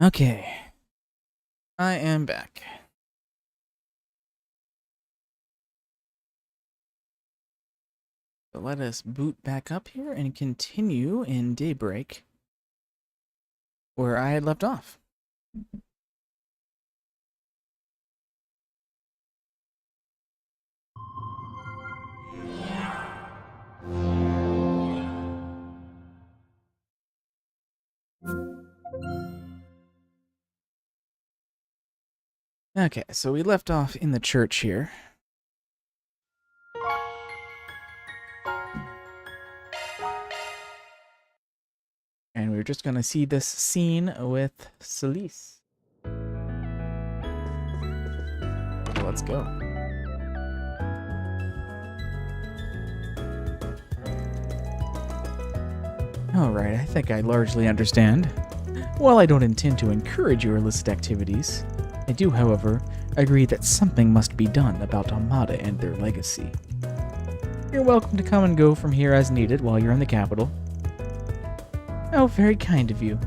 Okay, I am back. So let us boot back up here and continue in Daybreak, where I had left off. Okay, so we left off in the church here. And we're just going to see this scene with Celise. So let's go. Alright, I think I largely understand. While I don't intend to encourage your illicit activities, I do, however, agree that something must be done about Armada and their legacy. You're welcome to come and go from here as needed while you're in the capital. Oh, very kind of you.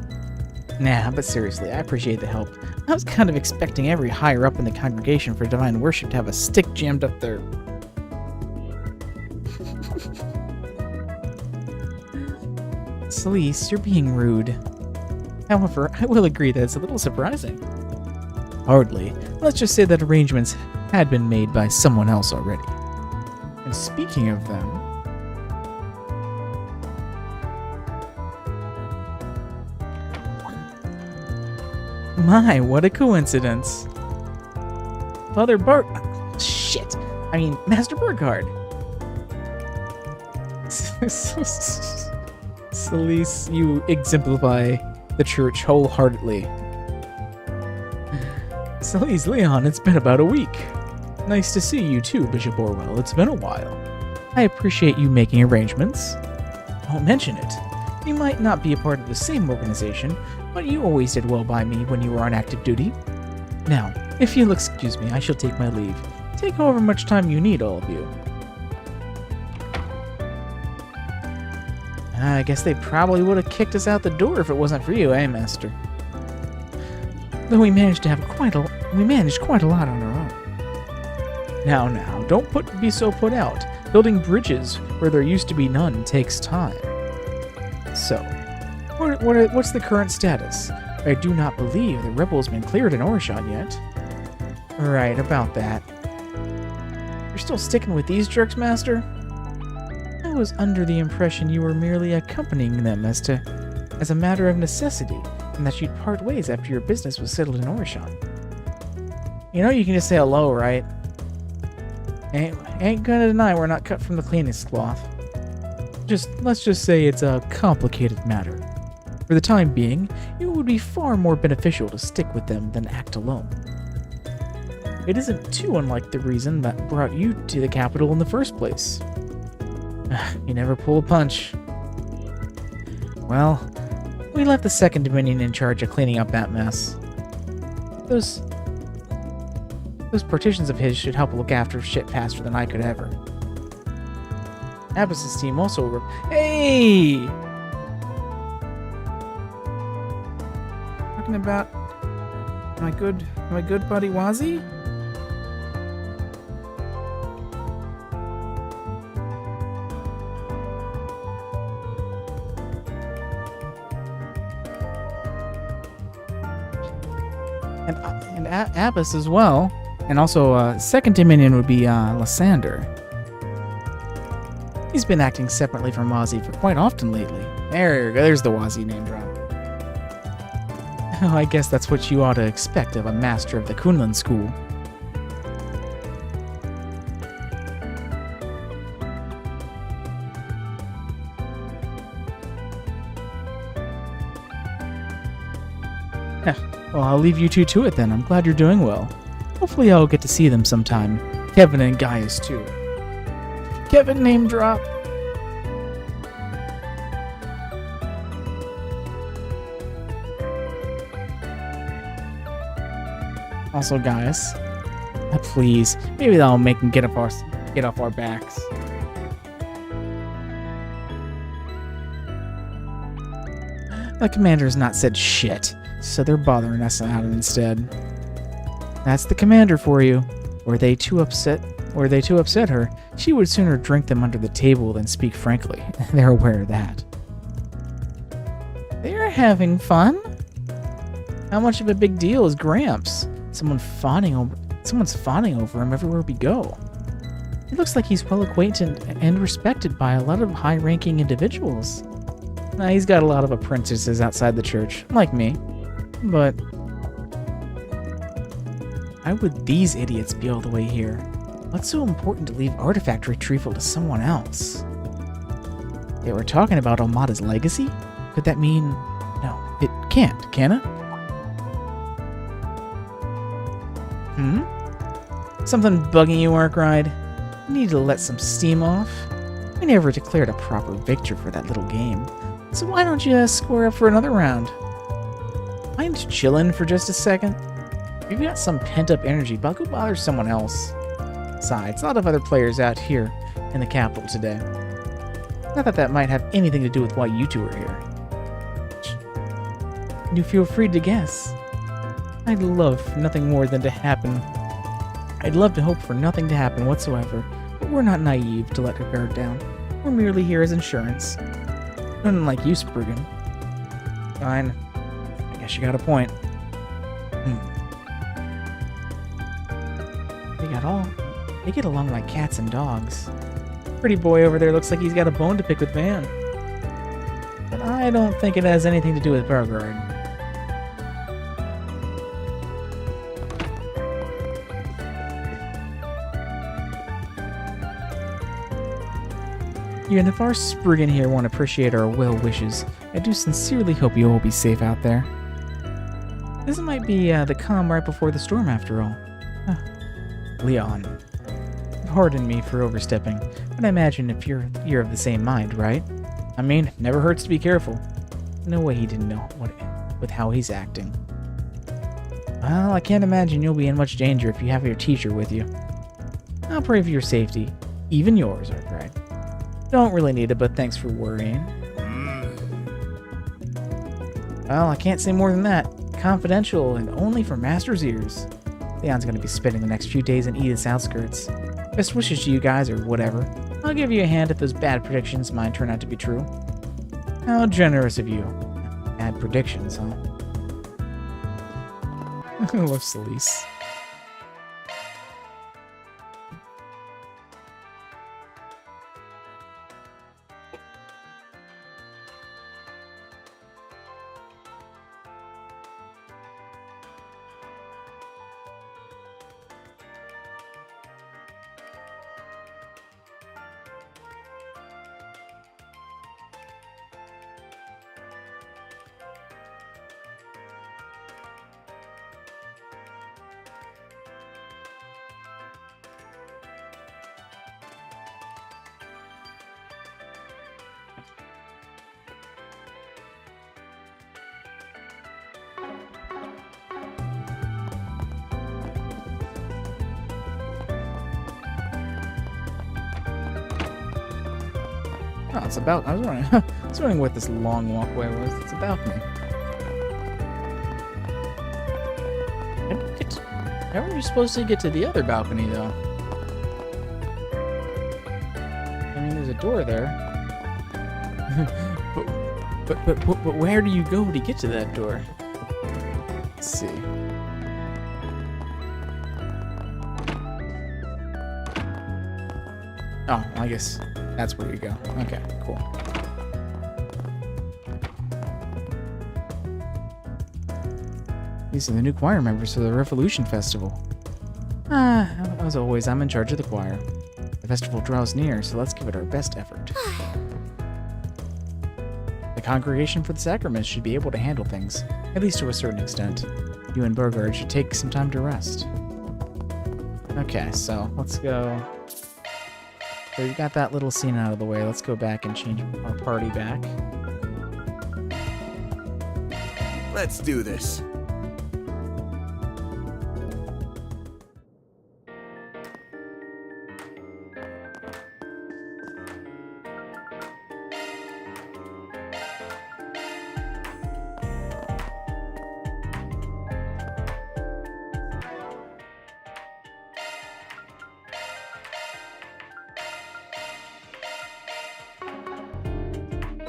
Nah, but seriously, I appreciate the help. I was kind of expecting every higher up in the congregation for divine worship to have a stick jammed up their... Celise, you're being rude. However, I will agree that it's a little surprising. Hardly. Let's just say that arrangements had been made by someone else already. And speaking of them... My, what a coincidence. Shit. I mean, Master Burgard. Celise, you exemplify the church wholeheartedly. Celise, Leon, it's been about a week. Nice to see you too, Bishop Orwell. It's been a while. I appreciate you making arrangements. Don't mention it. You might not be a part of the same organization, but you always did well by me when you were on active duty. Now, if you'll excuse me, I shall take my leave. Take however much time you need, all of you. I guess they probably would have kicked us out the door if it wasn't for you, eh, Master? Though we managed quite a lot on our own. Now, don't be so put out. Building bridges where there used to be none takes time. So, what's the current status? I do not believe the rebel's been cleared in Orishon yet. Right, about that. You're still sticking with these jerks, Master? I was under the impression you were merely accompanying them as a matter of necessity, and that you'd part ways after your business was settled in Orishon. You know, you can just say hello, right? Ain't gonna deny we're not cut from the cleanest cloth. Let's just say it's a complicated matter. For the time being, it would be far more beneficial to stick with them than act alone. It isn't too unlike the reason that brought you to the capital in the first place. You never pull a punch. Well, we left the Second Dominion in charge of cleaning up that mess. Those partitions of his should help look after shit faster than I could ever. Abbas's team also Hey! Talking about my good buddy Wazi? And Abbas as well. And also, Second Dominion would be Lysander. He's been acting separately from Wazi for quite often lately. There's the Wazi name drop. Oh, I guess that's what you ought to expect of a master of the Kunlun school. Well, I'll leave you two to it then. I'm glad you're doing well. Hopefully I'll get to see them sometime. Kevin and Gaius too. Kevin name drop. Also Gaius. Please, maybe that'll make him get off our backs. The commander's not said shit. So they're bothering us out instead. That's the commander for you. Were they too upset her, she would sooner drink them under the table than speak frankly. They're aware of that. They're having fun? How much of a big deal is Gramps? Someone's fawning over him everywhere we go. It looks like he's well acquainted and respected by a lot of high-ranking individuals. He's got a lot of apprentices outside the church, like me. But why would these idiots be all the way here? What's so important to leave artifact retrieval to someone else? They were talking about Almada's legacy? Could that mean... No, it can't, can it? Something bugging you, Arkride? You need to let some steam off. We never declared a proper victor for that little game. So why don't you square up for another round? Mind chillin' for just a second? If you've got some pent-up energy, go bother someone else. Besides, a lot of other players out here in the capital today. Not that that might have anything to do with why you two are here. You feel free to guess. I'd love for nothing more than to happen. I'd love to hope for nothing to happen whatsoever, but we're not naive to let our guard down. We're merely here as insurance. Unlike you, Spriggan. Fine. I guess you got a point. They get along like cats and dogs. Pretty boy over there looks like he's got a bone to pick with Van. But I don't think it has anything to do with Burgard. You and if our Spriggan here won't appreciate our well wishes, I do sincerely hope you all be safe out there. This might be the calm right before the storm after all. Leon. Pardon me for overstepping, but I imagine if you're of the same mind, right? I mean, never hurts to be careful. No way he didn't know with how he's acting. Well, I can't imagine you'll be in much danger if you have your teacher with you. I'll pray for your safety, even yours, Arkwright. Don't really need it, but thanks for worrying. Well, I can't say more than that. Confidential and only for Master's ears. Leon's gonna be spending the next few days in Edith's outskirts. Best wishes to you guys, or whatever. I'll give you a hand if those bad predictions might turn out to be true. How generous of you. Bad predictions, huh? I love Celise. Oh, it's about. I was wondering what this long walkway was. It's a balcony. How are you supposed to get to the other balcony, though? I mean, there's a door there. but where do you go to get to that door? Let's see. Oh, I guess that's where you go. Okay, cool. These are the new choir members for the Revolution Festival. As always, I'm in charge of the choir. The festival draws near, so let's give it our best effort. The congregation for the sacraments should be able to handle things, at least to a certain extent. You and Burgard should take some time to rest. Okay, so let's go. So we got that little scene out of the way. Let's go back and change our party back. Let's do this.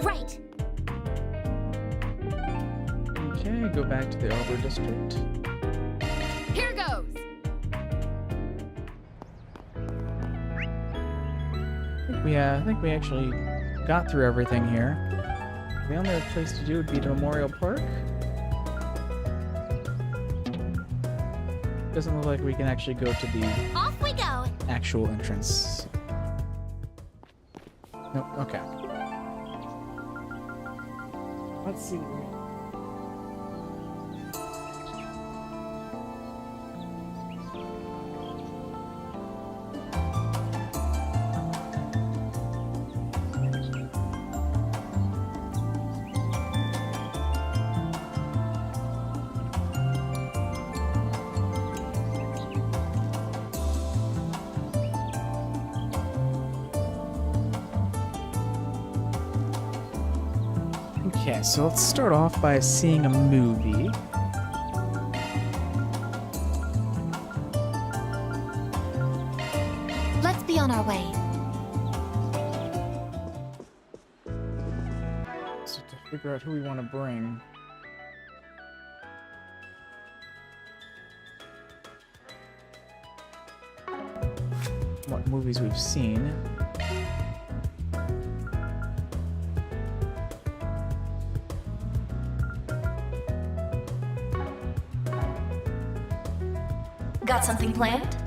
Right. Okay, go back to the Arbor District. Here goes. I think we actually got through everything here. The only other place to do would be to Memorial Park. Doesn't look like we can actually go to the Off we go. actual entrance. Nope, okay. Let's see. Okay, so let's start off by seeing a movie. Let's be on our way. So to figure out who we want to bring. What movies we've seen. Got something planned?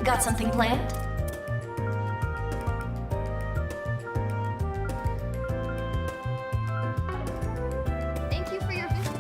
Got something planned? Thank you for your visit.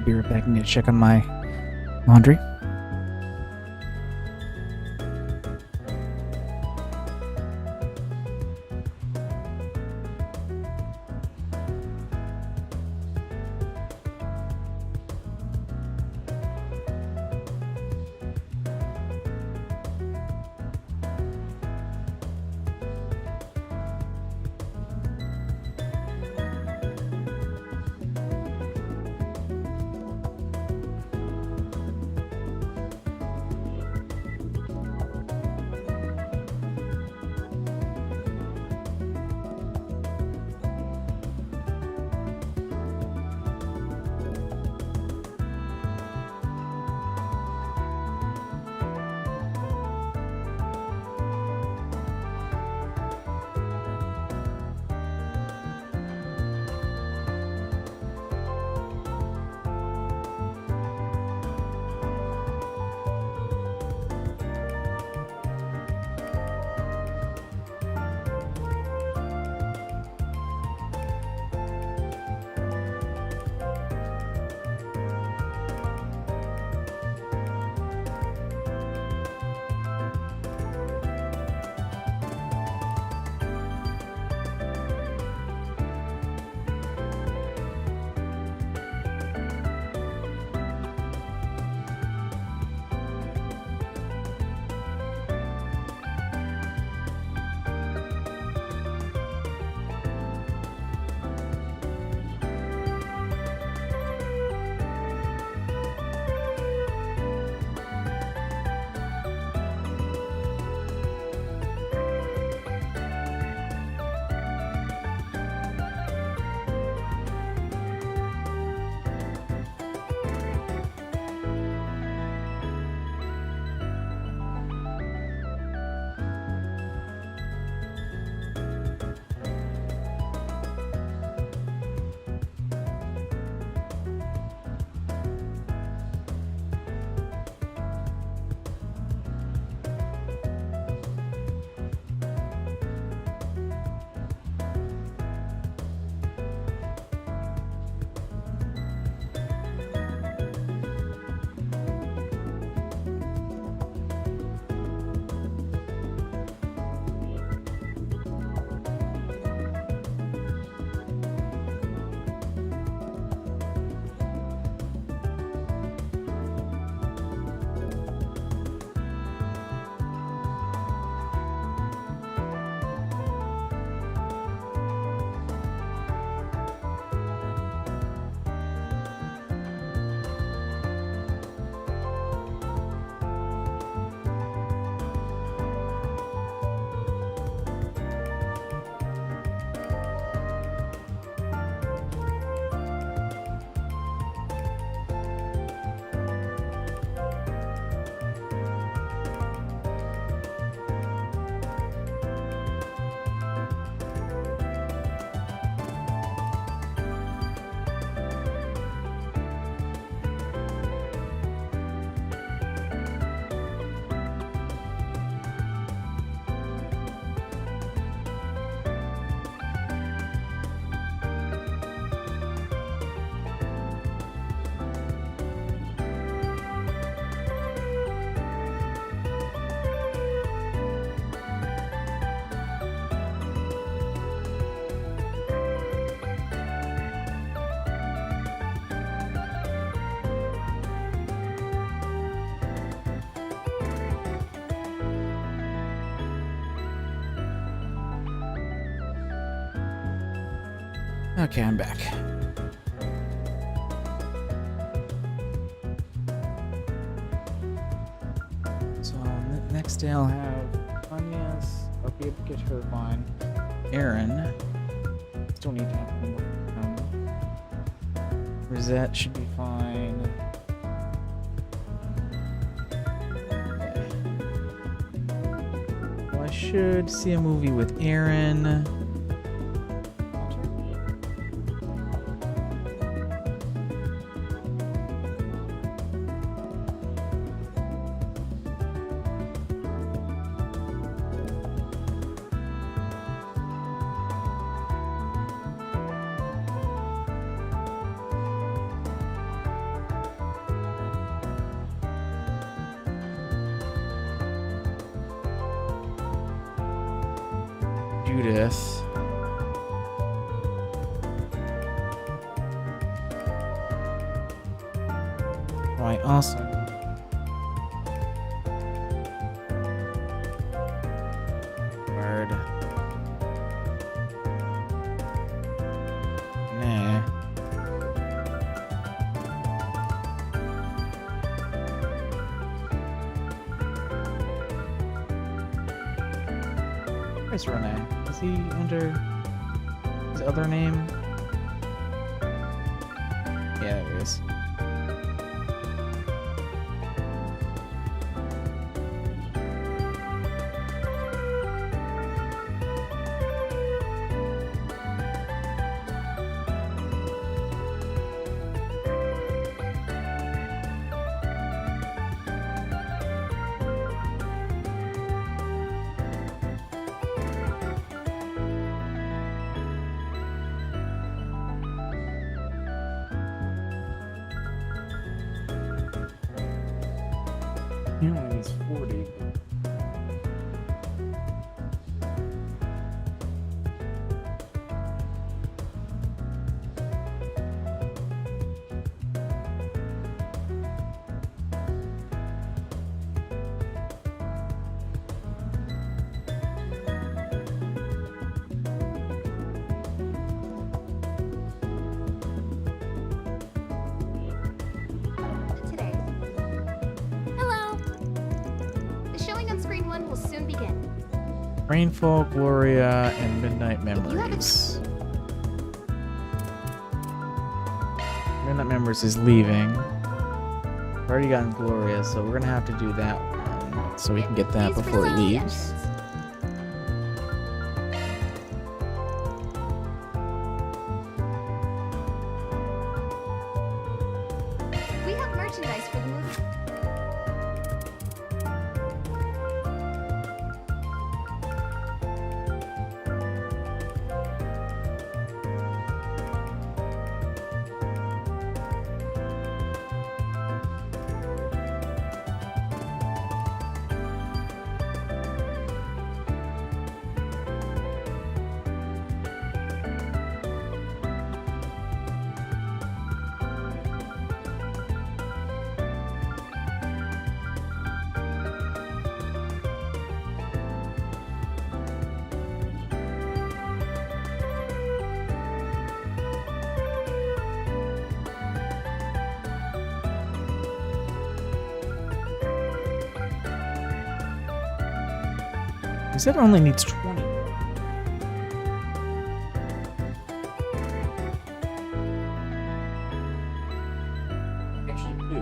be right back and get a check on my laundry. Okay, I'm back. So next day I'll have Anya's. I'll be able to get her line. Aaron. Still need to have more. Rosette should be fine. Well, I should see a movie with Aaron. Judith. Oh, I also... Word. Nah. Where's Renee? Is he under his other name? Yeah, there he is. He only needs 40. Today. Hello. The showing on screen 1 will soon begin. Rainfall, Gloria, and Midnight Memories. Midnight Memories is leaving. We've already gotten Gloria, so we're gonna have to do that one so we can get that Please before it proceed to the leaves. entrance. We have merchandise for the movie. He said it only needs 20. Actually, 2.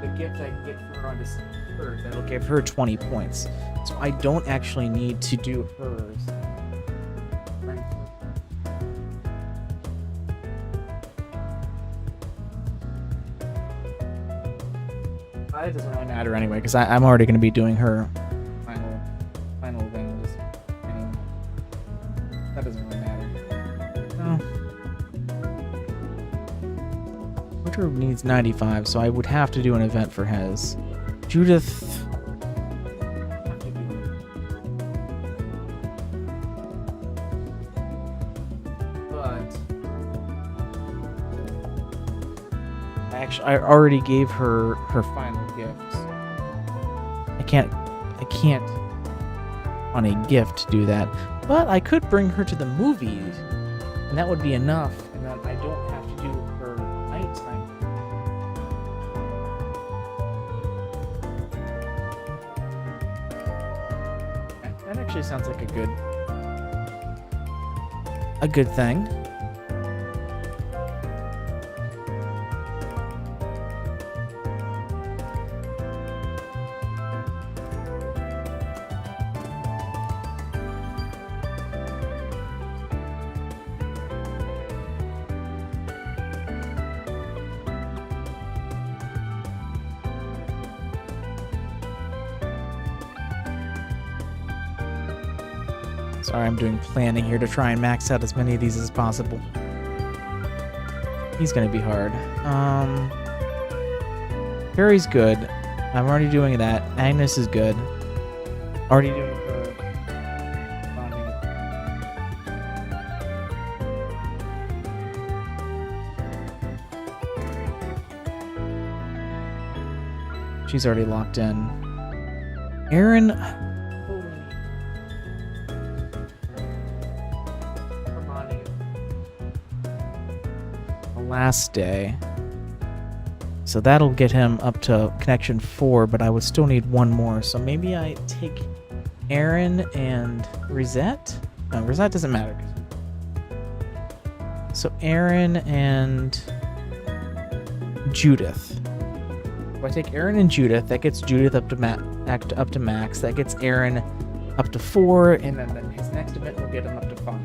The gift I can get for her on December 3rd, that'll give her 20 points. So I don't actually need to do hers. It doesn't really matter anyway, because I'm already going to be doing her final thing. That doesn't really matter. No. Winter needs 95, so I would have to do an event for his. Judith. I already gave her her final gifts. I can't on a gift do that, but I could bring her to the movies, and that would be enough, and then I don't have to do her nighttime. That actually sounds like a good thing. Sorry, I'm doing planning here to try and max out as many of these as possible. He's gonna be hard. Harry's good. I'm already doing that. Agnes is good. Already doing her bonding She's already locked in. Aaron. The last day. So that'll get him up to connection 4, but I would still need one more. So maybe I take Aaron and Rosette? No, Rosette doesn't matter. So Aaron and Judith. If I take Aaron and Judith, that gets Judith up to max. That gets Aaron up to 4, and then his next event will get him up to 5.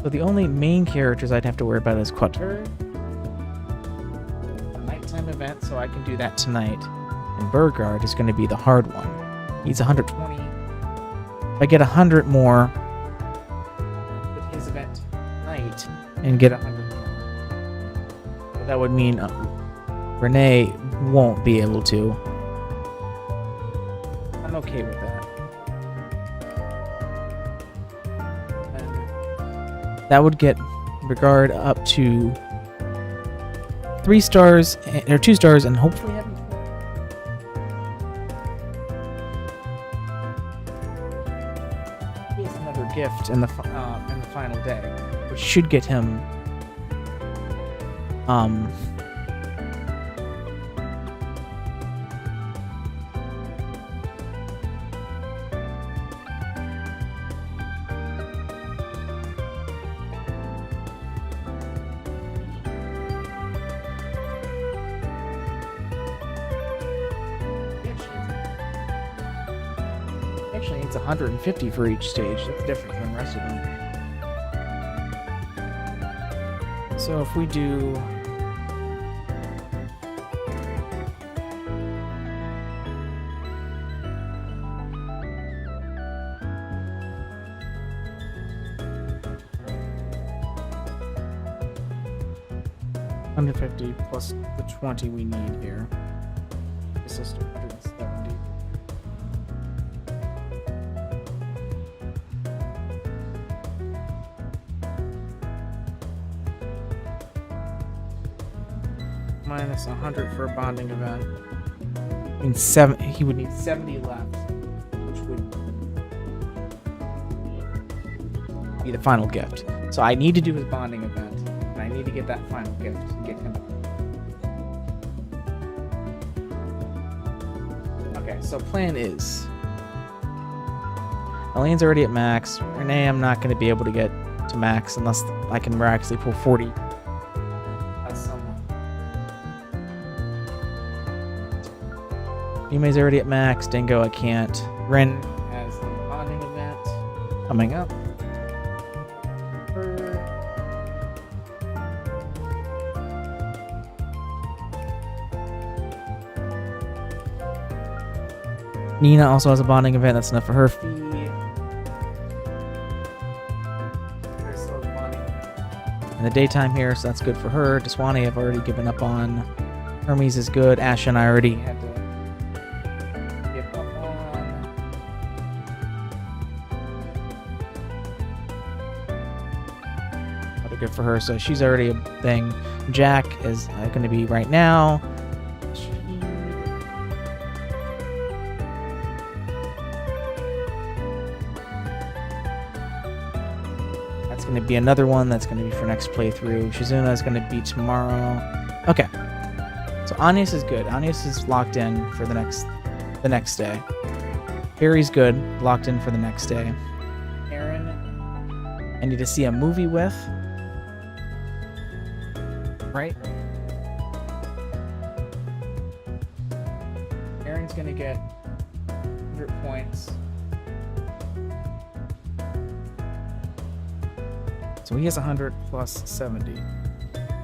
So the only main characters I'd have to worry about is Quater, a nighttime event, so I can do that tonight. And Burgard is going to be the hard one. He's 120. If I get 100 more with his event tonight and get 100 more, so that would mean Renee won't be able to. I'm okay with that. That would get Burgard up to 3 stars, or 2 stars, and hopefully having another gift in the final day, which should get him actually needs 150 for each stage. That's different than the rest of them. So if we do $150 plus the 20 we need here, this is 170. Minus 100 for a bonding event. I mean, he would need 70 left, which would be the final gift. So I need to do his bonding event, and I need to get that final gift and get him. Okay, so plan is Elaine's already at max. Renee, I'm not going to be able to get to max unless I can miraculously pull 40. Yume's already at max. Dingo, I can't. Ren has the bonding event coming up. Nina also has a bonding event. That's enough for her fee. In the daytime here, so that's good for her. Deswani I've already given up on. Hermes is good. Asha and I already had to. Good for her, so she's already a thing. Jack is going to be right now. That's going to be another one that's going to be for next playthrough. Shizuna is going to be tomorrow. Okay, so Anius is good. Anius is locked in for the next day. Harry's good, locked in for the next day. Aaron, I need to see a movie with. Right? Aaron's gonna get 100 points. So he has 100 plus 70.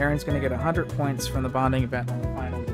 Aaron's gonna get 100 points from the bonding event on the final.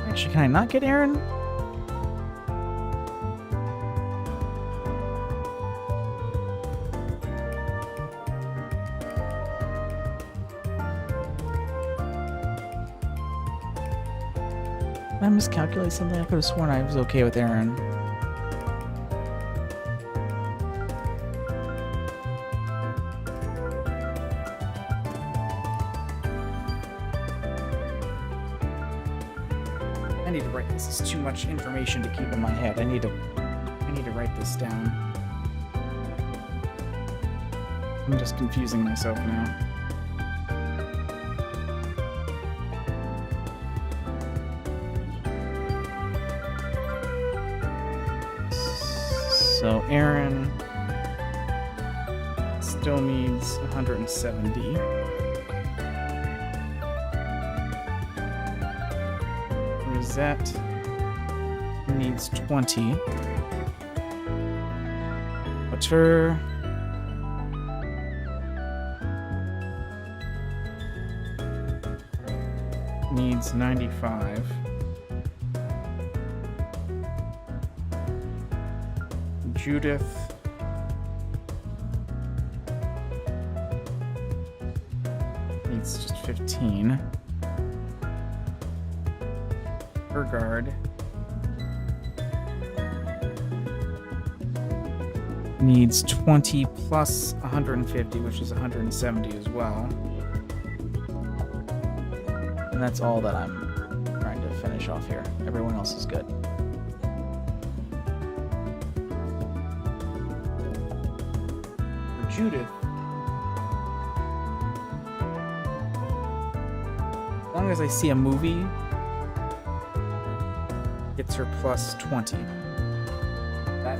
Actually, can I not get Aaron? I miscalculate something? I could have sworn I was okay with Aaron. I need to write this. This is too much information to keep in my head. I need to write this down. I'm just confusing myself now. So Aaron still needs 170. Rosette needs 20. Butter needs 95. Judith needs just 15. Burgard needs 20 plus 150, which is 170 as well. And that's all that I'm trying to finish off here. Everyone else is good. Judith, as long as I see a movie, gets her plus 20. That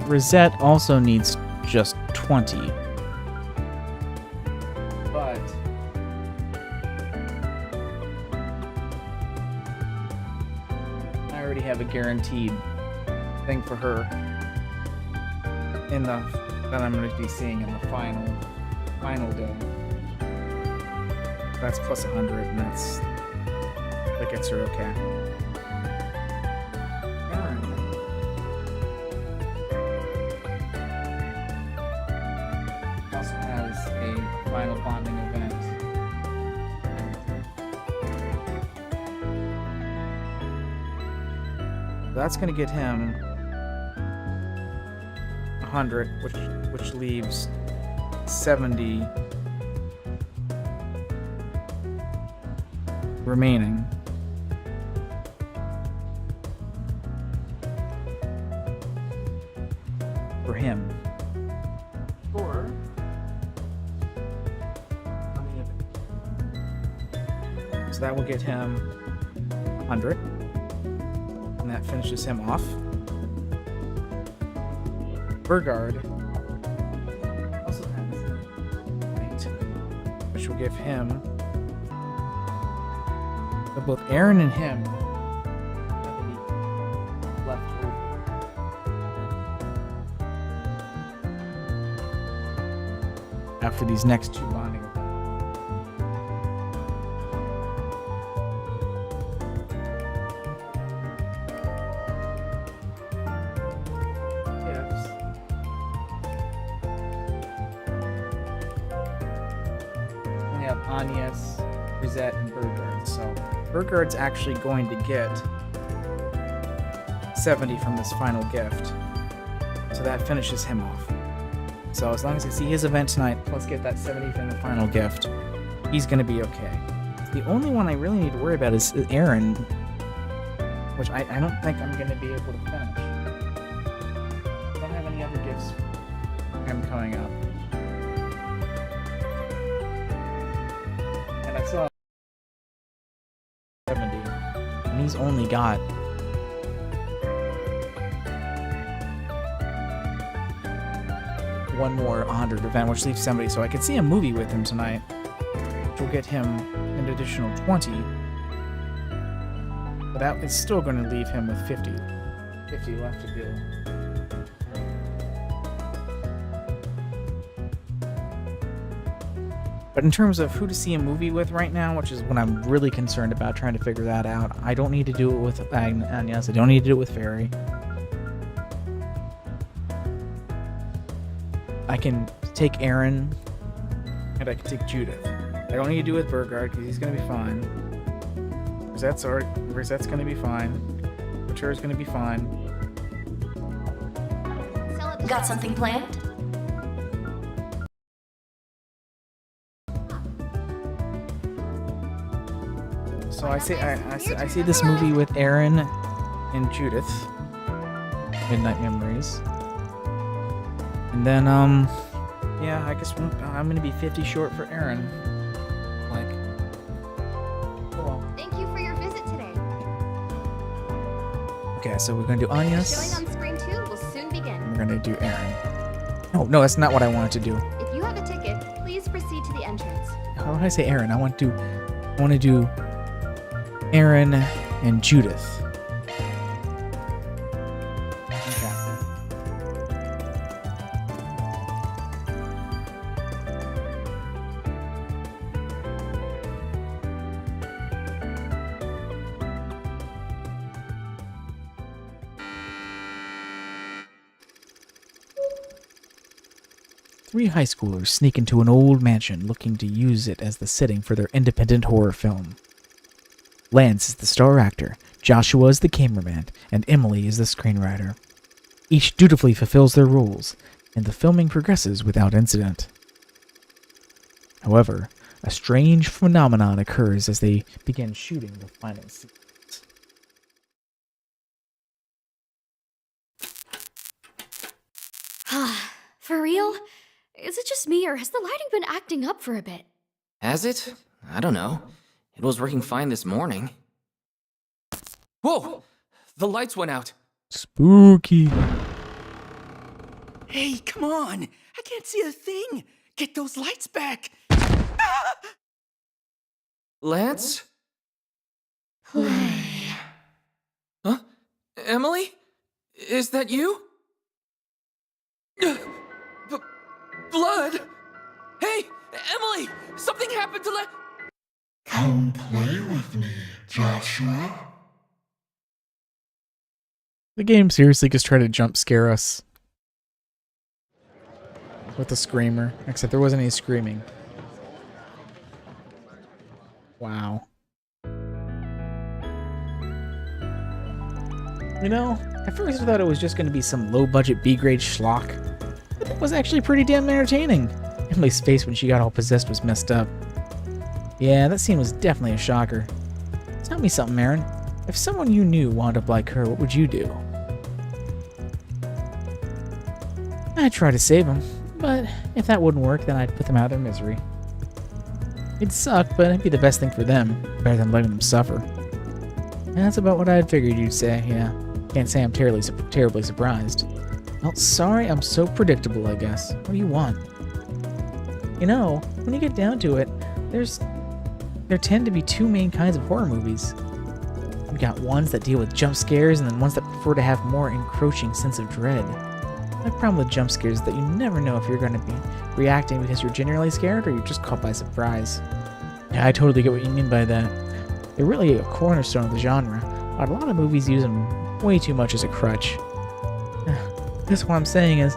Rosette also needs just 20. But I already have a guaranteed thing for her in the that I'm going to be seeing in the final day. That's plus 100, and that gets her okay. Final bonding event. That's going to get him 100, which leaves 70 remaining. For him. So that will get him 100, and that finishes him off. Burgard also has a point, which will give him, but both Aaron and him have left over after these next two bonding events. Agnes, Rosette, and Burgard. So Burgard's actually going to get 70 from this final gift. So that finishes him off. So as long as I see his event tonight, plus get that 70 from the final gift, he's going to be okay. The only one I really need to worry about is Aaron, which I don't think I'm going to be able to finish. I don't have any other gifts for him coming up. And I saw 70, and he's only got one more 100 event, which leaves 70, so I could see a movie with him tonight, which will get him an additional 20, but that is still going to leave him with 50 left to do. But in terms of who to see a movie with right now, which is what I'm really concerned about, trying to figure that out, I don't need to do it with Agnes. I don't need to do it with Fairy. I can take Aaron, and I can take Judith. I don't need to do it with Burgard, because he's going to be fine. Rosette's going to be fine. Matura's going to be fine. Got something planned? So I see this movie with Aaron and Judith, Midnight Memories, and then yeah, I guess I'm gonna be 50 short for Aaron. Like, oh well. Thank you for your visit today. Okay, so we're gonna do Anya's. Showing on screen 2 will soon begin. And we're gonna do Aaron. No, that's not what I wanted to do. If you have a ticket, please proceed to the entrance. How did I say Aaron? I want to do Aaron and Judith. Okay. Three high schoolers sneak into an old mansion looking to use it as the setting for their independent horror film. Lance is the star actor, Joshua is the cameraman, and Emily is the screenwriter. Each dutifully fulfills their roles, and the filming progresses without incident. However, a strange phenomenon occurs as they begin shooting the final sequence. For real? Is it just me, or has the lighting been acting up for a bit? Has it? I don't know. It was working fine this morning. Whoa! The lights went out. Spooky. Hey, come on! I can't see a thing! Get those lights back! Ah! Lance? Huh? Emily? Is that you? Blood! Hey, Emily! Something happened to Come play with me, Joshua. The game seriously just tried to jump scare us with the screamer, except there wasn't any screaming. Wow. You know, at first I thought it was just going to be some low-budget B-grade schlock, but it was actually pretty damn entertaining. Emily's face when she got all possessed was messed up. Yeah, that scene was definitely a shocker. Tell me something, Aaron. If someone you knew wound up like her, what would you do? I'd try to save them, but if that wouldn't work, then I'd put them out of misery. It'd suck, but it'd be the best thing for them, better than letting them suffer. And that's about what I had figured you'd say, yeah. Can't say I'm terribly surprised. Well, sorry I'm so predictable, I guess. What do you want? You know, when you get down to it, there tend to be two main kinds of horror movies. You've got ones that deal with jump scares, and then ones that prefer to have more encroaching sense of dread. The problem with jump scares is that you never know if you're going to be reacting because you're genuinely scared or you're just caught by surprise. Yeah, I totally get what you mean by that. They're really a cornerstone of the genre, but a lot of movies use them way too much as a crutch. Guess what I'm saying is,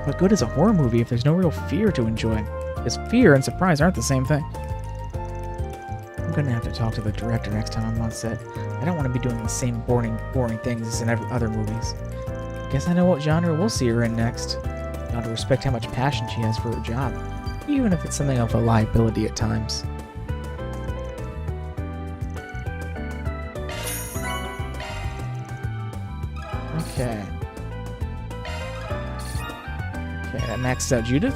what good is a horror movie if there's no real fear to enjoy? Because fear and surprise aren't the same thing. I'm gonna have to talk to the director next time I'm on set. I don't want to be doing the same boring things as in other movies. Guess I know what genre we'll see her in next. Got to respect how much passion she has for her job, even if it's something of a liability at times. Okay. Okay, that maxes out Judith.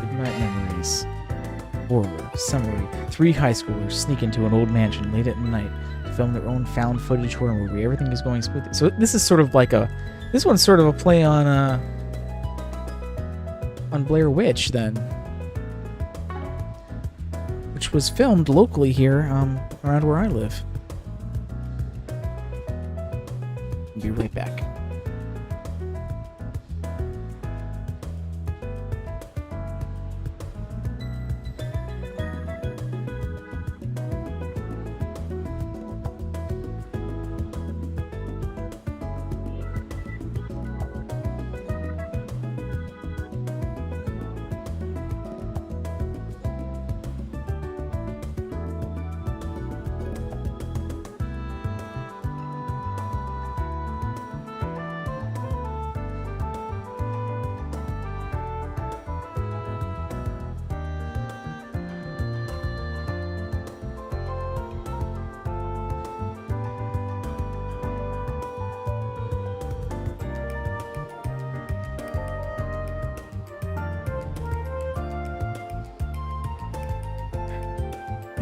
Midnight Memories. Horror. Summary. 3 high schoolers sneak into an old mansion late at night to film their own found footage horror movie. Everything is going smoothly. So this is sort of like this one's sort of a play on on Blair Witch, then. Which was filmed locally here, around where I live. Be right back.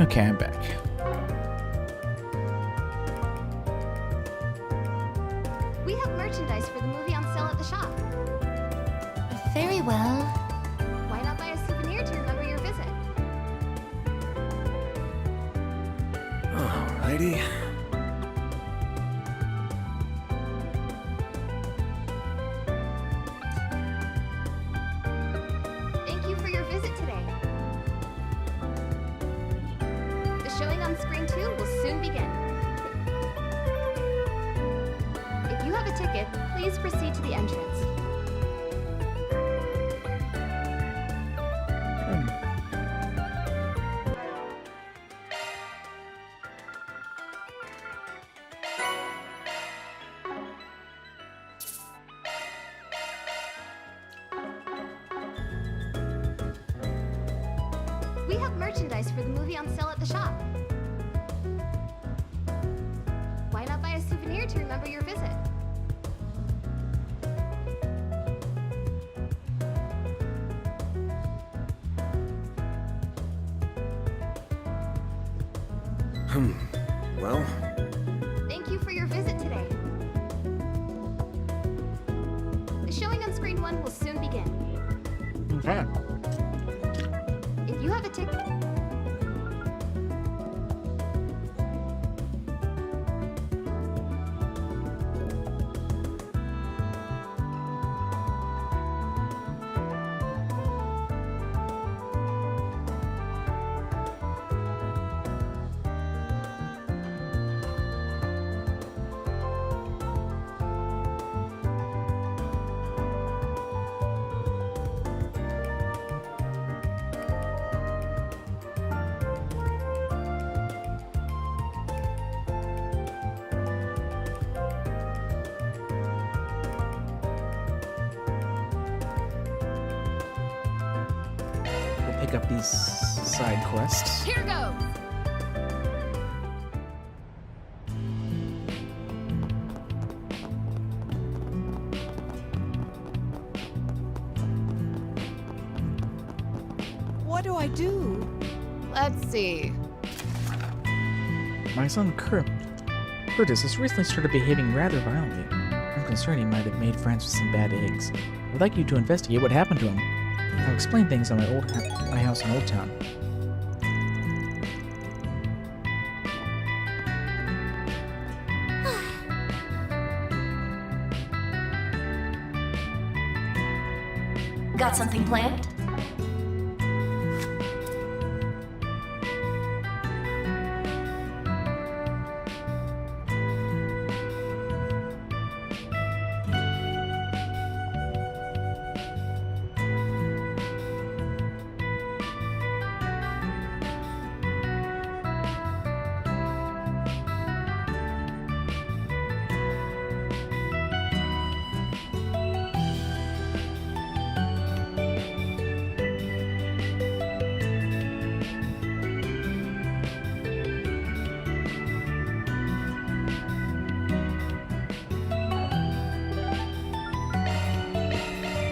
Okay, I'm back. We have merchandise for the movie on sale at the shop. Very well. Why not buy a souvenir to remember your visit? Alrighty. Thank you for your visit today. The showing on screen 2 will soon begin. If you have a ticket, please proceed to the entrance. We have merchandise for the movie on sale at the shop. Why not buy a souvenir to remember your visit? Well, Thank you for your visit today. The showing on screen 1 will soon begin. Okay. If you have a ticket... We'll pick up these side quests. Here goes! What do I do? Let's see. My son Curtis has recently started behaving rather violently. I'm concerned he might have made friends with some bad eggs. I'd like you to investigate what happened to him. I'll explain things at my house in Old Town. Got something planned?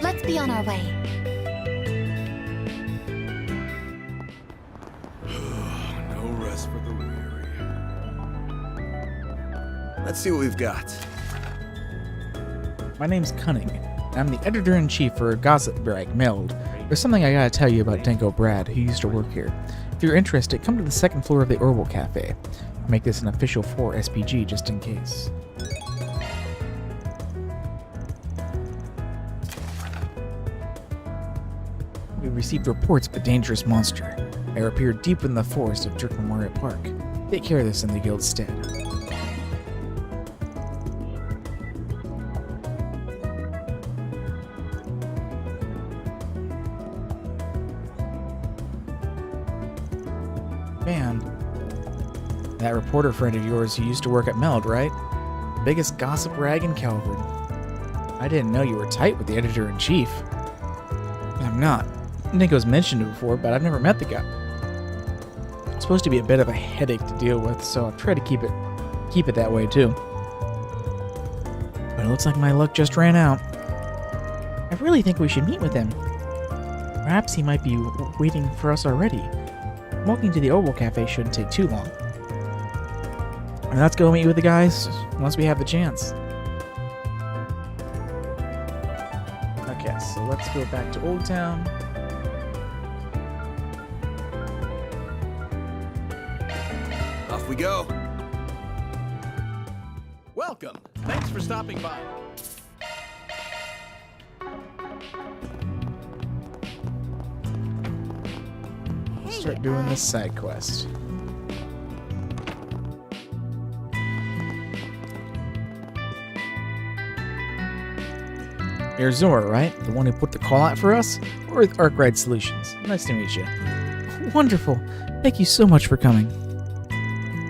Let's be on our way. no rest for the weary. Let's see what we've got. My name's Cunning. I'm the editor-in-chief for Gossip Rag Meld. There's something I gotta tell you about Dingo Brad, who used to work here. If you're interested, come to the second floor of the Orbital Cafe. I'll make this an official 4 SPG just in case. We received reports of a dangerous monster. It appeared deep in the forest of Dirk Memorial Park. Take care of this in the guild's stead. Man, that reporter friend of yours who used to work at Meld, right? Biggest gossip rag in Calvert. I didn't know you were tight with the editor-in-chief. I'm not. Nico's mentioned it before, but I've never met the guy. It's supposed to be a bit of a headache to deal with, so I'll try to keep it that way too. But it looks like my luck just ran out. I really think we should meet with him. Perhaps he might be waiting for us already. Walking to the Orbital Cafe shouldn't take too long. And let's go meet with the guys once we have the chance. Okay, so let's go back to Old Town. Off we go. Welcome. Thanks for stopping by. Start doing this side quest. You're Zora, right? The one who put the call out for us? Or with Arkwright Solutions? Nice to meet you. Wonderful. Thank you so much for coming.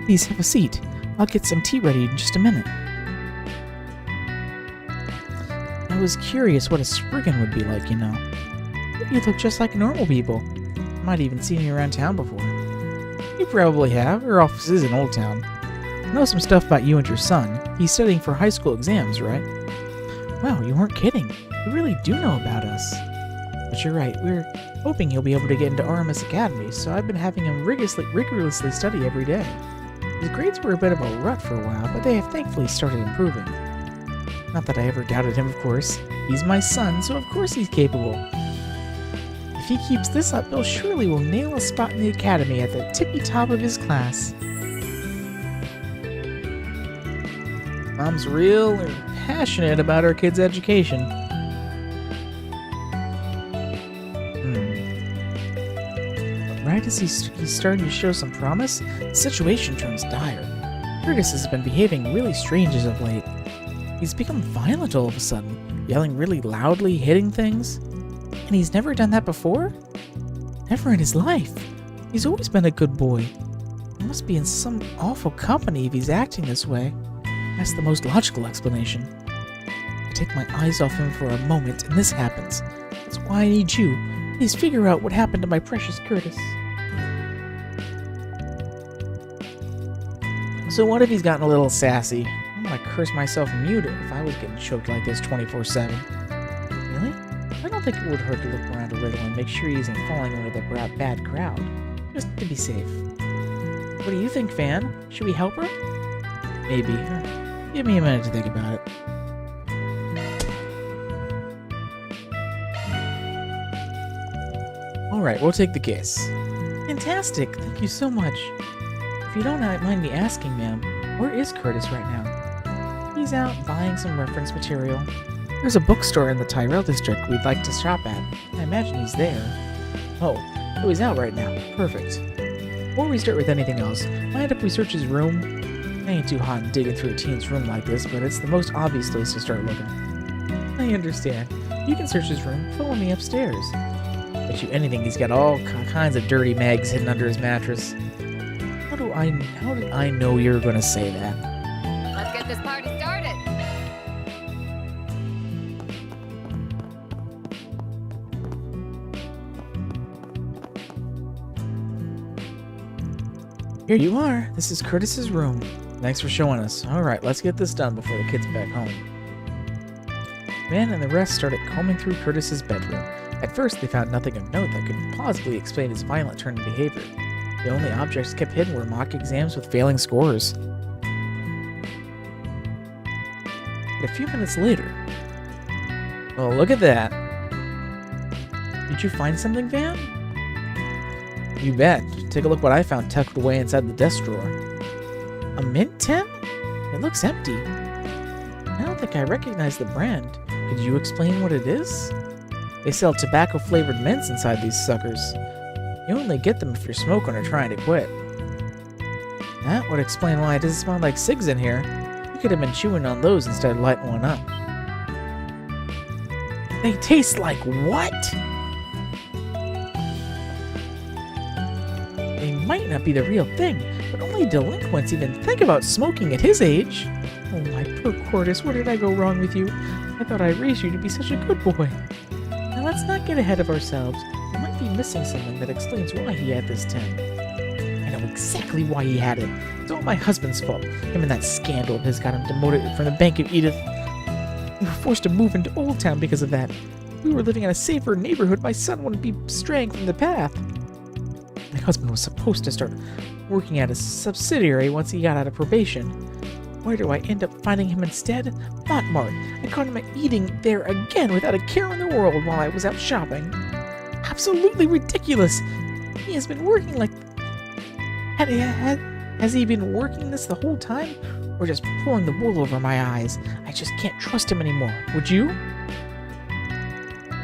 Please have a seat. I'll get some tea ready in just a minute. I was curious what a Spriggan would be like, you know. You look just like normal people. Might even seen you around town before. You probably have. Your office is in Old Town. I know some stuff about you and your son. He's studying for high school exams, right? Wow, you weren't kidding. You really do know about us. But you're right, we're hoping he'll be able to get into RMS Academy, so I've been having him rigorously study every day. His grades were a bit of a rut for a while, but they have thankfully started improving. Not that I ever doubted him, of course. He's my son, so of course he's capable. If he keeps this up, he'll surely will nail a spot in the academy at the tippy top of his class. Mom's real passionate about her kid's education. But right as he's starting to show some promise, the situation turns dire. Curtis has been behaving really strange as of late. He's become violent all of a sudden, yelling really loudly, hitting things. And he's never done that before? Never in his life. He's always been a good boy. He must be in some awful company if he's acting this way. That's the most logical explanation. I take my eyes off him for a moment, and this happens. That's why I need you. Please figure out what happened to my precious Curtis. So what if he's gotten a little sassy? I'm gonna curse myself mute if I was getting choked like this 24/7. Really? I don't think it would hurt to look around a little and make sure he isn't falling under the bad crowd. Just to be safe. What do you think, Fan? Should we help her? Maybe. Give me a minute to think about it. Alright, we'll take the case. Fantastic! Thank you so much. If you don't mind me asking, ma'am, where is Curtis right now? He's out buying some reference material. There's a bookstore in the Tyrell district we'd like to shop at. I imagine he's there. Oh, he's out right now. Perfect. Before we start with anything else, mind if we search his room? I ain't too hot in digging through a teen's room like this, but it's the most obvious place to start looking. I understand. You can search his room. Follow me upstairs. Bet you anything he's got all kinds of dirty mags hidden under his mattress. How did I know you were gonna say that? Let's get this party started. Here you are. This is Curtis's room. Thanks for showing us. Alright, let's get this done before the kids back home. Man and the rest started combing through Curtis's bedroom. At first, they found nothing of note that could plausibly explain his violent turn in behavior. The only objects kept hidden were mock exams with failing scores. But a few minutes later... Well, look at that. Did you find something, Van? You bet. Take a look what I found tucked away inside the desk drawer. A mint tin? It looks empty. I don't think I recognize the brand. Could you explain what it is? They sell tobacco-flavored mints inside these suckers. You only get them if you're smoking or trying to quit. That would explain why it doesn't smell like cigs in here. You could have been chewing on those instead of lighting one up. They taste like what? They might not be the real thing, but only delinquents even think about smoking at his age. Oh, my poor Cordis, where did I go wrong with you? I thought I raised you to be such a good boy. Now let's not get ahead of ourselves. We might be missing something that explains why he had this tin. I know exactly why he had it. It's all my husband's fault. Him and that scandal of his got him demoted from the Bank of Edith. We were forced to move into Old Town because of that. If we were living in a safer neighborhood, my son wouldn't be straying from the path. My husband was supposed to start working at a subsidiary once he got out of probation. Where do I end up finding him instead? Montmartre. I caught him eating there again without a care in the world while I was out shopping. Absolutely ridiculous. He has been working like... Has he been working this the whole time? Or just pulling the wool over my eyes? I just can't trust him anymore. Would you?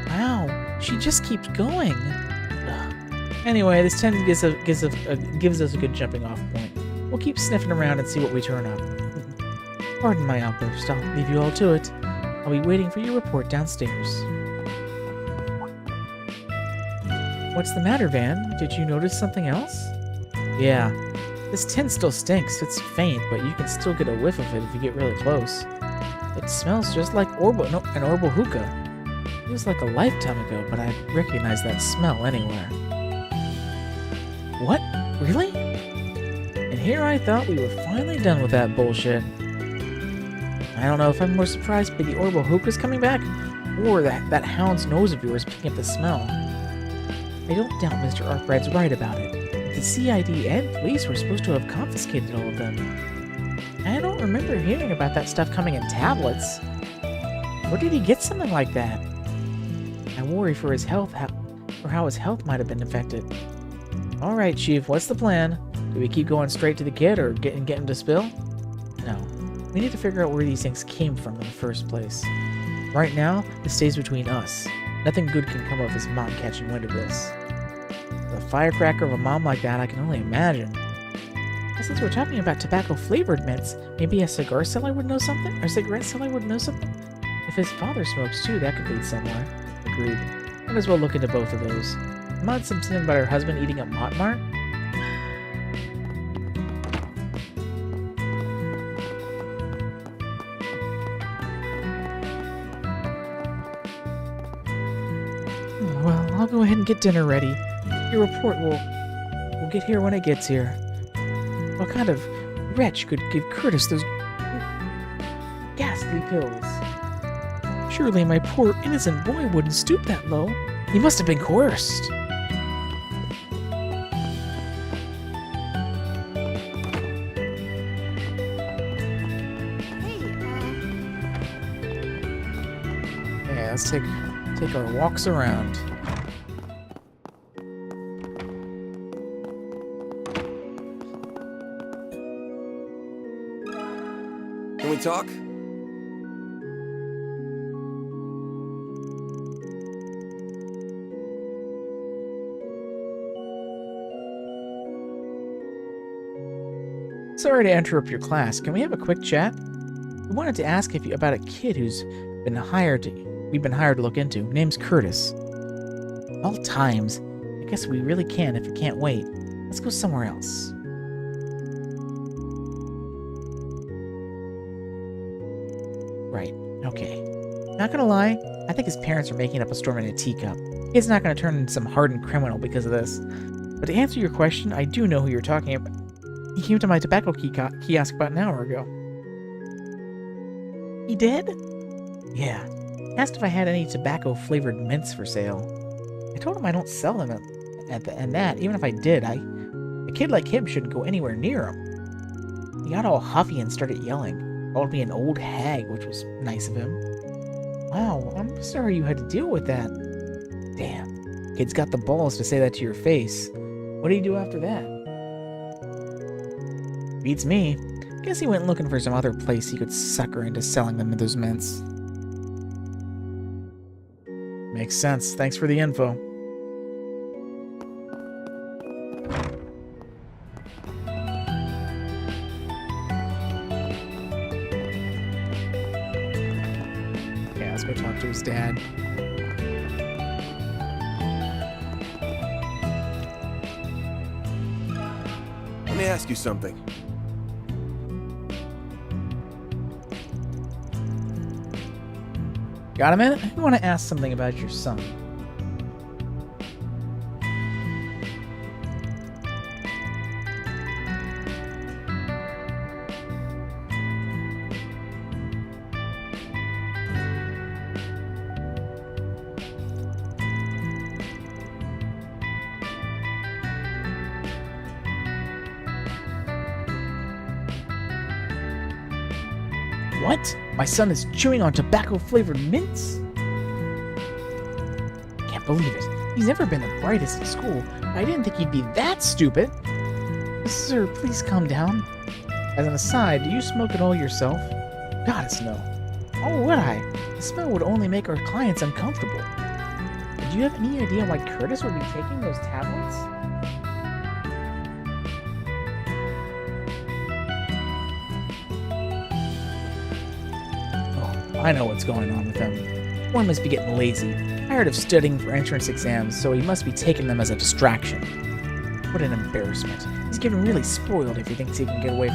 Wow, she just keeps going. Ugh. Anyway, this 10 gives us a good jumping off point. We'll keep sniffing around and see what we turn up. Pardon my outburst. I'll leave you all to it. I'll be waiting for your report downstairs. What's the matter, Van? Did you notice something else? Yeah. This tin still stinks. It's faint, but you can still get a whiff of it if you get really close. It smells just like an Orbo hookah. It was like a lifetime ago, but I'd recognize that smell anywhere. What? Really? And here I thought we were finally done with that bullshit. I don't know if I'm more surprised by the Orbo hookahs coming back, or that hound's nose of yours picking up the smell. I don't doubt Mr. Arkbrad's right about it. The CID and police were supposed to have confiscated all of them. I don't remember hearing about that stuff coming in tablets. Where did he get something like that? I worry for his health, for how his health might have been affected. Alright, Chief, what's the plan? Do we keep going straight to the kid or get him to spill? No. We need to figure out where these things came from in the first place. Right now, this stays between us. Nothing good can come of his mom catching wind of this. The firecracker of a mom like that, I can only imagine. But since we're talking about tobacco-flavored mints, maybe a cigar seller would know something? Or a cigarette seller would know something? If his father smokes too, that could lead somewhere. Agreed. Might as well look into both of those. Maud said something about her husband eating at Montmartre? Well, I'll go ahead and get dinner ready. Your report will get here when it gets here. What kind of wretch could give Curtis those ghastly pills? Surely my poor innocent boy wouldn't stoop that low. He must have been coerced. Yeah, let's take our walks around. Can we talk? Sorry to interrupt your class. Can we have a quick chat? We wanted to ask you about a kid who's we've been hired to look into. Name's Curtis. All times. I guess we really can if you can't wait. Let's go somewhere else. Right. Okay. Not gonna lie, I think his parents are making up a storm in a teacup. He's not gonna turn into some hardened criminal because of this. But to answer your question, I do know who you're talking about. He came to my tobacco kiosk about an hour ago. He did? Yeah. Asked if I had any tobacco-flavored mints for sale. I told him I don't sell them and that, even if I did, a kid like him shouldn't go anywhere near him. He got all huffy and started yelling. Called me an old hag, which was nice of him. Wow, I'm sorry you had to deal with that. Damn. Kid's got the balls to say that to your face. What do you do after that? Beats me. Guess he went looking for some other place he could sucker into selling them those mints. Makes sense. Thanks for the info. Yeah, let's go talk to his dad. Let me ask you something. Got a minute? I want to ask something about your son. What? My son is chewing on tobacco-flavored mints? Can't believe it. He's never been the brightest at school. I didn't think he'd be that stupid. Sir, please calm down. As an aside, do you smoke at all yourself? Gotta no. Oh, would I? The smell would only make our clients uncomfortable. Do you have any idea why Curtis would be taking those tablets? I know what's going on with him. One must be getting lazy, tired of studying for entrance exams, so he must be taking them as a distraction. What an embarrassment. He's getting really spoiled if he thinks he can get away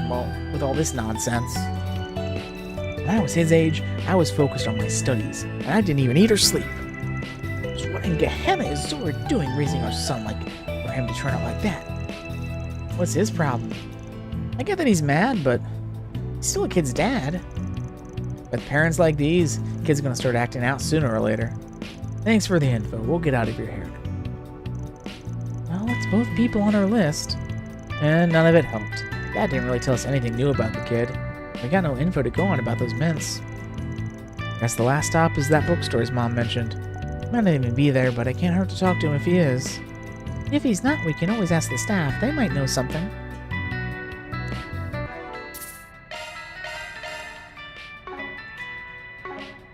with all this nonsense. When I was his age, I was focused on my studies, and I didn't even eat or sleep. So what in Gehenna is Zora doing raising our son for him to turn out like that? What's his problem? I get that he's mad, but he's still a kid's dad. With parents like these, kids are going to start acting out sooner or later. Thanks for the info. We'll get out of your hair. Well, it's both people on our list. And none of it helped. Dad didn't really tell us anything new about the kid. We got no info to go on about those mints. Guess the last stop is that bookstore his mom mentioned. Might not even be there, but I can't hurt to talk to him if he is. If he's not, we can always ask the staff. They might know something.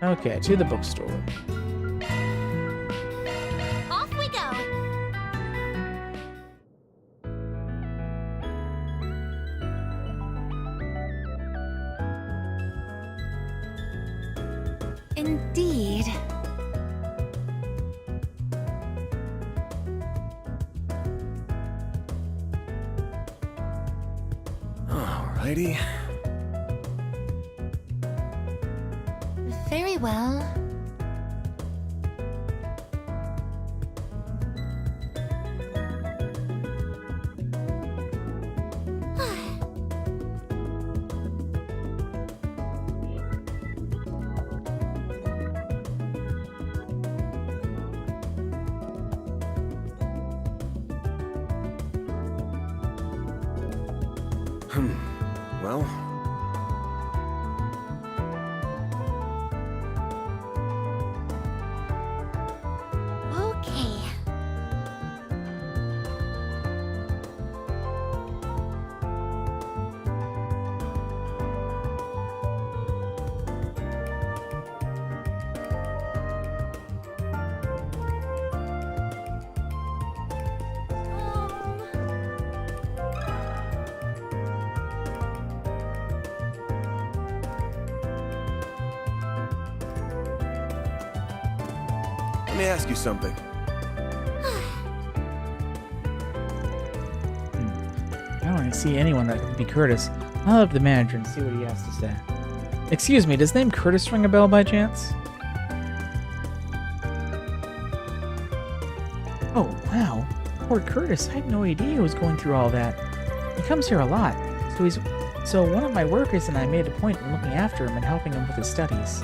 Okay, to the bookstore. Off we go. Indeed. Alrighty. Very well. Well, Okay. let me ask you something. I don't really see anyone that could be Curtis. I'll have the manager and see what he has to say. Excuse me, does the name Curtis ring a bell by chance? Oh, wow. Poor Curtis. I had no idea he was going through all that. He comes here a lot, so one of my workers and I made a point of looking after him and helping him with his studies.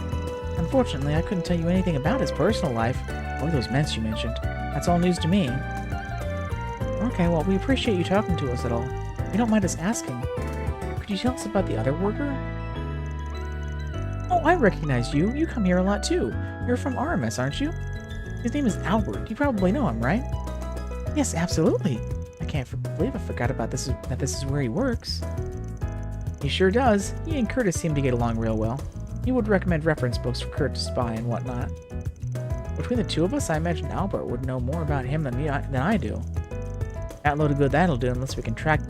Unfortunately, I couldn't tell you anything about his personal life, or those mints you mentioned. That's all news to me. Okay, well, we appreciate you talking to us at all. You don't mind us asking. Could you tell us about the other worker? Oh, I recognize you. You come here a lot too. You're from RMS, aren't you? His name is Albert. You probably know him, right? Yes, absolutely. I can't believe I forgot about this. That this is where he works. He sure does. He and Curtis seem to get along real well. He would recommend reference books for Kurt to spy and whatnot. Between the two of us, I imagine Albert would know more about him than I do. That load of good that'll do unless we can track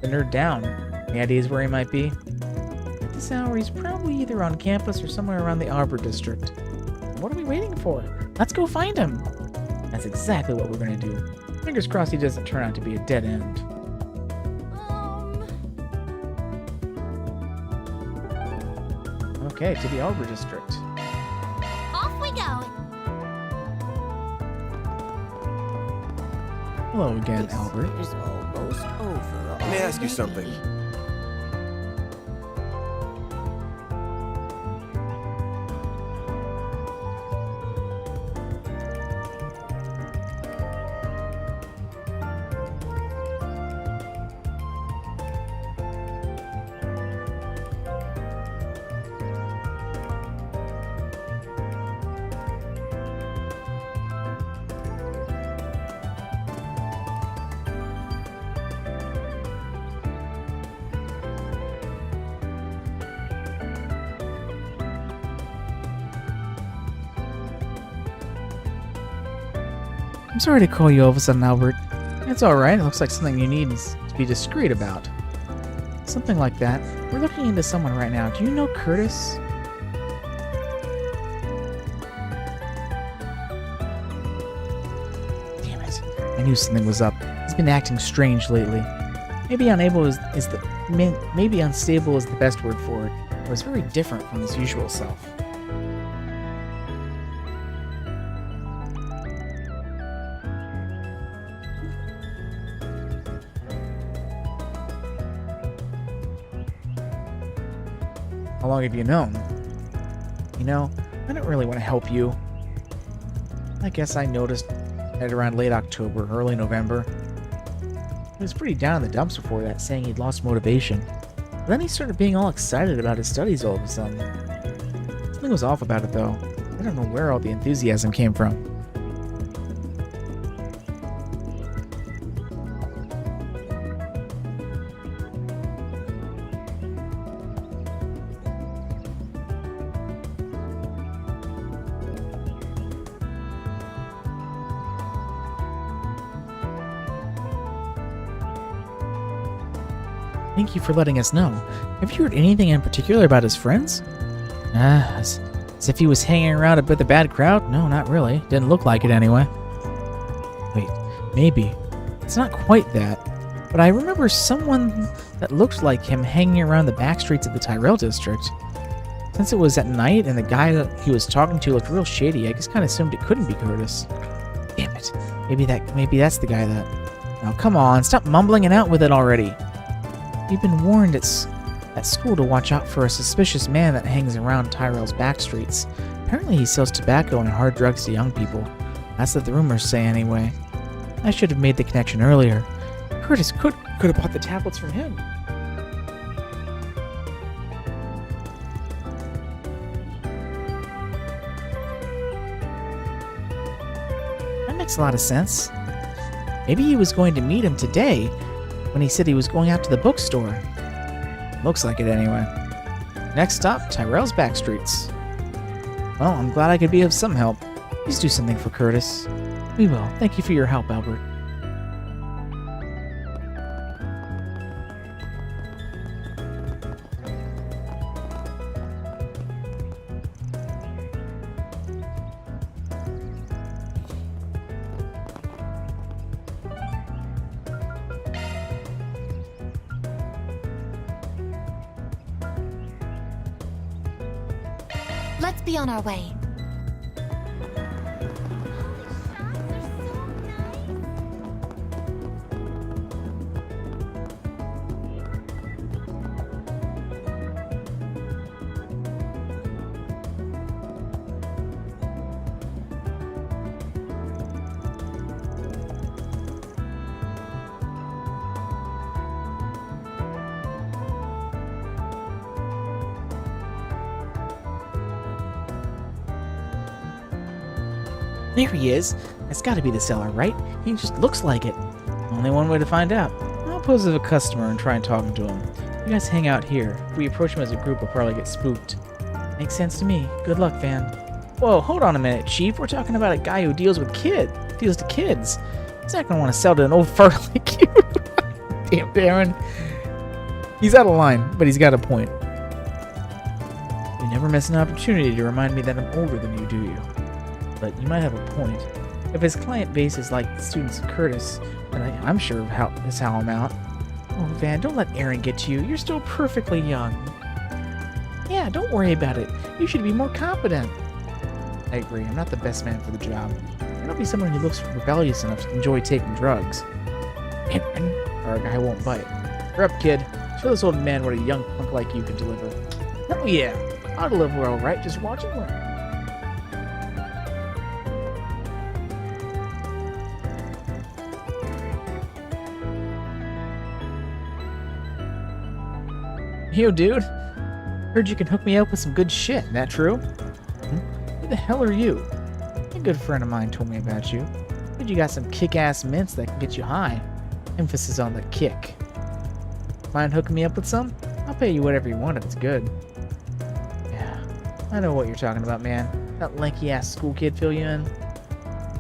the nerd down. Any ideas where he might be? At this hour, he's probably either on campus or somewhere around the Arbor District. What are we waiting for? Let's go find him! That's exactly what we're gonna do. Fingers crossed he doesn't turn out to be a dead end. Okay, to the Arbor District. Off we go. Hello again, Albert. It's almost over. Let me ask you something. I'm sorry to call you all of a sudden, Albert. It's alright. It looks like something you need to be discreet about. Something like that. We're looking into someone right now. Do you know Curtis? Damn it. I knew something was up. He's been acting strange lately. Maybe unstable is the best word for it. It was very different from his usual self. How long have you known? You know, I don't really want to help you. I guess I noticed at around late October, early November. He was pretty down in the dumps before that, saying he'd lost motivation. But then he started being all excited about his studies all of a sudden. Something was off about it, though. I don't know where all the enthusiasm came from. Thank you for letting us know. Have you heard anything in particular about his friends? As if he was hanging around with a bad crowd? No, not really. Didn't look like it anyway. Wait, maybe. It's not quite that. But I remember someone that looked like him hanging around the back streets of the Tyrell district. Since it was at night and the guy that he was talking to looked real shady, I just kind of assumed it couldn't be Curtis. Damn it. Maybe that's the guy that... Now come on, stop mumbling it out with it already. You've been warned at school to watch out for a suspicious man that hangs around Tyrell's back streets. Apparently he sells tobacco and hard drugs to young people. That's what the rumors say anyway. I should have made the connection earlier. Curtis could have bought the tablets from him. That makes a lot of sense. Maybe he was going to meet him today, when he said he was going out to the bookstore. Looks like it anyway. Next stop, Tyrell's back streets. Well, I'm glad I could be of some help. Please do something for Curtis. We will. Thank you for your help, Albert. Let's be on our way. There he is. That's got to be the seller, right? He just looks like it. Only one way to find out. I'll pose as a customer and try and talk to him. You guys hang out here. If we approach him as a group, we'll probably get spooked. Makes sense to me. Good luck, Van. Whoa, hold on a minute, Chief. We're talking about a guy who deals to kids. He's not gonna want to sell to an old fart like you. Damn, Darren. He's out of line, but he's got a point. You never miss an opportunity to remind me that I'm older than you, do you? But you might have a point. If his client base is like the students of Curtis, then I'm sure that's how I'm out. Oh, Van, don't let Aaron get to you. You're still perfectly young. Yeah, don't worry about it. You should be more confident. I agree. I'm not the best man for the job. I don't be someone who looks rebellious enough to enjoy taking drugs. Aaron, or a guy won't bite. You're up, kid. Show this old man what a young punk like you can deliver. Oh yeah, I'll deliver all right. Just watch and learn. Yo, dude. Heard you can hook me up with some good shit. Isn't that true? Who the hell are you? A good friend of mine told me about you. Heard you got some kick-ass mints that can get you high. Emphasis on the kick. Mind hooking me up with some? I'll pay you whatever you want if it's good. Yeah, I know what you're talking about, man. That lanky-ass school kid fill you in?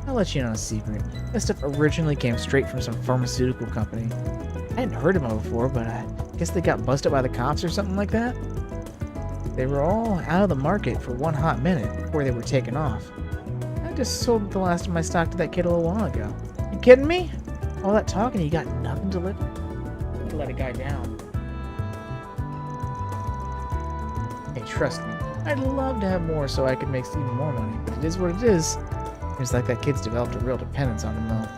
I'll let you know a secret. This stuff originally came straight from some pharmaceutical company. I hadn't heard of them before, but I guess they got busted by the cops or something like that. They were all out of the market for one hot minute before they were taken off. I just sold the last of my stock to that kid a little while ago. You kidding me? All that talking, you got nothing to live? You let a guy down. Hey, trust me. I'd love to have more so I could make even more money, but it is what it is. Seems like that kid's developed a real dependence on him, though.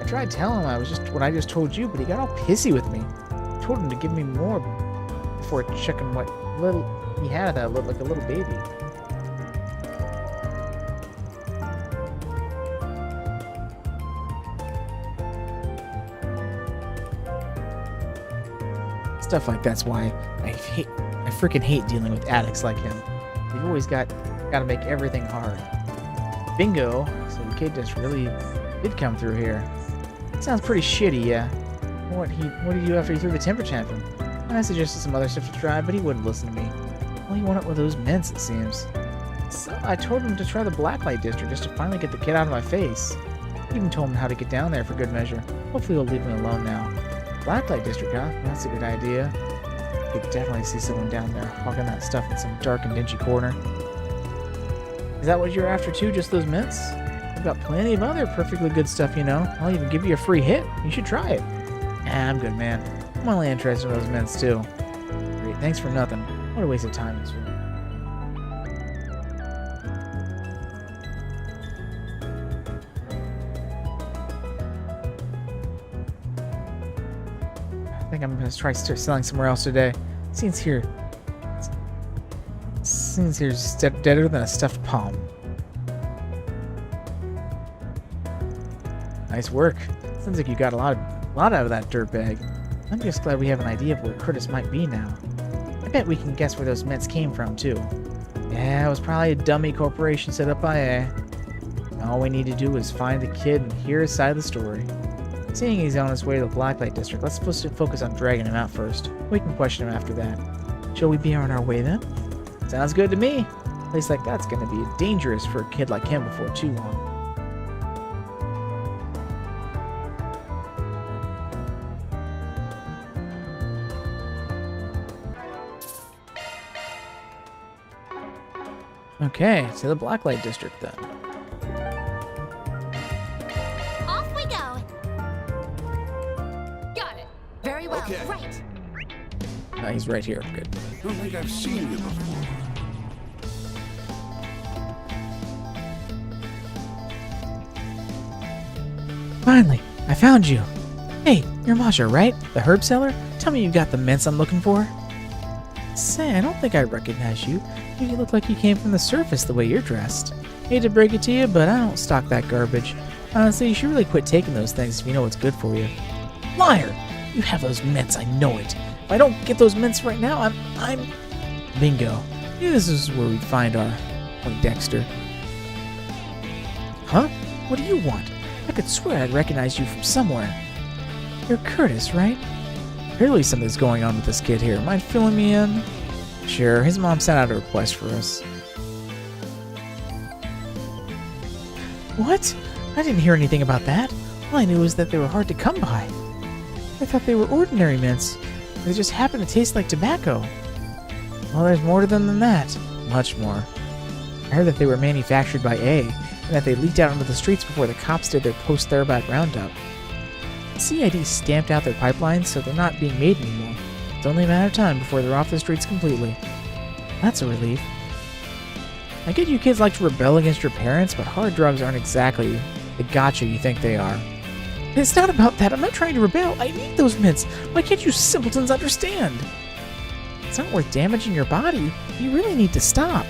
I tried telling him what I just told you, but he got all pissy with me. I told him to give me more before checking what little he had that looked like a little baby. Stuff like that's why I freaking hate dealing with addicts like him. They've always got to make everything hard. Bingo! So the kid just really did come through here. Sounds pretty shitty, yeah. What did he do after he threw the temper tantrum? I suggested some other stuff to try, but he wouldn't listen to me. All he wanted were those mints, it seems. So I told him to try the Blacklight District just to finally get the kid out of my face. I even told him how to get down there for good measure. Hopefully he'll leave me alone now. Blacklight District, huh? That's a good idea. You could definitely see someone down there hawking that stuff in some dark and dingy corner. Is that what you're after too, just those mints? I've got plenty of other perfectly good stuff, you know. I'll even give you a free hit. You should try it. I'm good, man. I'm only interested in those mints too. Great, thanks for nothing. What a waste of time this was. I think I'm gonna try start selling somewhere else today. Seems here's deader than a stuffed palm. Nice work. Sounds like you got a lot out of that dirtbag. I'm just glad we have an idea of where Curtis might be now. I bet we can guess where those mints came from too. Yeah, it was probably a dummy corporation set up by A. All we need to do is find the kid and hear his side of the story. Seeing he's on his way to the Blacklight District, let's supposed to focus on dragging him out first. We can question him after that. Shall we be on our way then? Sounds good to me. A place like that's gonna be dangerous for a kid like him before too long. Okay, to the Blacklight District then. Off we go. Got it. Very well. Okay. Right. He's right here. Good. Don't think I've seen you before. Finally, I found you. Hey, you're Masha, right? The herb seller? Tell me you got the mints I'm looking for. Say, I don't think I recognize you. You look like you came from the surface the way you're dressed. Hate to break it to you, but I don't stock that garbage. Honestly, you should really quit taking those things if you know what's good for you. Liar! You have those mints, I know it. If I don't get those mints right now, I'm... Bingo. Maybe this is where we find our Dexter. Huh? What do you want? I could swear I'd recognize you from somewhere. You're Curtis, right? Clearly something's going on with this kid here. Mind filling me in? Sure, his mom sent out a request for us. What? I didn't hear anything about that. All I knew was that they were hard to come by. I thought they were ordinary mints. They just happen to taste like tobacco. Well, there's more to them than that. Much more. I heard that they were manufactured by A, and that they leaked out onto the streets before the cops did their post-Therabot roundup. CID stamped out their pipelines, so they're not being made anymore. It's only a matter of time before they're off the streets completely. That's a relief. I get you kids like to rebel against your parents, but hard drugs aren't exactly the gotcha you think they are. It's not about that. I'm not trying to rebel. I need those mints. Why can't you simpletons understand? It's not worth damaging your body. You really need to stop.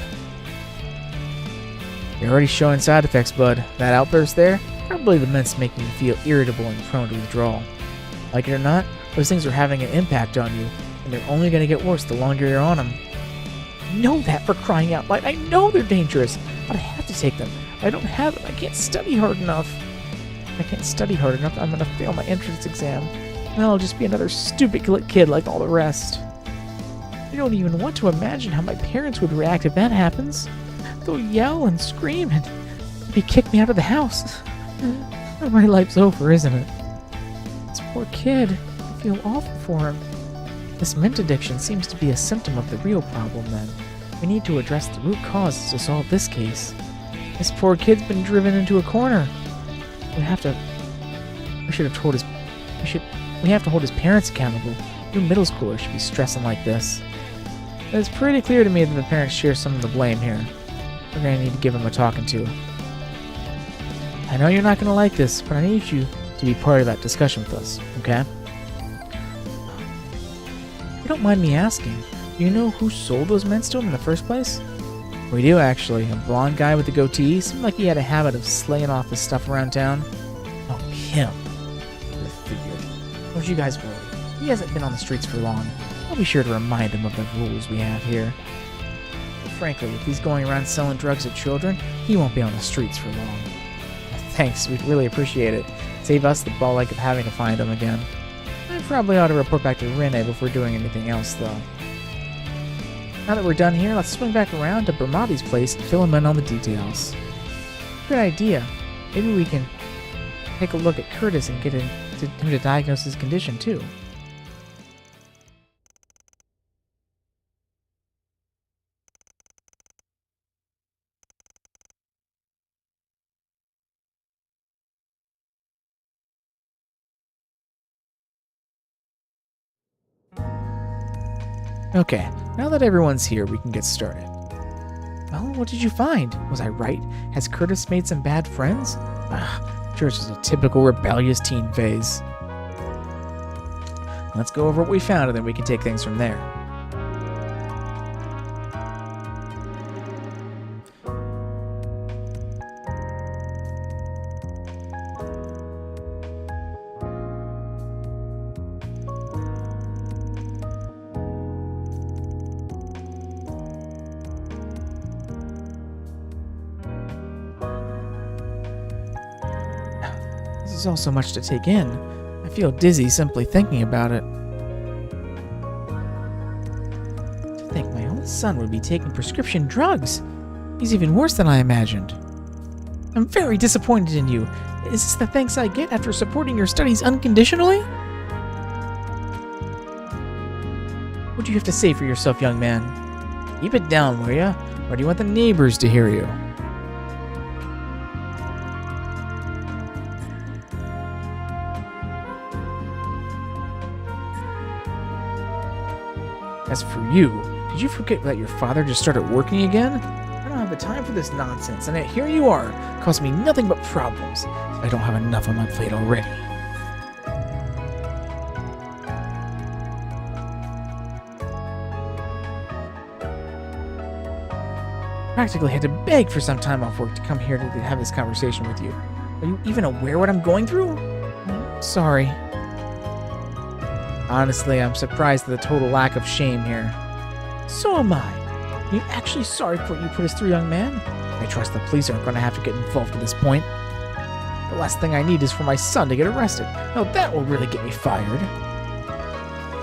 You're already showing side effects, bud. That outburst there? Probably the mints making you feel irritable and prone to withdrawal. Like it or not, those things are having an impact on you, and they're only going to get worse the longer you're on them. I know that, for crying out loud. I know they're dangerous, but I have to take them. If I don't have them, I can't study hard enough. If I can't study hard enough, I'm going to fail my entrance exam. And I'll just be another stupid kid like all the rest. I don't even want to imagine how my parents would react if that happens. They'll yell and scream and maybe kick me out of the house. My life's over, isn't it? This poor kid. I feel awful for him. This mint addiction seems to be a symptom of the real problem, then. We need to address the root causes to solve this case. This poor kid's been driven into a corner. We have to hold his parents accountable. No middle schooler should be stressing like this. It's pretty clear to me that the parents share some of the blame here. We're going to need to give him a talking to. I know you're not going to like this, but I need you to be part of that discussion with us, okay? If you don't mind me asking, do you know who sold those mints to him in the first place? We do, actually. A blonde guy with a goatee. Seemed like he had a habit of slaying off his stuff around town. Oh, him. I figured. Don't you guys worry. He hasn't been on the streets for long. I'll be sure to remind him of the rules we have here. But frankly, if he's going around selling drugs to children, he won't be on the streets for long. Thanks, we'd really appreciate it. Save us the ball ache of having to find him again. I probably ought to report back to Rene before doing anything else, though. Now that we're done here, let's swing back around to Bermabi's place and fill him in on the details. Good idea. Maybe we can take a look at Curtis and get him to diagnose his condition, too. Okay, now that everyone's here, we can get started. Well, what did you find? Was I right? Has Curtis made some bad friends? Sure, it's just a typical rebellious teen phase. Let's go over what we found, and then we can take things from there. This is all so much to take in. I feel dizzy simply thinking about it. To think my own son would be taking prescription drugs. He's even worse than I imagined. I'm very disappointed in you. Is this the thanks I get after supporting your studies unconditionally? What do you have to say for yourself, young man? Keep it down, will ya? Or do you want the neighbors to hear you? As for you, did you forget that your father just started working again? I don't have the time for this nonsense, and yet here you are, causing me nothing but problems. I don't have enough on my plate already. Practically had to beg for some time off work to come here to have this conversation with you. Are you even aware what I'm going through? Sorry. Honestly, I'm surprised at the total lack of shame here. So am I. Are you actually sorry for what you put us through, young man? I trust the police aren't going to have to get involved at this point. The last thing I need is for my son to get arrested. Now that will really get me fired.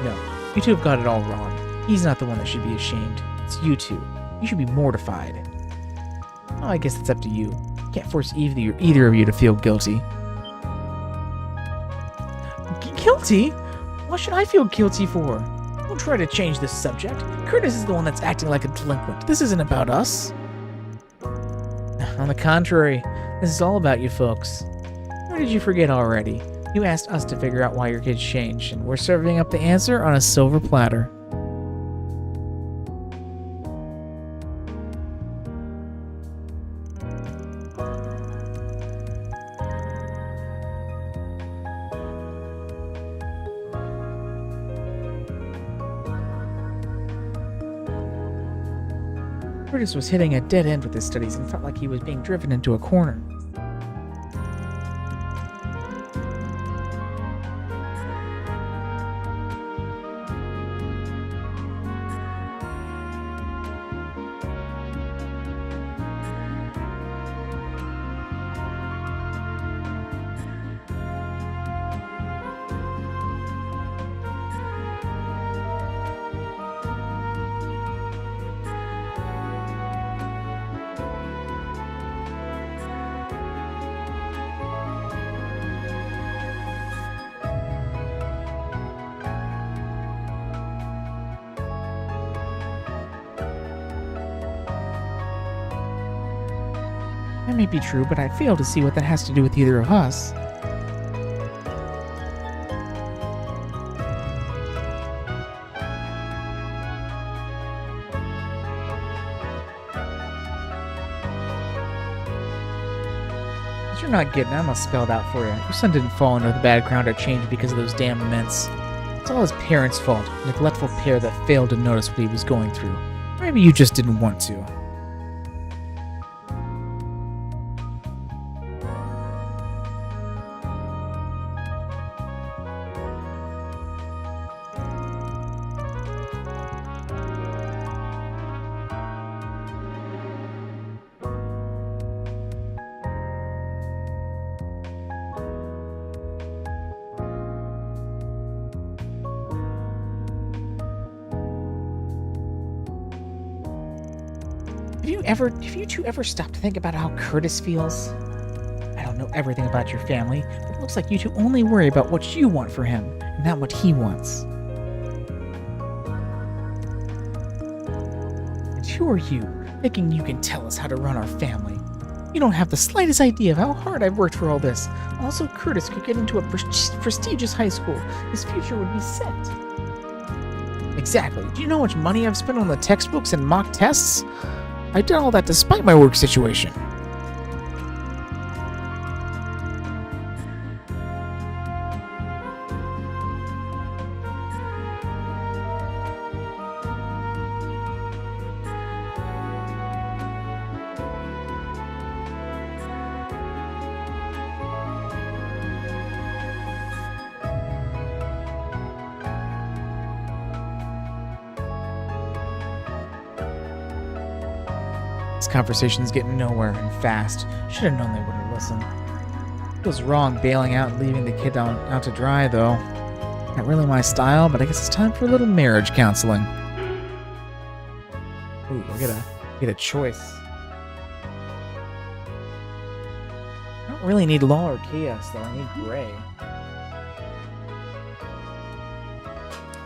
No, you two have got it all wrong. He's not the one that should be ashamed. It's you two. You should be mortified. Well, I guess it's up to you. Can't force either of you to feel guilty. Guilty? What should I feel guilty for? Don't try to change this subject. Curtis is the one that's acting like a delinquent. This isn't about us. On the contrary, this is all about you folks. Or did you forget already? You asked us to figure out why your kids changed, and we're serving up the answer on a silver platter. Curtis was hitting a dead end with his studies and felt like he was being driven into a corner. That may be true, but I fail to see what that has to do with either of us. What you're not getting, I'm gonna spell it out for you. Your son didn't fall into the bad ground or change because of those damn mints. It's all his parents' fault. A neglectful pair that failed to notice what he was going through. Maybe you just didn't want to. Have you two ever stopped to think about how Curtis feels? I don't know everything about your family, but it looks like you two only worry about what you want for him, and not what he wants. And who are you, thinking you can tell us how to run our family? You don't have the slightest idea of how hard I've worked for all this. Also, Curtis could get into a prestigious high school. His future would be set. Exactly. Do you know how much money I've spent on the textbooks and mock tests? I did all that despite my work situation. This conversation's getting nowhere and fast. Should have known they wouldn't listen. Feels wrong bailing out and leaving the kid out to dry, though. Not really my style, but I guess it's time for a little marriage counseling. Ooh, we get a choice. I don't really need law or chaos, though. I need gray.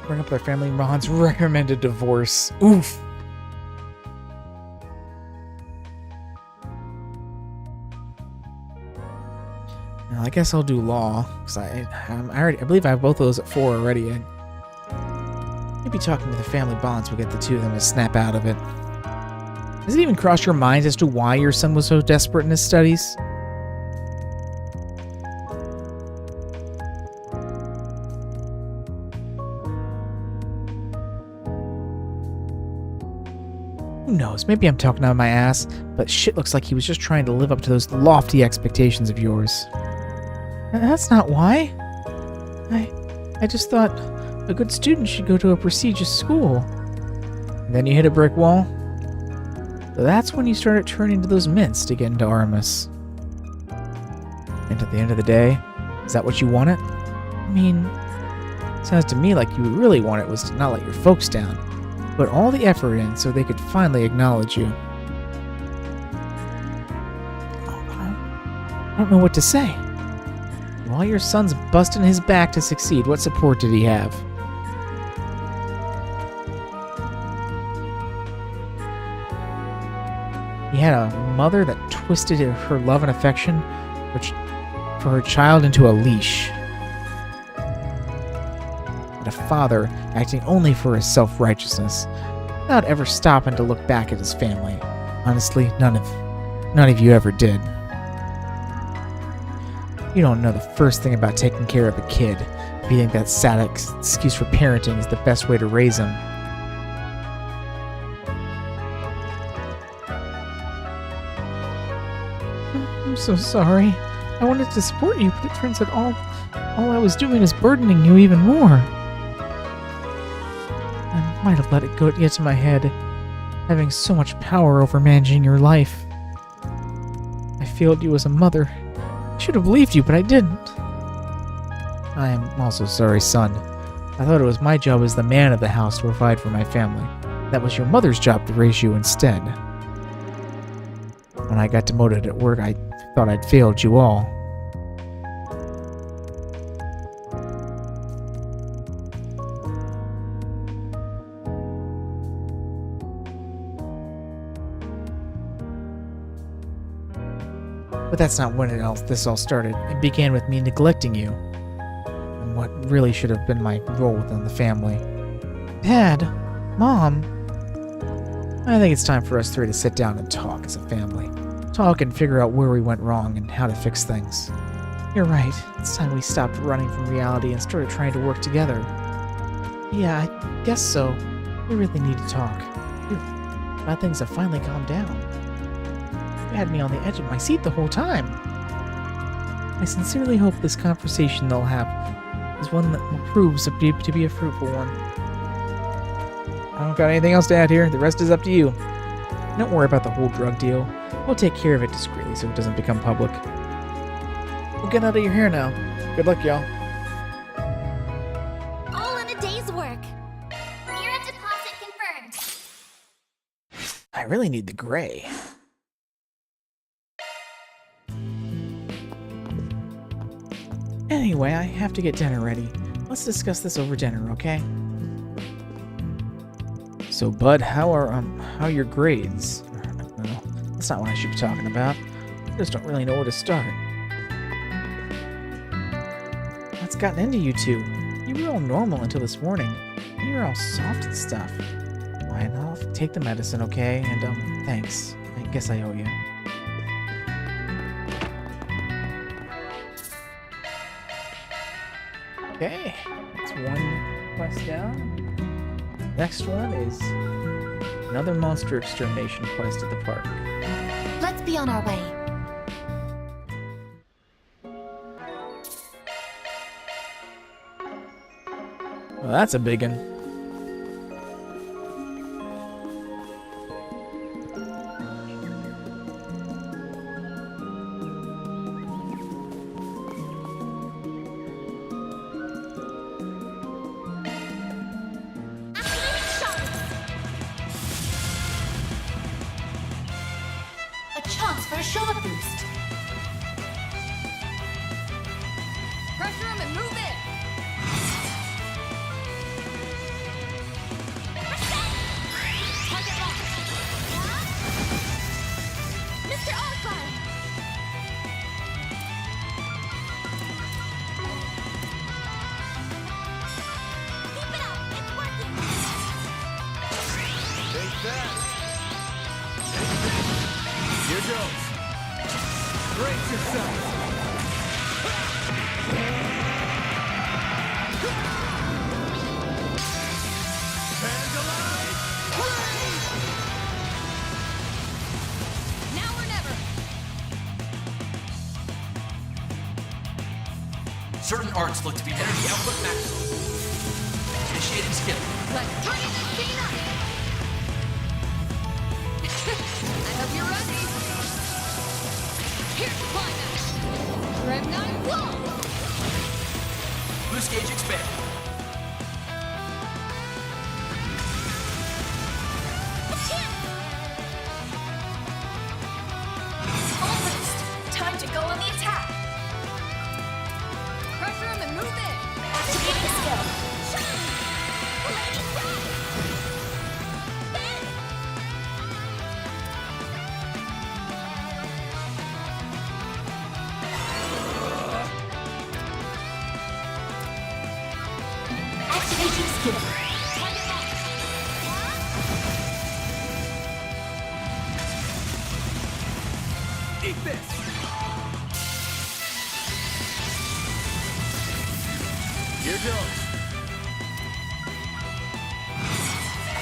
Bring up their family bonds. Recommended divorce. Oof. I guess I'll do law, because I believe I have both of those at 4 already. Maybe talking to the family bonds will get the two of them to snap out of it. Does it even cross your minds as to why your son was so desperate in his studies? Who knows, maybe I'm talking out of my ass, but shit looks like he was just trying to live up to those lofty expectations of yours. That's not why. I just thought a good student should go to a prestigious school. And then you hit a brick wall? So that's when you started turning to those mints to get into Artemis. And at the end of the day, is that what you wanted? I mean, sounds to me like you really wanted was to not let your folks down. Put all the effort in so they could finally acknowledge you. I don't know what to say. While your son's busting his back to succeed, what support did he have? He had a mother that twisted her love and affection for her child into a leash. And a father acting only for his self-righteousness, without ever stopping to look back at his family. Honestly, none of you ever did. You don't know the first thing about taking care of a kid if you think that sad excuse for parenting is the best way to raise him. I'm so sorry. I wanted to support you, but it turns out all I was doing is burdening you even more. I might have let it get to my head, having so much power over managing your life. I failed you as a mother. I should have believed you, but I didn't. I am also sorry, son. I thought it was my job as the man of the house to provide for my family. That was your mother's job to raise you instead. When I got demoted at work, I thought I'd failed you all. But that's not when this all started. It began with me neglecting you, and what really should have been my role within the family. Dad, Mom, I think it's time for us three to sit down and talk as a family. Talk and figure out where we went wrong and how to fix things. You're right. It's time we stopped running from reality and started trying to work together. Yeah, I guess so. We really need to talk. Bad things have finally calmed down. You had me on the edge of my seat the whole time. I sincerely hope this conversation they'll have is one that proves to be a fruitful one. I don't got anything else to add here. The rest is up to you. Don't worry about the whole drug deal. We'll take care of it discreetly so it doesn't become public. We'll get out of your hair now. Good luck, y'all. All in a day's work. Mira deposit confirmed. I really need the gray. Anyway, I have to get dinner ready. Let's discuss this over dinner, okay? So, Bud, how are your grades? Well, that's not what I should be talking about. I just don't really know where to start. What's gotten into you two? You were all normal until this morning. You were all soft and stuff. Fine, I'll take the medicine, okay? And, thanks. I guess I owe you. Okay, that's one quest down. Next one is another monster extermination quest at the park. Let's be on our way. Well, that's a big one. Chance for a shoulder boost. Pressure him and move in. Target locked. Mr. Arclight. Keep it up. It's working. Take that. Here goes. Brace yourself. Vandalize! Now or never. Certain arts look to be energy output maximum. Initiating skill. Let's turn this scene up. boost gauge expanded. Full boost. Time to go on the attack. Pressure him and move in. Activating skill. Activating skill. Eat this! Here goes.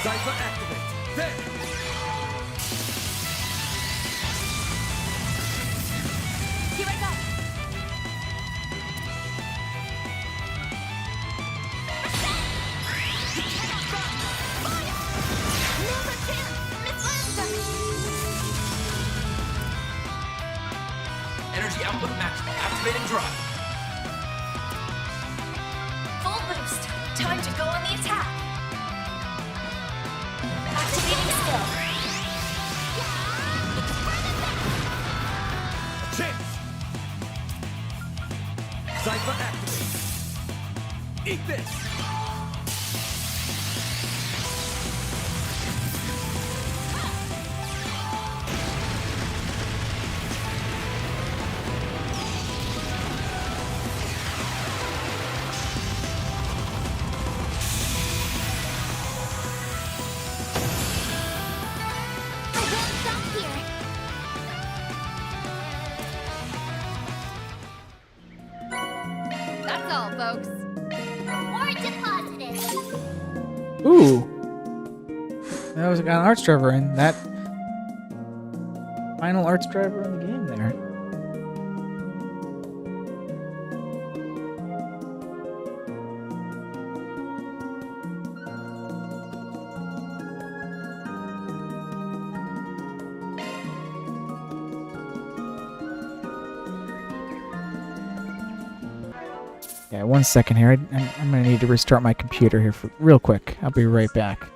Cypher activate. There! Here I go. You cannot run. Fire! Never can. Miss Energy output maxed. Activating drive. Full boost. Time to go on the attack. Activating skill. Chance! Cypher activate. Eat this! I won't stop here. That's all, folks. More deposited. Ooh. That was got an arts driver in that final arts driver in the game there. Yeah, 1 second here. I'm gonna need to restart my computer here for real quick. I'll be right back.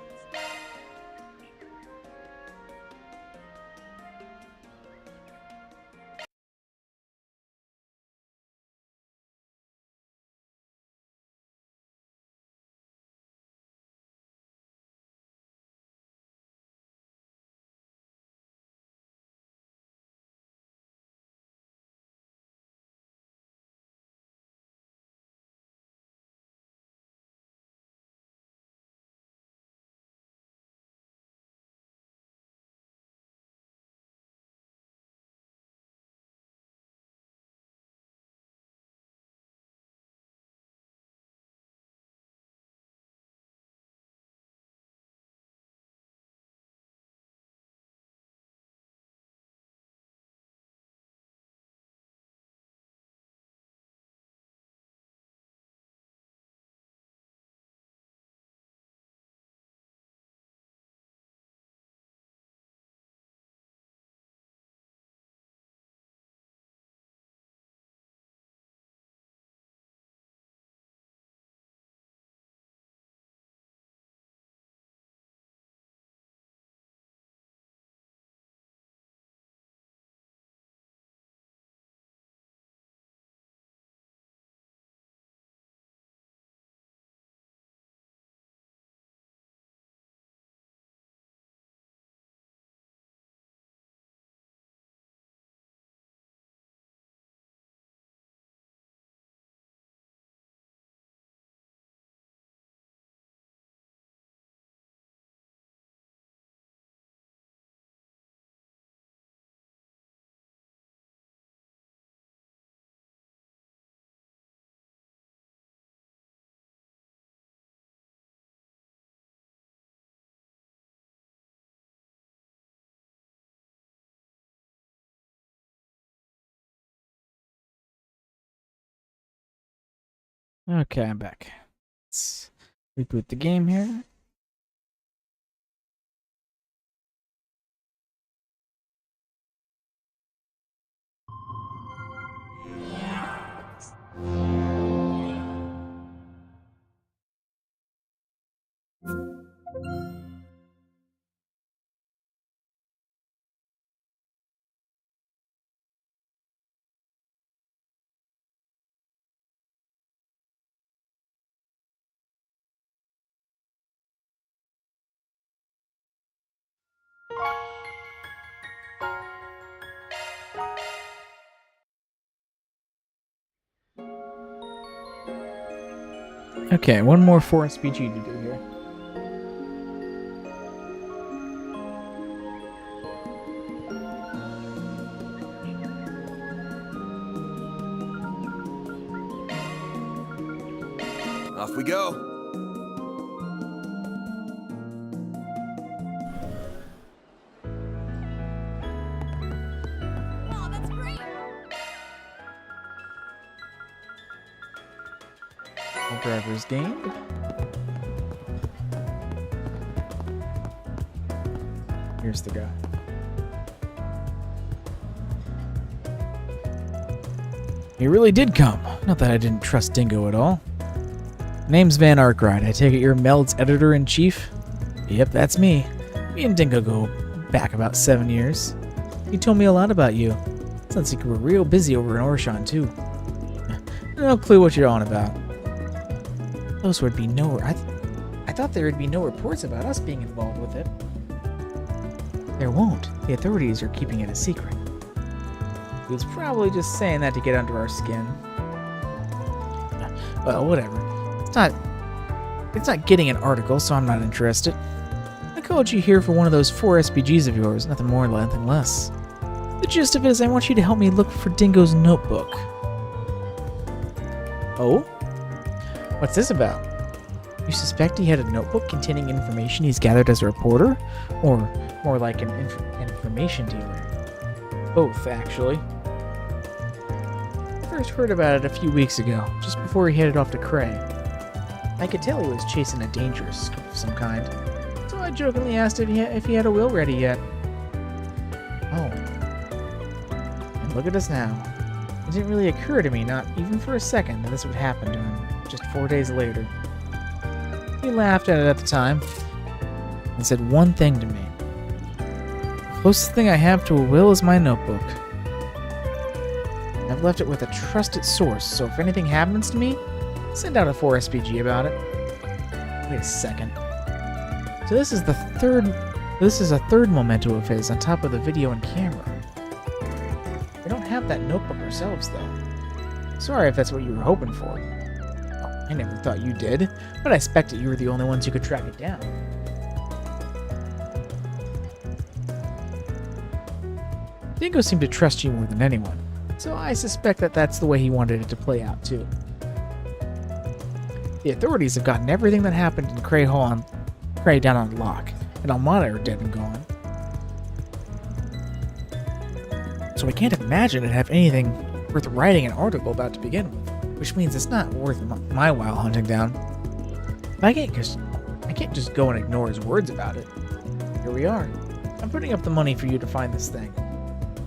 Okay, I'm back. Let's reboot the game here. Okay, one more forest BG to do here. Off we go. Oh, that's great. All drivers gained. Here's the guy. He really did come. Not that I didn't trust Dingo at all. Name's Van Arkwright. I take it you're Meld's editor-in-chief? Yep, that's me. Me and Dingo go back about 7 years. He told me a lot about you. Sounds like you were real busy over in Orshan, too. No clue what you're on about. Those would be no... I thought there would be no reports about us being involved with it. There won't. The authorities are keeping it a secret. He was probably just saying that to get under our skin. Well, whatever. It's not getting an article, so I'm not interested. I called you here for one of those 4 SPGs of yours, nothing more, nothing less. The gist of it is I want you to help me look for Dingo's notebook. Oh? What's this about? You suspect he had a notebook containing information he's gathered as a reporter? Or more like an information dealer? Both, actually. I first heard about it a few weeks ago, just before he headed off to Cray. I could tell he was chasing a dangerous scoop of some kind, so I jokingly asked if he had a will ready yet. Oh. And look at us now. It didn't really occur to me, not even for a second, that this would happen to him just 4 days later. He laughed at it at the time, and said one thing to me. The closest thing I have to a will is my notebook. I've left it with a trusted source, so if anything happens to me, send out a 4 SPG about it. Wait a second. So this is a third memento of his on top of the video and camera. We don't have that notebook ourselves, though. Sorry if that's what you were hoping for. Oh, I never thought you did, but I expected you were the only ones who could track it down. Dingo seemed to trust you more than anyone, so I suspect that that's the way he wanted it to play out, too. The authorities have gotten everything that happened in Cray down on lock, and Almada are dead and gone. So I can't imagine it have anything worth writing an article about to begin with, which means it's not worth my while hunting down. But I can't just go and ignore his words about it. Here we are. I'm putting up the money for you to find this thing.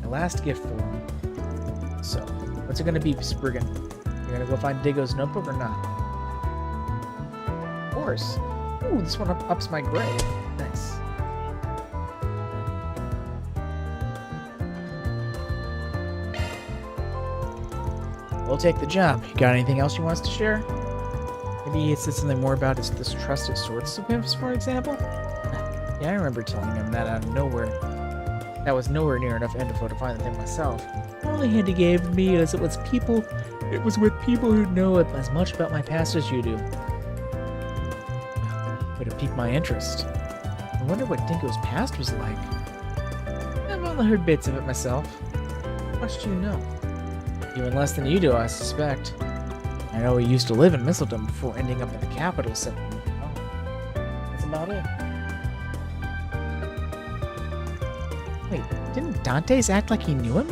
My last gift for him. So, what's it gonna be, Spriggan? You gonna go find Dingo's notebook or not? Of course. Ooh, this one ups my grade. Nice. We'll take the job. You got anything else you want us to share? Maybe he said something more about this trusted source of his, for example? Yeah, I remember telling him that out of nowhere. That was nowhere near enough info to find the thing myself. The only hint he gave me is it was with people who know as much about my past as you do. Would have piqued my interest. I wonder what Dingo's past was like. I've only heard bits of it myself. How much do you know? Even less than you do, I suspect. I know he used to live in Mistledom before ending up in the capital city. Oh, that's about it. Wait, didn't Dante's act like he knew him?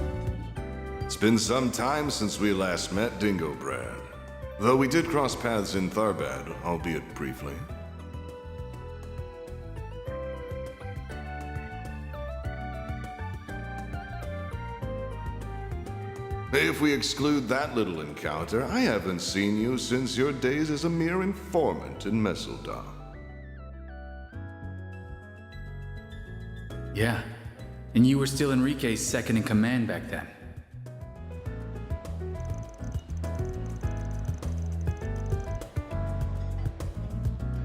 It's been some time since we last met Dingo Brad. Though we did cross paths in Tharbad, albeit briefly. If we exclude that little encounter, I haven't seen you since your days as a mere informant in Messeldom. Yeah, and you were still Enrique's second in command back then.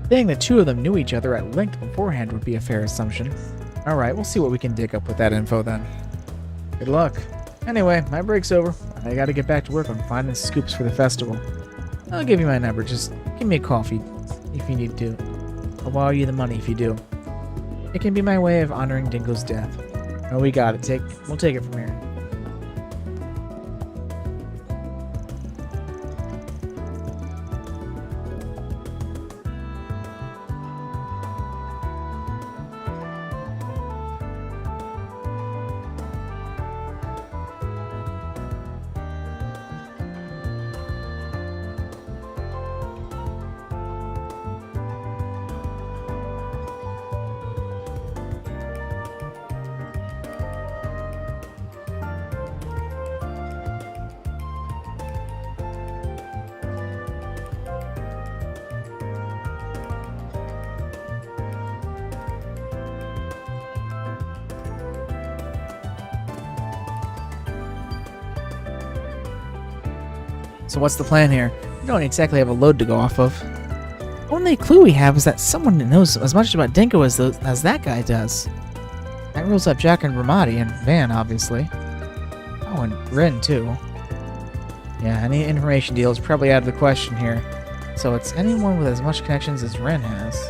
Saying the two of them knew each other at length beforehand would be a fair assumption. Alright, we'll see what we can dig up with that info then. Good luck. Anyway, my break's over. I gotta get back to work on finding scoops for the festival. I'll give you my number. Just give me a call if you need to. I'll borrow you the money if you do. It can be my way of honoring Dingo's death. Oh, we got it. We'll take it from here. So what's the plan here? We don't exactly have a load to go off of. Only clue we have is that someone knows as much about Dingo as that guy does. That rules up Jack and Ramadi and Van, obviously. Oh, and Ren, too. Yeah, any information deal is probably out of the question here. So it's anyone with as much connections as Ren has.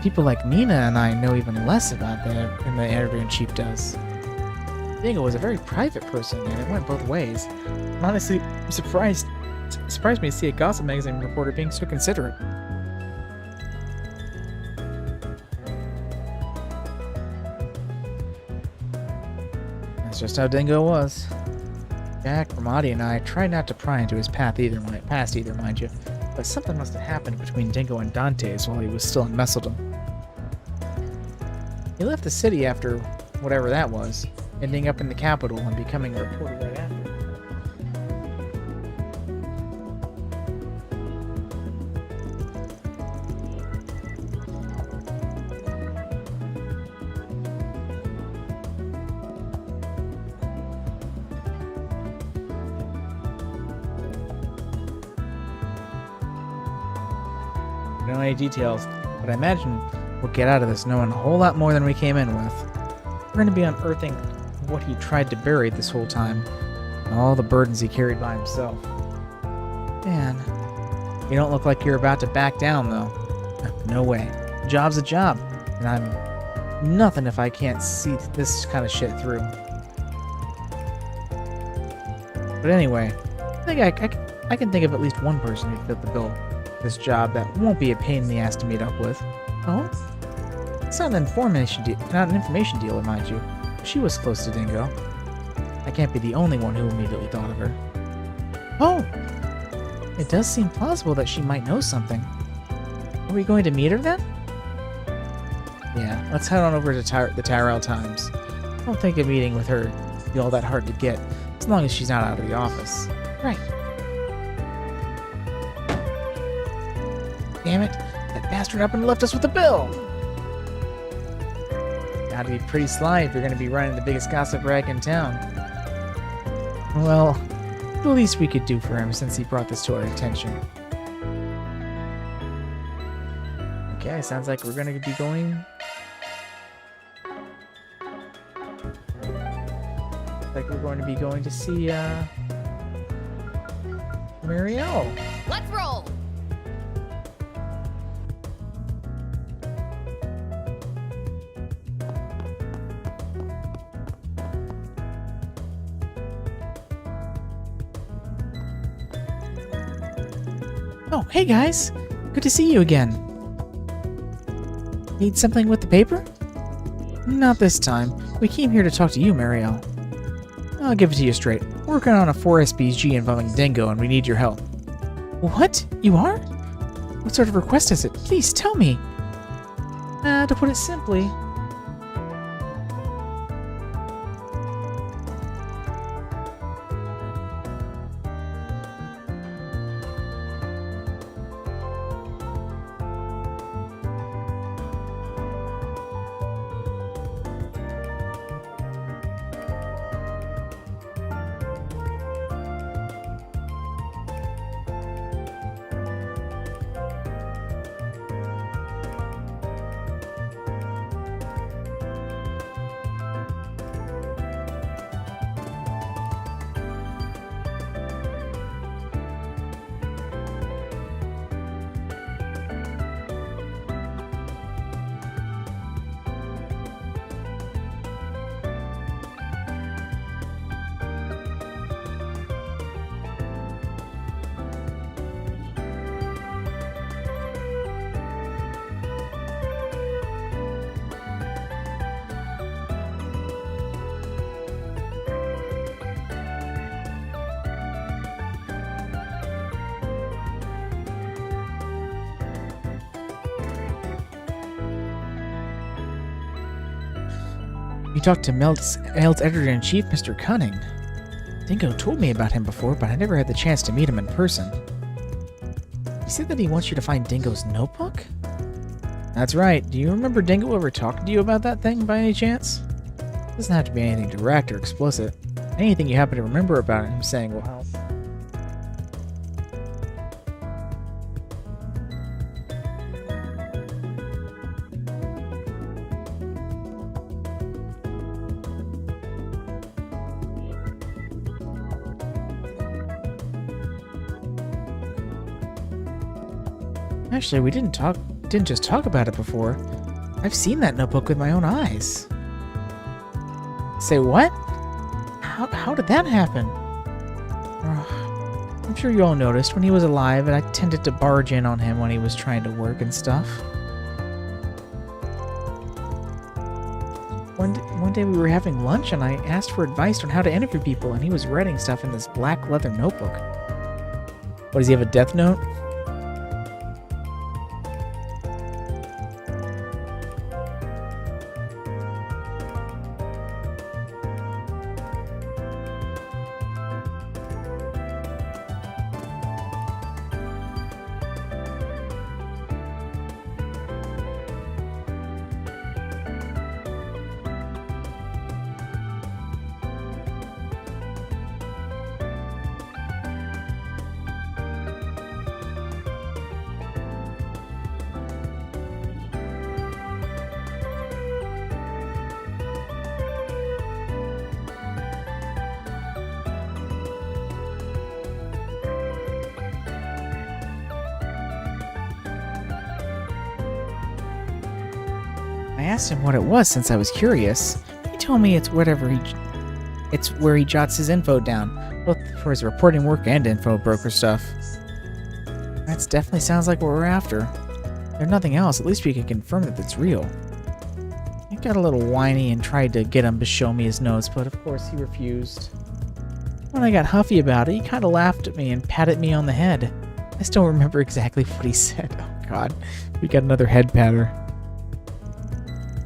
People like Nina and I know even less about that than the editor-in-chief does. Dingo was a very private person, and it went both ways. I'm honestly surprised me to see a gossip magazine reporter being so considerate. That's just how Dingo was. Jack, Ramadi, and I tried not to pry into his past either, mind you, but something must have happened between Dingo and Dante's while he was still in Messeldom. He left the city after whatever that was, ending up in the capital and becoming a reporter right after. I don't know any details, but I imagine we'll get out of this knowing a whole lot more than we came in with. We're going to be unearthing what he tried to bury this whole time, and all the burdens he carried by himself. Man, you don't look like you're about to back down, though. No way. Job's a job, and I'm nothing if I can't see this kind of shit through. But anyway, I think I can think of at least one person who fit the bill for this job that won't be a pain in the ass to meet up with. Oh? It's not an information dealer, mind you. She was close to Dingo. I can't be the only one who immediately thought of her. Oh! It does seem plausible that she might know something. Are we going to meet her then? Yeah, let's head on over to the Tyrell Times. I don't think a meeting with her would be all that hard to get, as long as she's not out of the office. Right. Damn it! That bastard up and left us with the bill! Gotta be pretty sly if you're gonna be running the biggest gossip rag in town. Well, the least we could do for him since he brought this to our attention. Okay, sounds like we're gonna be going... to see, Marielle. Let's roll! Oh, hey guys! Good to see you again. Need something with the paper? Not this time. We came here to talk to you, Marielle. I'll give it to you straight. We're working on a 4SBG involving Dingo, and we need your help. What? You are? What sort of request is it? Please tell me. To put it simply... You talked to Mail's editor-in-chief, Mr. Cunning. Dingo told me about him before, but I never had the chance to meet him in person. He said that he wants you to find Dingo's notebook? That's right. Do you remember Dingo ever talking to you about that thing by any chance? Doesn't have to be anything direct or explicit. Anything you happen to remember about him saying will help. Actually, we didn't just talk about it before. I've seen that notebook with my own eyes. Say what? How did that happen? I'm sure you all noticed when he was alive, and I tended to barge in on him when he was trying to work and stuff. One day we were having lunch, and I asked for advice on how to interview people, and he was writing stuff in this black leather notebook. What, does he have a death note? I asked him what it was since I was curious. He told me it's where he jots his info down, both for his reporting work and info broker stuff. That definitely sounds like what we're after. If nothing else, at least we can confirm that it's real. I got a little whiny and tried to get him to show me his notes, but of course he refused. When I got huffy about it, he kind of laughed at me and patted me on the head. I still remember exactly what he said. Oh god, we got another head patter.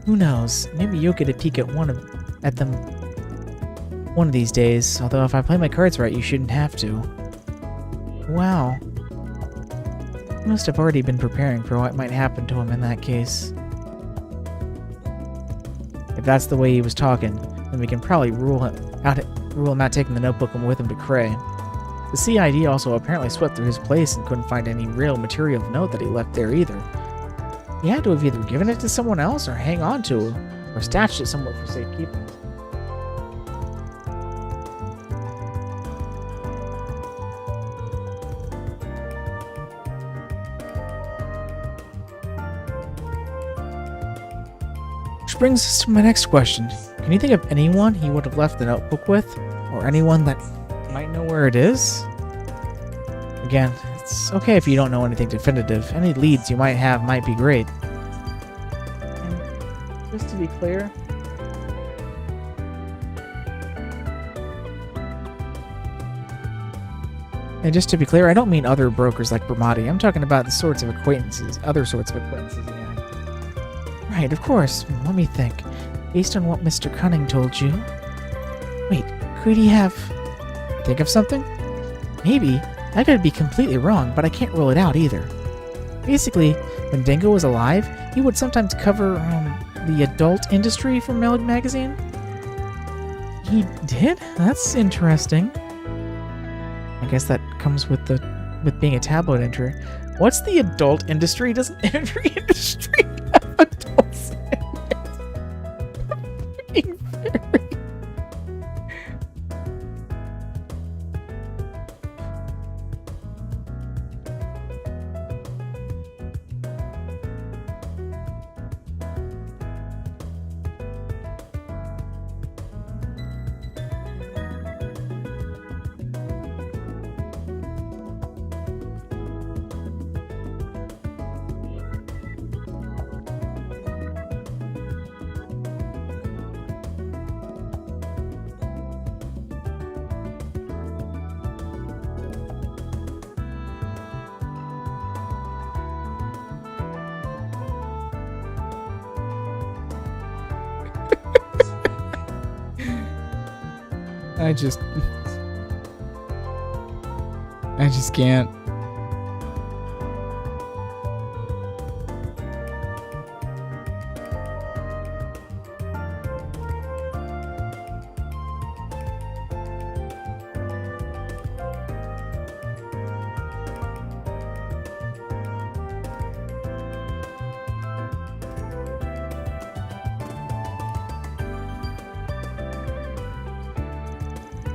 Who knows? Maybe you'll get a peek at them one of these days, although if I play my cards right, you shouldn't have to. Wow. He must have already been preparing for what might happen to him in that case. If that's the way he was talking, then we can probably rule him out taking the notebook with him to Cray. The CID also apparently swept through his place and couldn't find any real material of note that he left there either. He had to have either given it to someone else or hang on to it, or stashed it somewhere for safekeeping. Which brings us to my next question. Can you think of anyone he would have left the notebook with? Or anyone that might know where it is? Again, it's okay if you don't know anything definitive. Any leads you might have might be great. And just to be clear, I don't mean other brokers like Bramati. I'm talking about the sorts of acquaintances, other sorts of acquaintances he had. Right, of course. Let me think. Based on what Mr. Cunning told you... Wait, could he have... Think of something? Maybe. I could be completely wrong, but I can't rule it out either. Basically, when Dingo was alive, he would sometimes cover the adult industry for Mail magazine. He did? That's interesting. I guess that comes with being a tabloid editor. What's the adult industry? Doesn't every industry have adults in it? Being very... I just can't.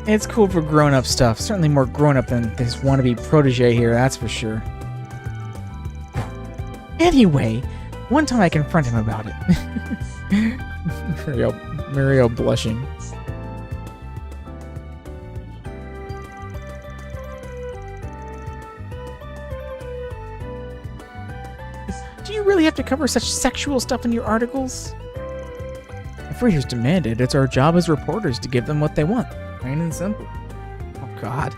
It's cool for grown-up stuff. Certainly more grown-up than this wannabe protege here, that's for sure. Anyway, one time I confront him about it. Muriel blushing. Do you really have to cover such sexual stuff in your articles? If readers demand it, it's our job as reporters to give them what they want. Plain and simple. Oh, God.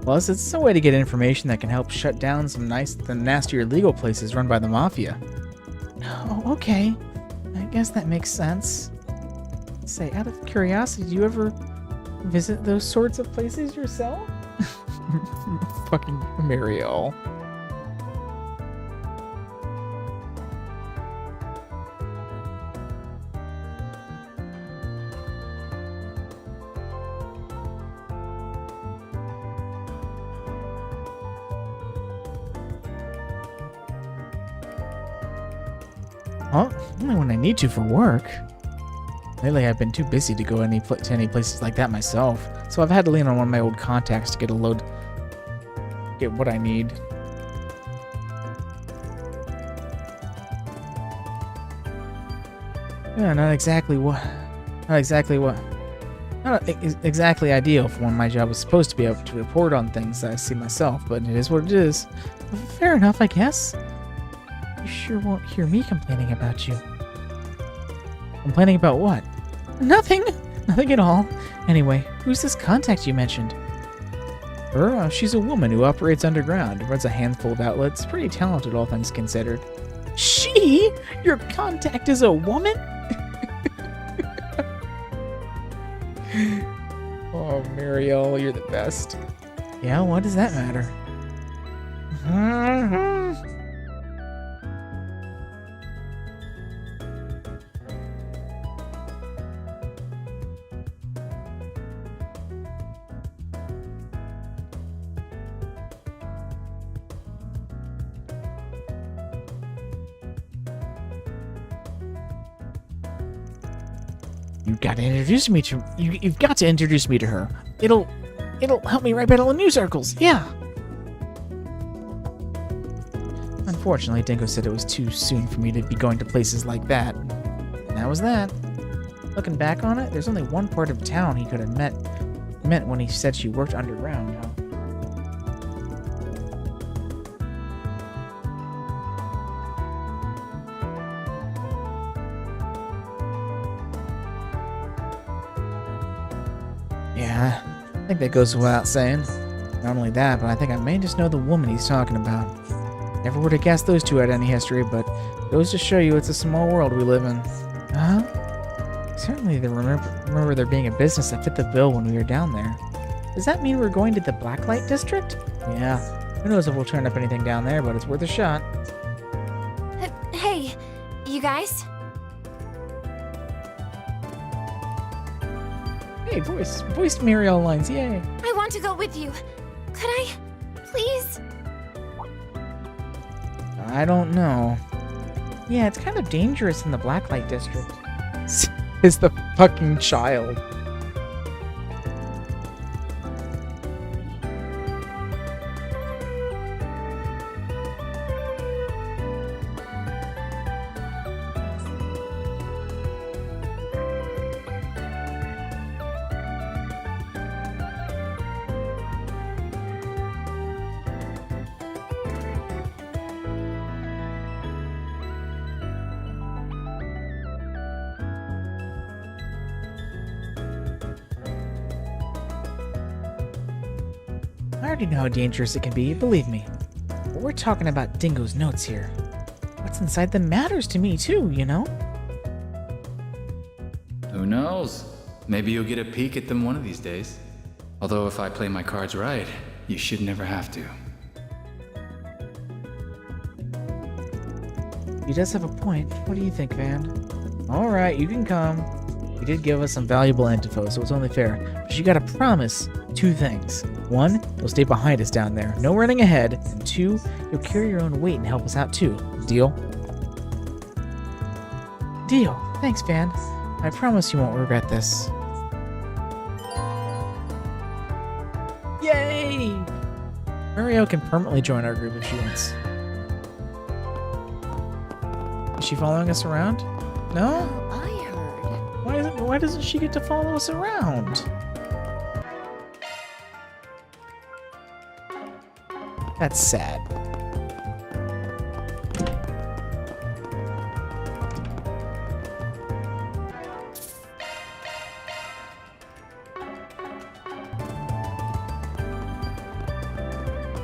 Plus, it's a way to get information that can help shut down some the nastier legal places run by the Mafia. Oh, okay. I guess that makes sense. Say, out of curiosity, do you ever visit those sorts of places yourself? Fucking Mariel. Well, only when I need to for work. Lately, I've been too busy to go to any places like that myself, so I've had to lean on one of my old contacts to get what I need. Yeah, not exactly ideal for when my job was supposed to be able to report on things that I see myself, but it is what it is. Fair enough, I guess. You sure won't hear me complaining about you. Complaining about what? Nothing! Nothing at all. Anyway, who's this contact you mentioned? Her? She's a woman who operates underground, runs a handful of outlets, pretty talented all things considered. She? Your contact is a woman? Oh, Mariel, you're the best. Yeah, what does that matter? You've got to introduce me to you've got to introduce me to her. It'll help me write better in news articles. Yeah. Unfortunately, Dingo said it was too soon for me to be going to places like that. And that was that. Looking back on it, there's only one part of town he could have meant when he said she worked underground. Yeah, I think that goes without saying. Not only that, but I think I may just know the woman he's talking about. Never would have guessed those two had any history, but it goes to show you it's a small world we live in. Huh? Certainly remember there being a business that fit the bill when we were down there. Does that mean we're going to the Blacklight District? Yeah. Who knows if we'll turn up anything down there, but it's worth a shot. Hey, you guys? Hey, voiced Mariel lines, yay! I want to go with you. Could I? Please? I don't know. Yeah, it's kind of dangerous in the Blacklight District. Is the fucking child. I already know how dangerous it can be, believe me. But we're talking about Dingo's notes here. What's inside them matters to me too, you know? Who knows? Maybe you'll get a peek at them one of these days. Although if I play my cards right, you should never have to. He does have a point. What do you think, Van? Alright, you can come. You did give us some valuable info, so it's only fair. But you gotta promise 2 things. 1, you'll stay behind us down there. No running ahead. And 2, you'll carry your own weight and help us out too. Deal? Deal. Thanks, Van. I promise you won't regret this. Yay! Mario can permanently join our group if she wants. Is she following us around? No? I heard. Why doesn't she get to follow us around? That's sad.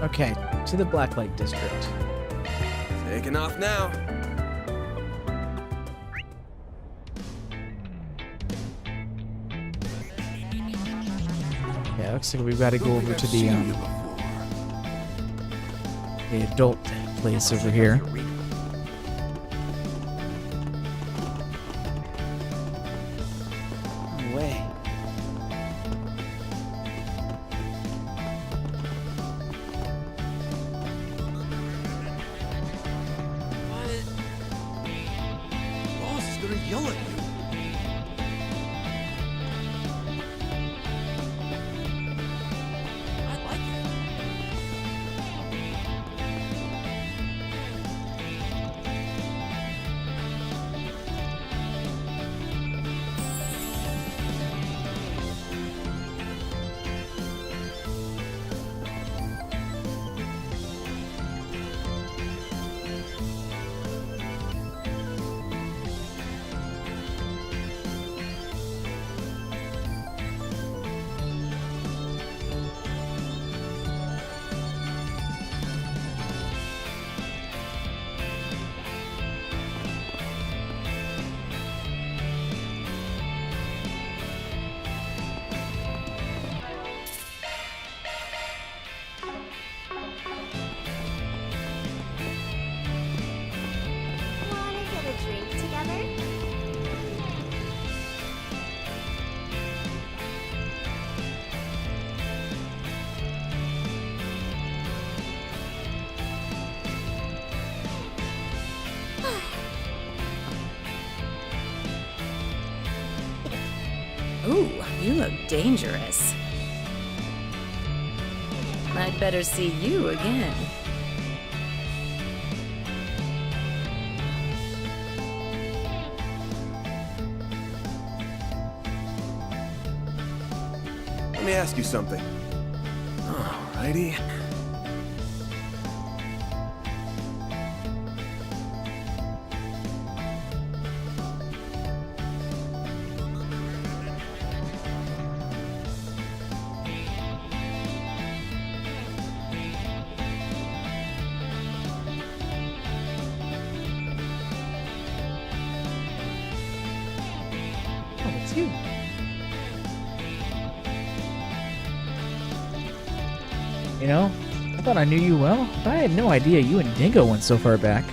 Okay, to the Blacklight District. Taking off now. Yeah, looks like we've got to go over to the adult place over here. No way. Boss is gonna yell at you. I like it. Wanna get a drink together? Ooh, you look dangerous. I'd better see you again. Let me ask you something. Alrighty. Oh, it's you. You know, I thought I knew you well, but I had no idea you and Dingo went so far back.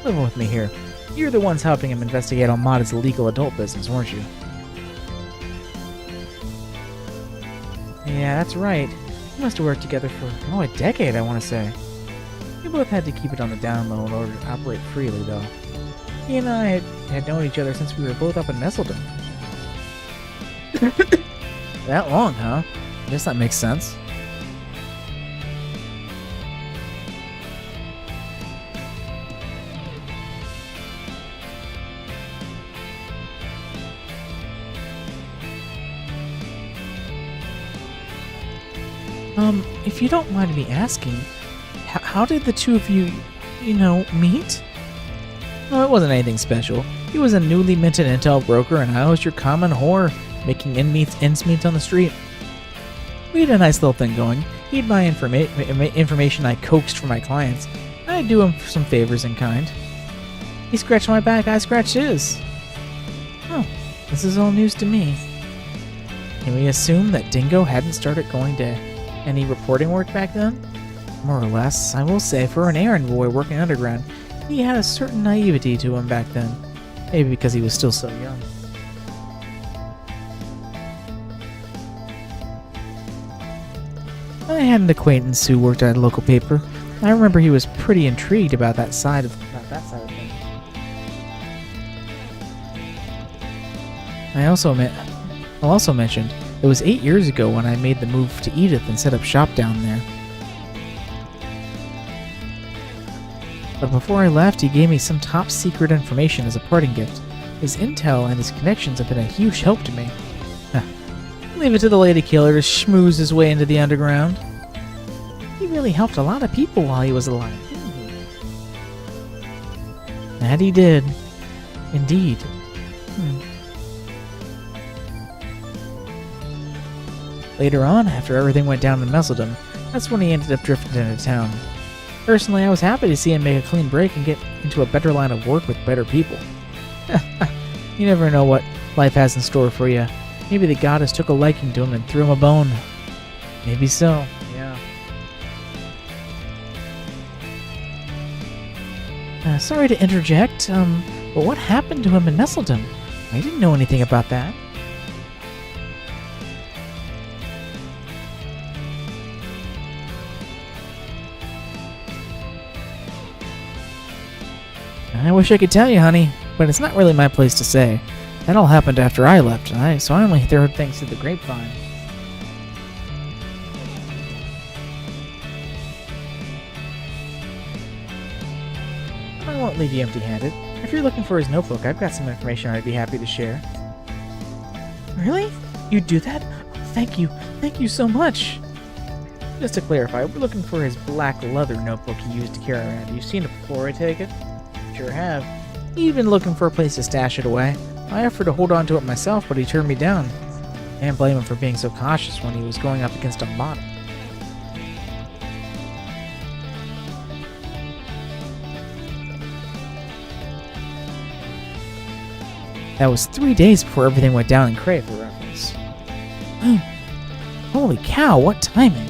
Living with me here. You're the ones helping him investigate Almada's illegal adult business, weren't you? Yeah, that's right. We must have worked together for, a decade, I want to say. We both had to keep it on the down low in order to operate freely, though. He and I had known each other since we were both up in Nesselden. That long, huh? I guess that makes sense. If you don't mind me asking, how did the two of you, meet? No, it wasn't anything special. He was a newly minted intel broker, and I was your common whore, making ends meet on the street. We had a nice little thing going, He'd buy information I coaxed from my clients. I'd do him some favors in kind. He scratched my back, I scratched his. Oh, this is all news to me. Can we assume that Dingo hadn't started going to any reporting work back then? More or less, I will say, for an errand boy working underground, he had a certain naivety to him back then. Maybe because he was still so young. I had an acquaintance who worked at a local paper. I remember he was pretty intrigued about that side of things. I'll also mention it was 8 years ago when I made the move to Edith and set up shop down there. But before I left, he gave me some top secret information as a parting gift. His intel and his connections have been a huge help to me. Leave it to the lady killer to schmooze his way into the underground. He really helped a lot of people while he was alive, didn't he? That he did. Indeed. Later on, after everything went down in Messeldom, that's when he ended up drifting into town. Personally, I was happy to see him make a clean break and get into a better line of work with better people. You never know what life has in store for you. Maybe the goddess took a liking to him and threw him a bone. Maybe so, yeah. Sorry to interject, but what happened to him in Messeldom? I didn't know anything about that. I wish I could tell you, honey, but it's not really my place to say. That all happened after I left, so I only heard things through the grapevine. I won't leave you empty-handed. If you're looking for his notebook, I've got some information I'd be happy to share. Really? You'd do that? Thank you. Thank you so much. Just to clarify, we're looking for his black leather notebook he used to carry around. You've seen it before, I take it? Sure have. He'd been looking for a place to stash it away. I offered to hold on to it myself, but he turned me down. Can't blame him for being so cautious when he was going up against a model. That was 3 days before everything went down in Cray, for reference. Holy cow, what timing!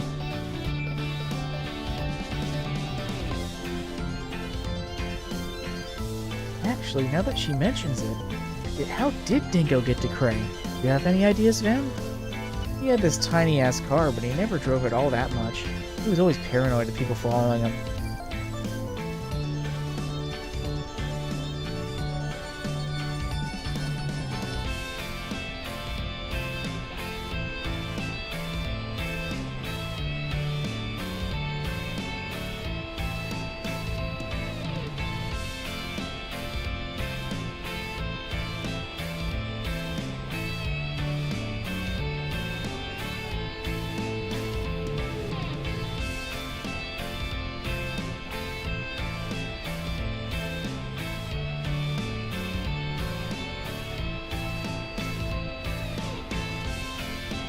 Actually, now that she mentions it, how did Dingo get to Cray? Do you have any ideas, Van? He had this tiny-ass car, but he never drove it all that much. He was always paranoid of people following him.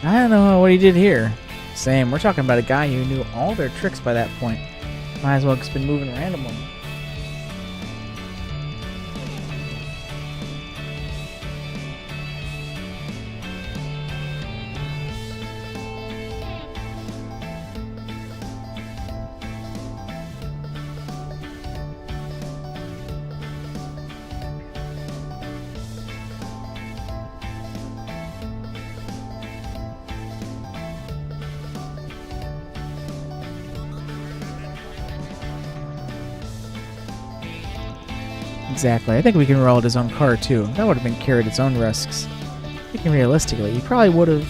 I don't know what he did here. Same, we're talking about a guy who knew all their tricks by that point. Might as well have just been moving randomly. Exactly. I think we can roll out his own car, too. That would have been carried its own risks. Thinking realistically, he probably would have...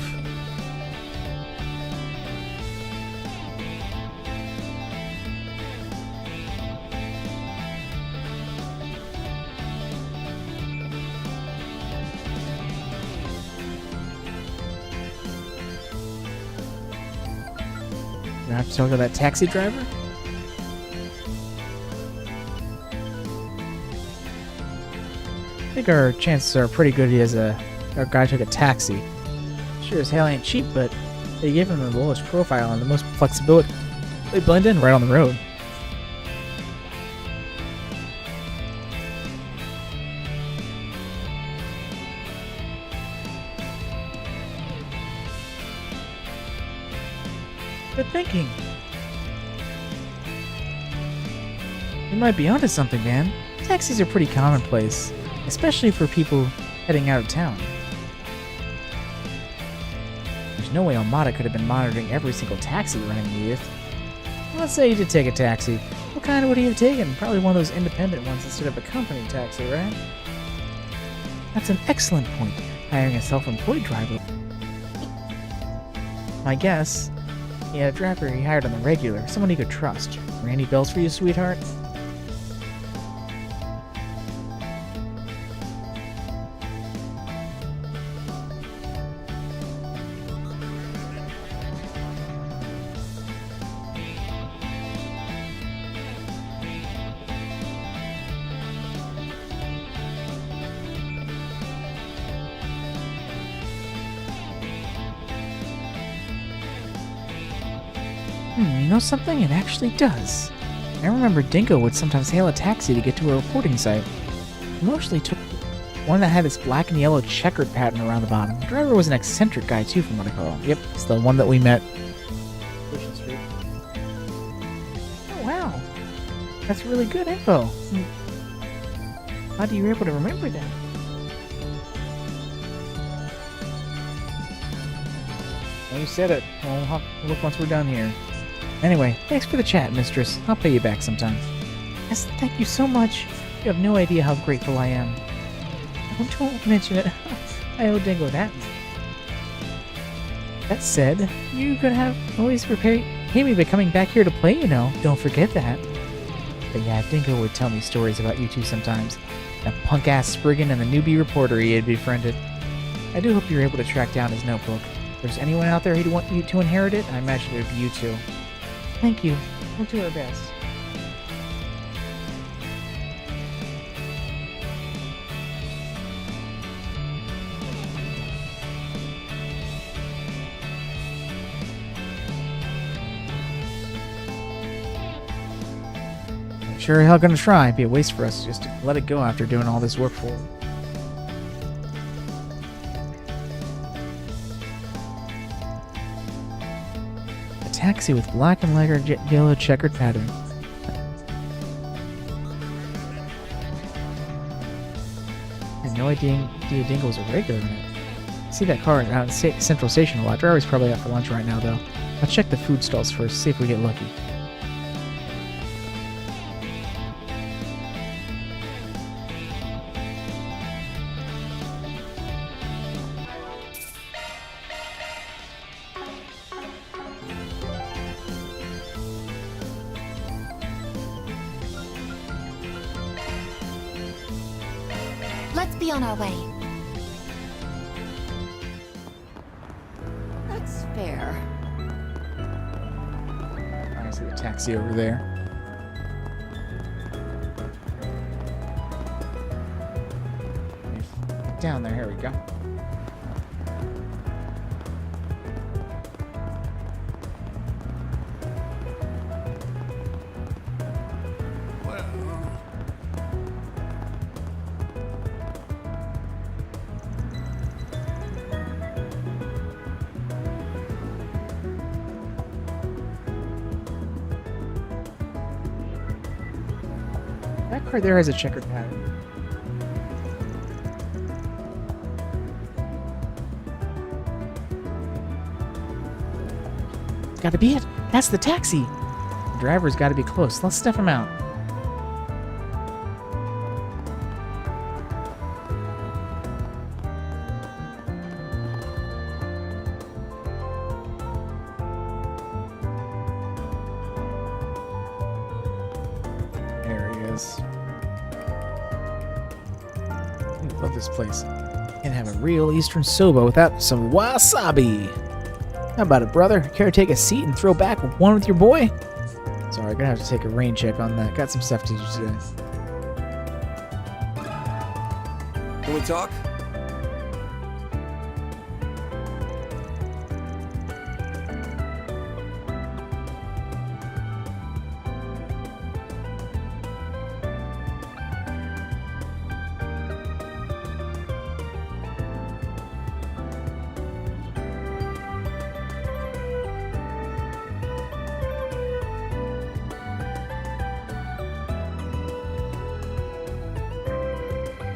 Do I have to talk to that taxi driver? I think our chances are pretty good our guy took a taxi. Sure as hell ain't cheap, but They gave them the lowest profile and the most flexibility. They blend in right on the road. Good thinking. You might be onto something, man. Taxis are pretty commonplace, especially for people heading out of town. There's no way Almada could have been monitoring every single taxi running the Earth. Let's say you did take a taxi. What kind would he have taken? Probably one of those independent ones instead of a company taxi, right? That's an excellent point. Hiring a self-employed driver. My guess, he had a driver he hired on the regular, someone he could trust. Ring any bells for you, sweetheart? You know something? It actually does. I remember Dingo would sometimes hail a taxi to get to a reporting site. He mostly took one that had this black and yellow checkered pattern around the bottom. The driver was an eccentric guy too, from what I recall. Yep, it's the one that we met. Oh wow, that's really good info. How do you able to remember that? Well, you said it. Well, we'll have to look once we're done here. Anyway, thanks for the chat, mistress. I'll pay you back sometime. Yes, thank you so much. You have no idea how grateful I am. Oh, don't mention it. I owe Dingo that. That said, you could have always pay me by coming back here to play, you know. Don't forget that. But yeah, Dingo would tell me stories about you two sometimes. That punk-ass Spriggan and the newbie reporter he had befriended. I do hope you're able to track down his notebook. If there's anyone out there who'd want you to inherit it, I imagine it would be you two. Thank you. We'll do our best. I'm sure hell gonna try. It'd be a waste for us just to let it go after doing all this work for it. Taxi with black and yellow checkered pattern. I had no idea Dingo was a regular in it. I see that car out in Central Station a lot. Driver's probably out for lunch right now, though. Let's check the food stalls first, see if we get lucky. Let's be on our way. That's fair. I see the taxi over there. Down there, here we go. That car there has a checkered pattern. Gotta be it. That's the taxi. The driver's gotta be close. Let's stuff him out. There he is. I love this place. Can't have a real Eastern soba without some wasabi. How about it, brother? Care to take a seat and throw back one with your boy? Sorry, gonna have to take a rain check on that. Got some stuff to do today. Can we talk?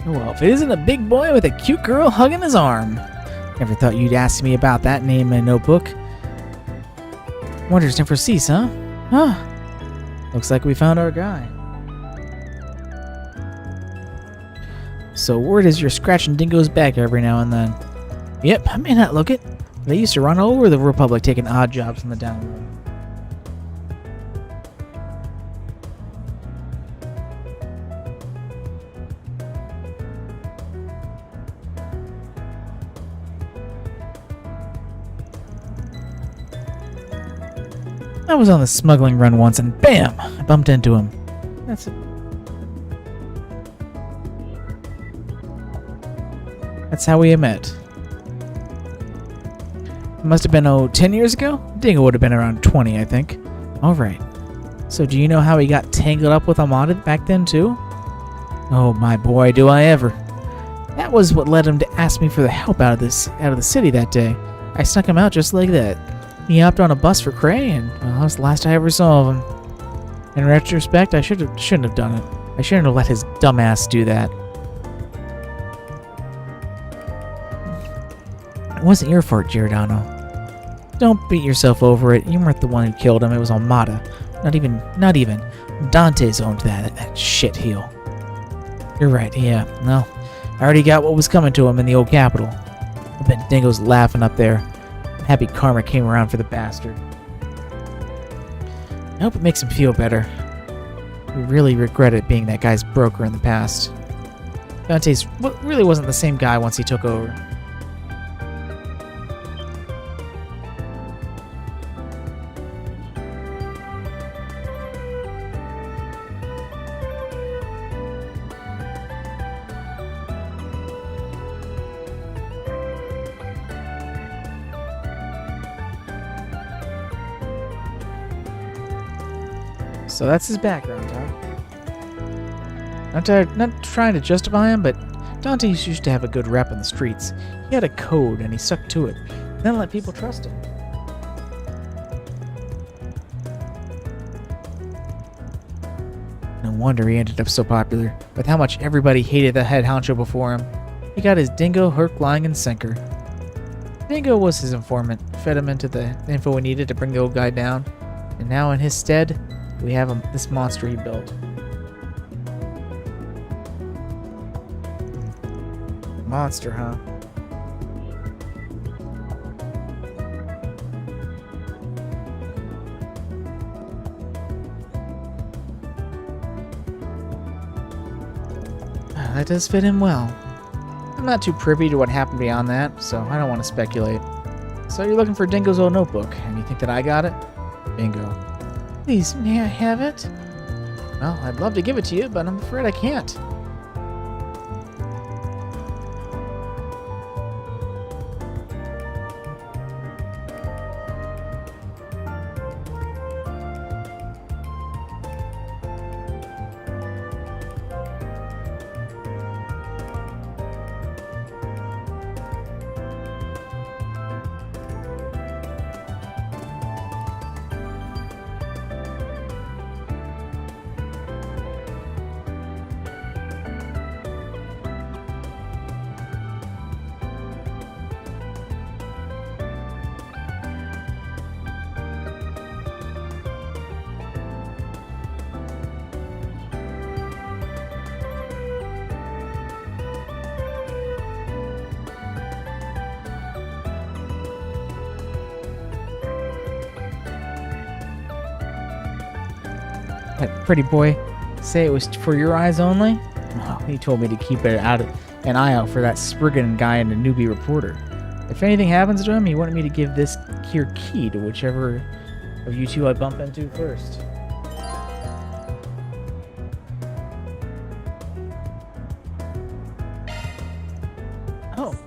Well, if it isn't a big boy with a cute girl hugging his arm. Never thought you'd ask me about that name in a notebook. Wonders never cease, huh? Huh. Looks like we found our guy. So word is you're scratching Dingo's back every now and then. Yep, I may not look it. They used to run all over the Republic taking odd jobs on the down low. I was on the smuggling run once and BAM! I bumped into him. That's how we met. It must have been, 10 years ago? Dingo would have been around 20, I think. Alright. So do you know how he got tangled up with Armada back then, too? Oh, my boy, do I ever. That was what led him to ask me for the help out of the city that day. I snuck him out just like that. He hopped on a bus for Cray, and well, that was the last I ever saw of him. In retrospect, I shouldn't have done it. I shouldn't have let his dumbass do that. It wasn't your fault, Giordano. Don't beat yourself over it. You weren't the one who killed him. It was Armada. Not even. Dante's owned that shit heel. You're right, yeah. Well, I already got what was coming to him in the old capital. I bet Dingo's laughing up there. Happy karma came around for the bastard. I hope it makes him feel better. We really regretted being that guy's broker in the past. Dante's really wasn't the same guy once he took over. So that's his background, huh? Not trying to justify him, but Dante used to have a good rep in the streets. He had a code, and he stuck to it. Then let people trust him. No wonder he ended up so popular, with how much everybody hated the head honcho before him. He got his dingo hook, line, and sinker. Dingo was his informant, fed him into the info we needed to bring the old guy down, and now in his stead, we have this monster he built. Monster, huh? That does fit in well. I'm not too privy to what happened beyond that, so I don't want to speculate. So you're looking for Dingo's old notebook, and you think that I got it? Bingo. Please, may I have it? Well, I'd love to give it to you, but I'm afraid I can't. That pretty boy say it was for your eyes only? Oh, he told me to keep an eye out for that Spriggan guy and the newbie reporter. If anything happens to him, he wanted me to give this here key to whichever of you two I bump into first. Oh.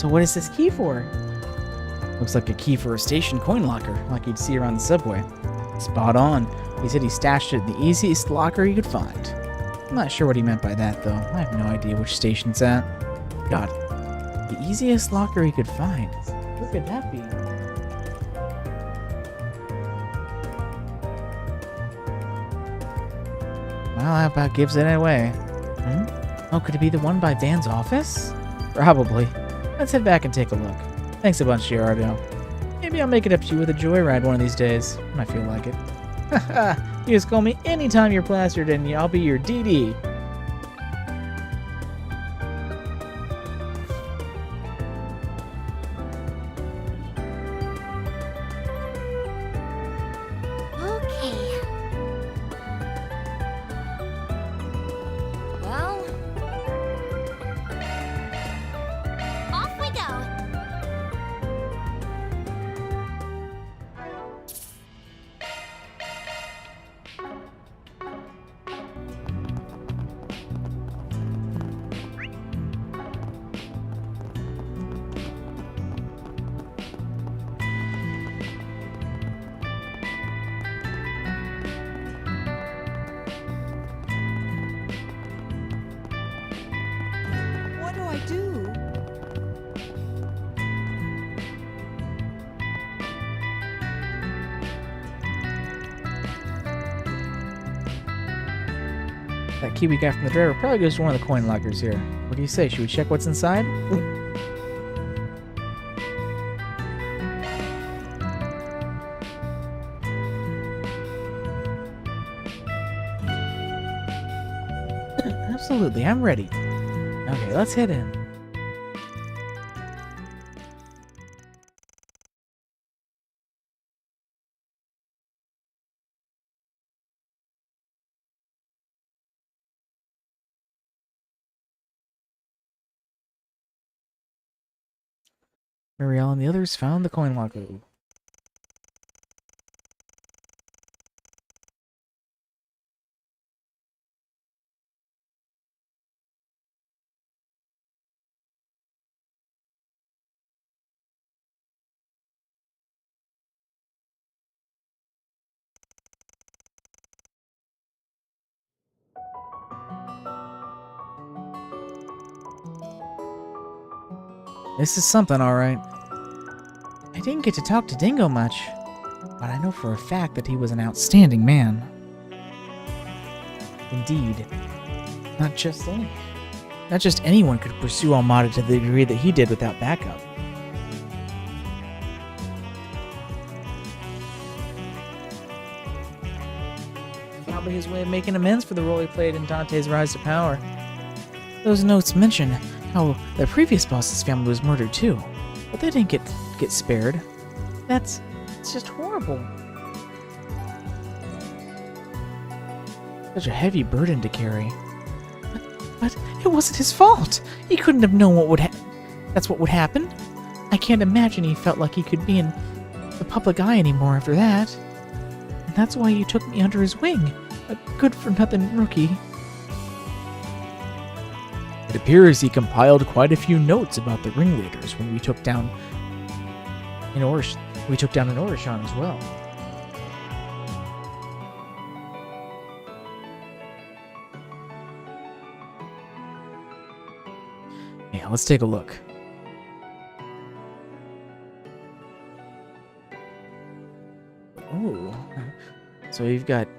So what is this key for? Looks like a key for a station coin locker, like you'd see around the subway. Spot on. He said he stashed it in the easiest locker he could find. I'm not sure what he meant by that, though. I have no idea which station it's at. God, the easiest locker he could find. What could that be? Well, that about gives it away. Oh, could it be the one by Van's office? Probably. Let's head back and take a look. Thanks a bunch, Gerardo. Maybe I'll make it up to you with a joyride one of these days, when I feel like it. Haha, you just call me anytime you're plastered and I'll be your DD. Okay. Well, off we go. What do I do? That key we got from the driver probably goes to one of the coin lockers here. What do you say? Should we check what's inside? Absolutely, I'm ready. Okay, let's head in. Marielle and the others found the coin locker. This is something, alright. I didn't get to talk to Dingo much, but I know for a fact that he was an outstanding man. Indeed. Not just anyone could pursue Armada to the degree that he did without backup. Probably his way of making amends for the role he played in Dante's Rise to Power. Those notes mention how the previous boss's family was murdered too, but they didn't get spared. It's just horrible. Such a heavy burden to carry. But it wasn't his fault. He couldn't have known that's what would happen. I can't imagine he felt like he could be in the public eye anymore after that. And that's why he took me under his wing. A good-for-nothing rookie. It appears he compiled quite a few notes about the ringleaders when we took down in Orishan as well. Yeah, let's take a look. Oh, so you've got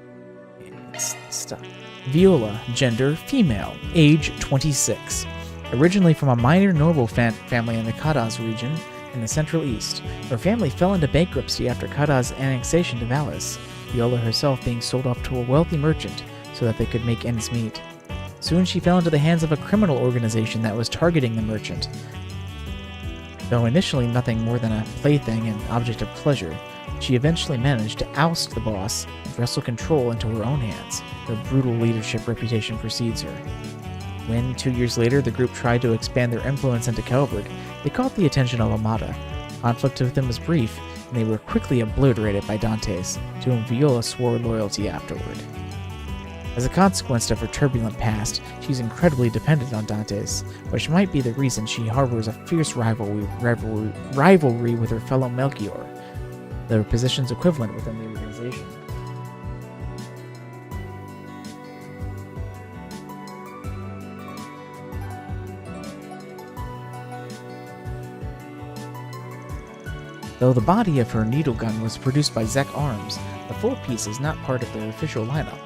stuff. Viola, gender, female, age 26. Originally from a minor noble family in the Kadaz region in the Central East, her family fell into bankruptcy after Kadaz's annexation to Valis, Viola herself being sold off to a wealthy merchant so that they could make ends meet. Soon she fell into the hands of a criminal organization that was targeting the merchant. Though initially nothing more than a plaything and object of pleasure, she eventually managed to oust the boss and wrestle control into her own hands. Her brutal leadership reputation precedes her. When, 2 years later, the group tried to expand their influence into Kelberg, they caught the attention of Amada. Conflict with them was brief, and they were quickly obliterated by Dantes, to whom Viola swore loyalty afterward. As a consequence of her turbulent past, she's incredibly dependent on Dante's, which might be the reason she harbors a fierce rivalry with her fellow Melchior, their position's equivalent within the organization. Though the body of her needle gun was produced by Zek Arms, the full piece is not part of their official lineup.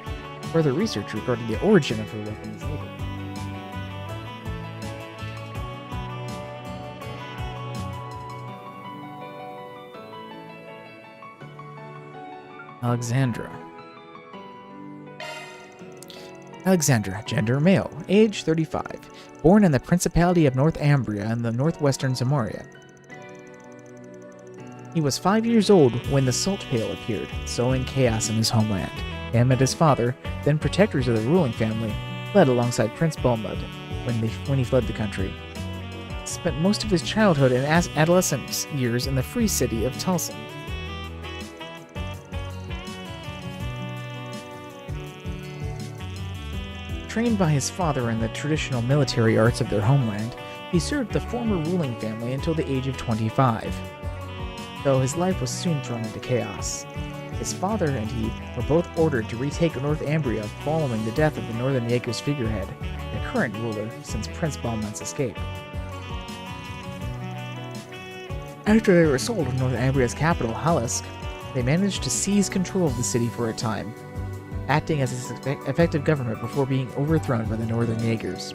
Further research regarding the origin of her weapon is needed. Alexandra, gender male, age 35, born in the Principality of Northumbria in the northwestern Zamoria. He was 5 years old when the Salt Pail appeared, sowing chaos in his homeland. Him and his father, then protectors of the ruling family, fled alongside Prince Balmud when he fled the country. He spent most of his childhood and adolescent years in the free city of Tulsa. Trained by his father in the traditional military arts of their homeland, he served the former ruling family until the age of 25, though his life was soon thrown into chaos. His father and he were both ordered to retake Northumbria following the death of the Northern Jaegers figurehead, the current ruler since Prince Balmud's escape. After they were sold of Northumbria's capital, Halisk, they managed to seize control of the city for a time, acting as an effective government before being overthrown by the Northern Jaegers.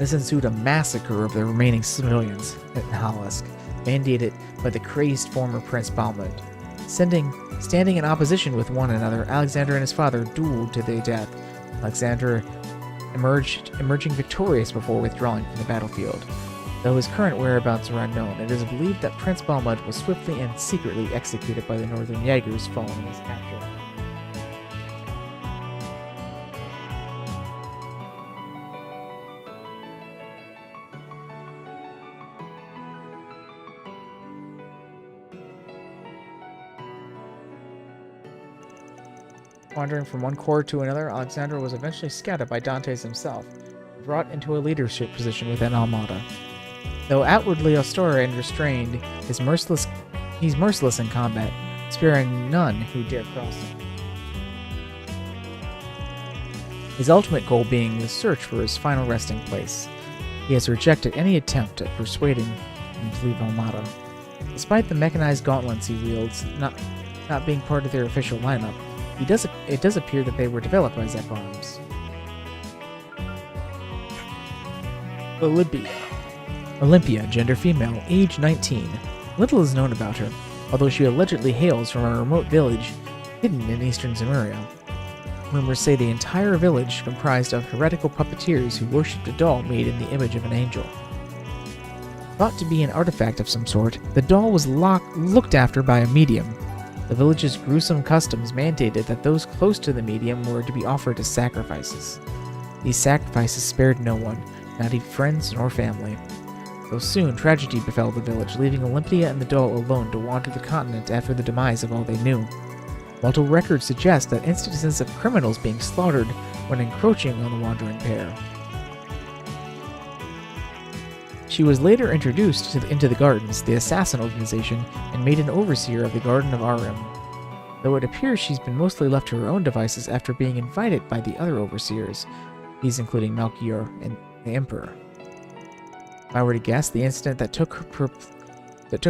This ensued a massacre of the remaining civilians in Halisk, mandated by the crazed former Prince Balmud. Standing in opposition with one another, Alexander and his father dueled to their death, Alexander emerging victorious before withdrawing from the battlefield. Though his current whereabouts are unknown, it is believed that Prince Balmud was swiftly and secretly executed by the Northern Jaegers following his capture. Wandering from one court to another, Alexander was eventually scouted by Dantes himself, and brought into a leadership position within Almada. Though outwardly austere and restrained, he's merciless in combat, sparing none who dare cross him. His ultimate goal being the search for his final resting place. He has rejected any attempt at persuading him to leave Almada. Despite the mechanized gauntlets he wields not being part of their official lineup, it does appear that they were developed by Zek Arms. Olympia, gender female, age 19. Little is known about her, although she allegedly hails from a remote village hidden in eastern Zamoria. Rumors say the entire village comprised of heretical puppeteers who worshipped a doll made in the image of an angel. Thought to be an artifact of some sort, the doll was looked after by a medium. The village's gruesome customs mandated that those close to the medium were to be offered as sacrifices. These sacrifices spared no one, not even friends nor family. Though soon, tragedy befell the village, leaving Olympia and the doll alone to wander the continent after the demise of all they knew. Multiple records suggest that instances of criminals being slaughtered when encroaching on the wandering pair. She was later introduced into the Gardens, the assassin organization, and made an overseer of the Garden of Arim, though it appears she's been mostly left to her own devices after being invited by the other overseers, these including Melchior and the Emperor. If I were to guess, the incident that took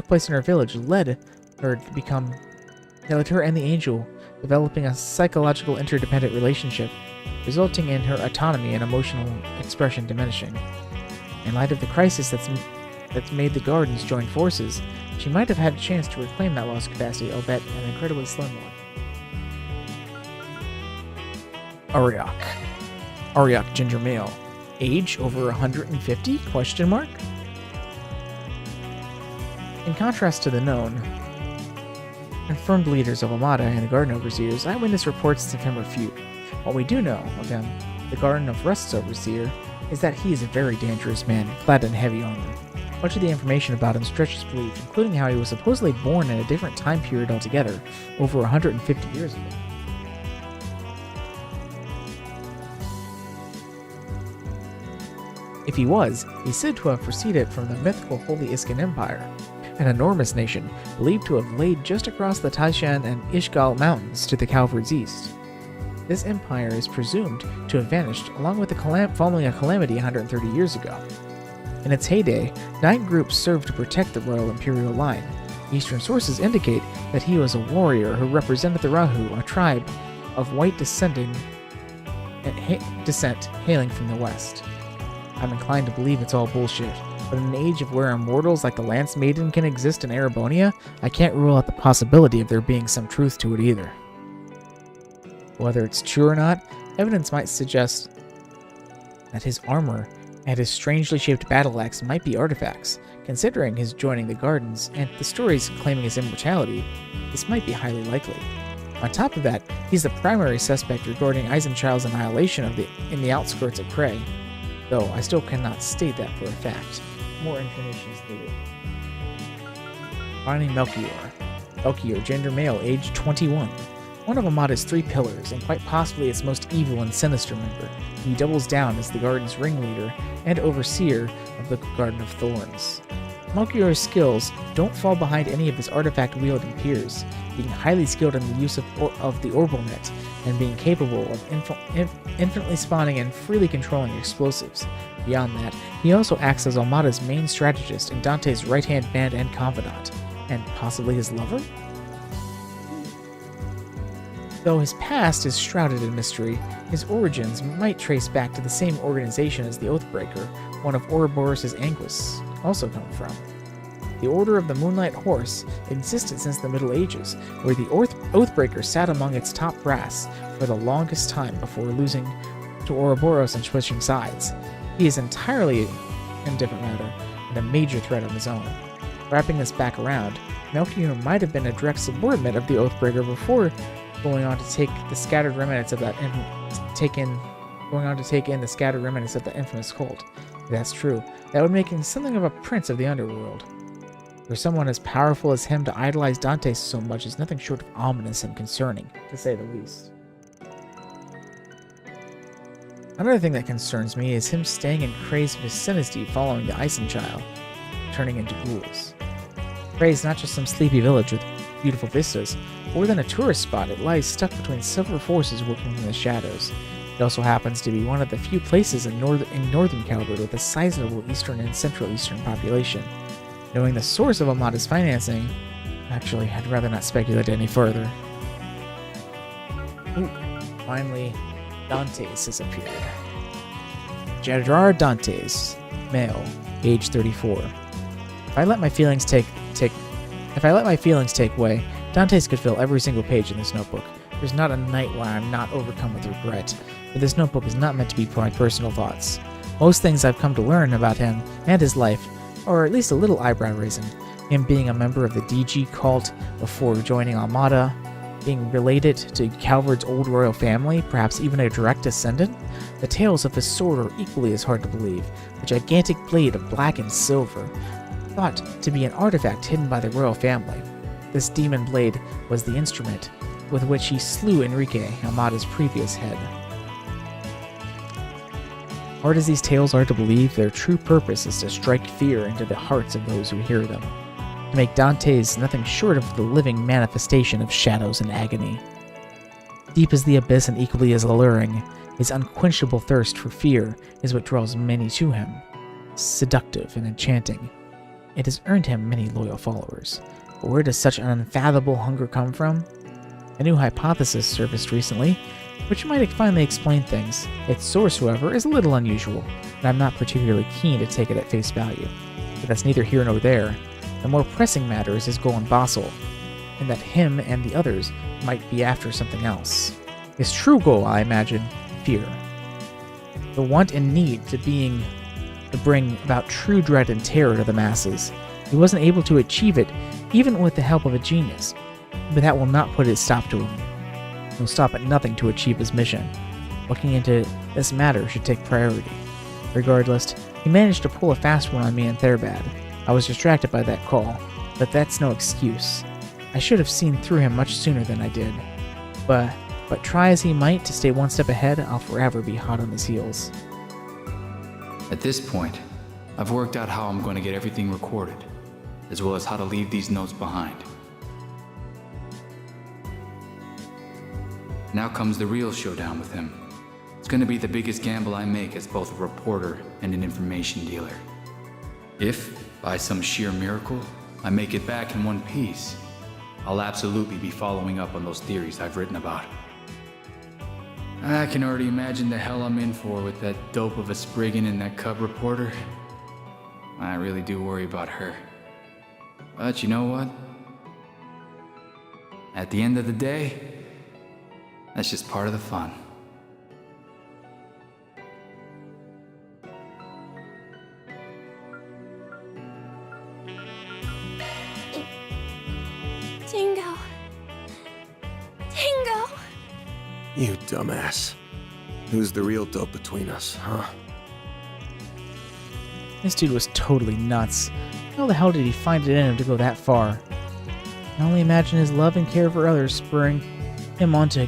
place in her village led her and the angel developing a psychological interdependent relationship, resulting in her autonomy and emotional expression diminishing. In light of the crisis that's made the Gardens join forces, she might have had a chance to reclaim that lost capacity, albeit an incredibly slim one. Ariok, gender male. Age over 150? In contrast to the known, confirmed leaders of Almada and the Garden Overseers, eyewitness reports of him refute. What we do know of him, the Garden of Rust's Overseer, is that he is a very dangerous man, clad in heavy armor. Much of the information about him stretches belief, including how he was supposedly born in a different time period altogether, over 150 years ago. If he was, he's said to have proceeded from the mythical Holy Iskan Empire, an enormous nation believed to have laid just across the Taishan and Ishgal mountains to the Calvard's east. This empire is presumed to have vanished along with following a calamity 130 years ago. In its heyday, 9 groups served to protect the royal imperial line. Eastern sources indicate that he was a warrior who represented the Rahu, a tribe of white descent hailing from the west. I'm inclined to believe it's all bullshit, but in an age of where immortals like the Lance Maiden can exist in Erebonia, I can't rule out the possibility of there being some truth to it either. Whether it's true or not, evidence might suggest that his armor and his strangely shaped battle axe might be artifacts. Considering his joining the Gardens and the stories claiming his immortality, this might be highly likely. On top of that, he's the primary suspect regarding Eisenchild's annihilation in the outskirts of Prey, though I still cannot state that for a fact. More information is needed. Finding Melchior. Melchior, gender male, age 21. One of Amada's 3 pillars, and quite possibly its most evil and sinister member. He doubles down as the Garden's ringleader and overseer of the Garden of Thorns. Melchior's skills don't fall behind any of his artifact-wielding peers, being highly skilled in the use of the Orbal Net, and being capable of infinitely spawning and freely controlling explosives. Beyond that, he also acts as Almada's main strategist and Dante's right-hand man and confidant, and possibly his lover? Though his past is shrouded in mystery, his origins might trace back to the same organization as the Oathbreaker, one of Ouroboros' Anguis also come from. The Order of the Moonlight Horse existed since the Middle Ages, where the Oathbreaker sat among its top brass for the longest time before losing to Ouroboros and switching sides. He is entirely in different matter, and a major threat on his own. Wrapping this back around, Melchior might have been a direct subordinate of the Oathbreaker before going on to take the scattered remnants of that take in the scattered remnants of the infamous cult. If that's true, that would make him something of a prince of the underworld. For someone as powerful as him to idolize Dante so much is nothing short of ominous and concerning, to say the least. Another thing that concerns me is him staying in Kray's vicinity following the Eisenchild, turning into ghouls. Kray is not just some sleepy village with beautiful vistas. More than a tourist spot, it lies stuck between several forces working in the shadows. It also happens to be one of the few places in northern Calvert with a sizable eastern and central eastern population. Knowing the source of Amada's financing, actually, I'd rather not speculate any further. Ooh, finally, Dantes has appeared. Gerard Dantes, male, age 34. If I let my feelings take way, Dantes could fill every single page in this notebook. There's not a night where I'm not overcome with regret, but this notebook is not meant to be for my personal thoughts. Most things I've come to learn about him and his life are at least a little eyebrow-raising. Him being a member of the DG cult before joining Armada, being related to Calvard's old royal family, perhaps even a direct descendant. The tales of his sword are equally as hard to believe. A gigantic blade of black and silver, thought to be an artifact hidden by the royal family. This demon blade was the instrument with which he slew Enrique, Amada's previous head. Hard as these tales are to believe, their true purpose is to strike fear into the hearts of those who hear them, to make Dantes nothing short of the living manifestation of shadows and agony. Deep as the abyss and equally as alluring, his unquenchable thirst for fear is what draws many to him. Seductive and enchanting, it has earned him many loyal followers. But where does such an unfathomable hunger come from? A new hypothesis surfaced recently, which might finally explain things. Its source, however, is a little unusual, and I'm not particularly keen to take it at face value. But that's neither here nor there. The more pressing matter is his goal in Basel, and that him and the others might be after something else. His true goal, I imagine, fear. The want and need to bring about true dread and terror to the masses. He wasn't able to achieve it, even with the help of a genius, but that will not put a stop to him. He'll stop at nothing to achieve his mission. Looking into this matter should take priority. Regardless, he managed to pull a fast one on me in Tharbad. I was distracted by that call, but that's no excuse. I should have seen through him much sooner than I did. But try as he might to stay one step ahead, I'll forever be hot on his heels. At this point, I've worked out how I'm going to get everything recorded, as well as how to leave these notes behind. Now comes the real showdown with him. It's going to be the biggest gamble I make as both a reporter and an information dealer. If, by some sheer miracle, I make it back in one piece, I'll absolutely be following up on those theories I've written about. I can already imagine the hell I'm in for with that dope of a Spriggan and that cub reporter. I really do worry about her. But you know what? At the end of the day, that's just part of the fun. Dingo. Dingo. You dumbass. Who's the real dope between us, huh? This dude was totally nuts. How the hell did he find it in him to go that far? I can only imagine his love and care for others spurring him on to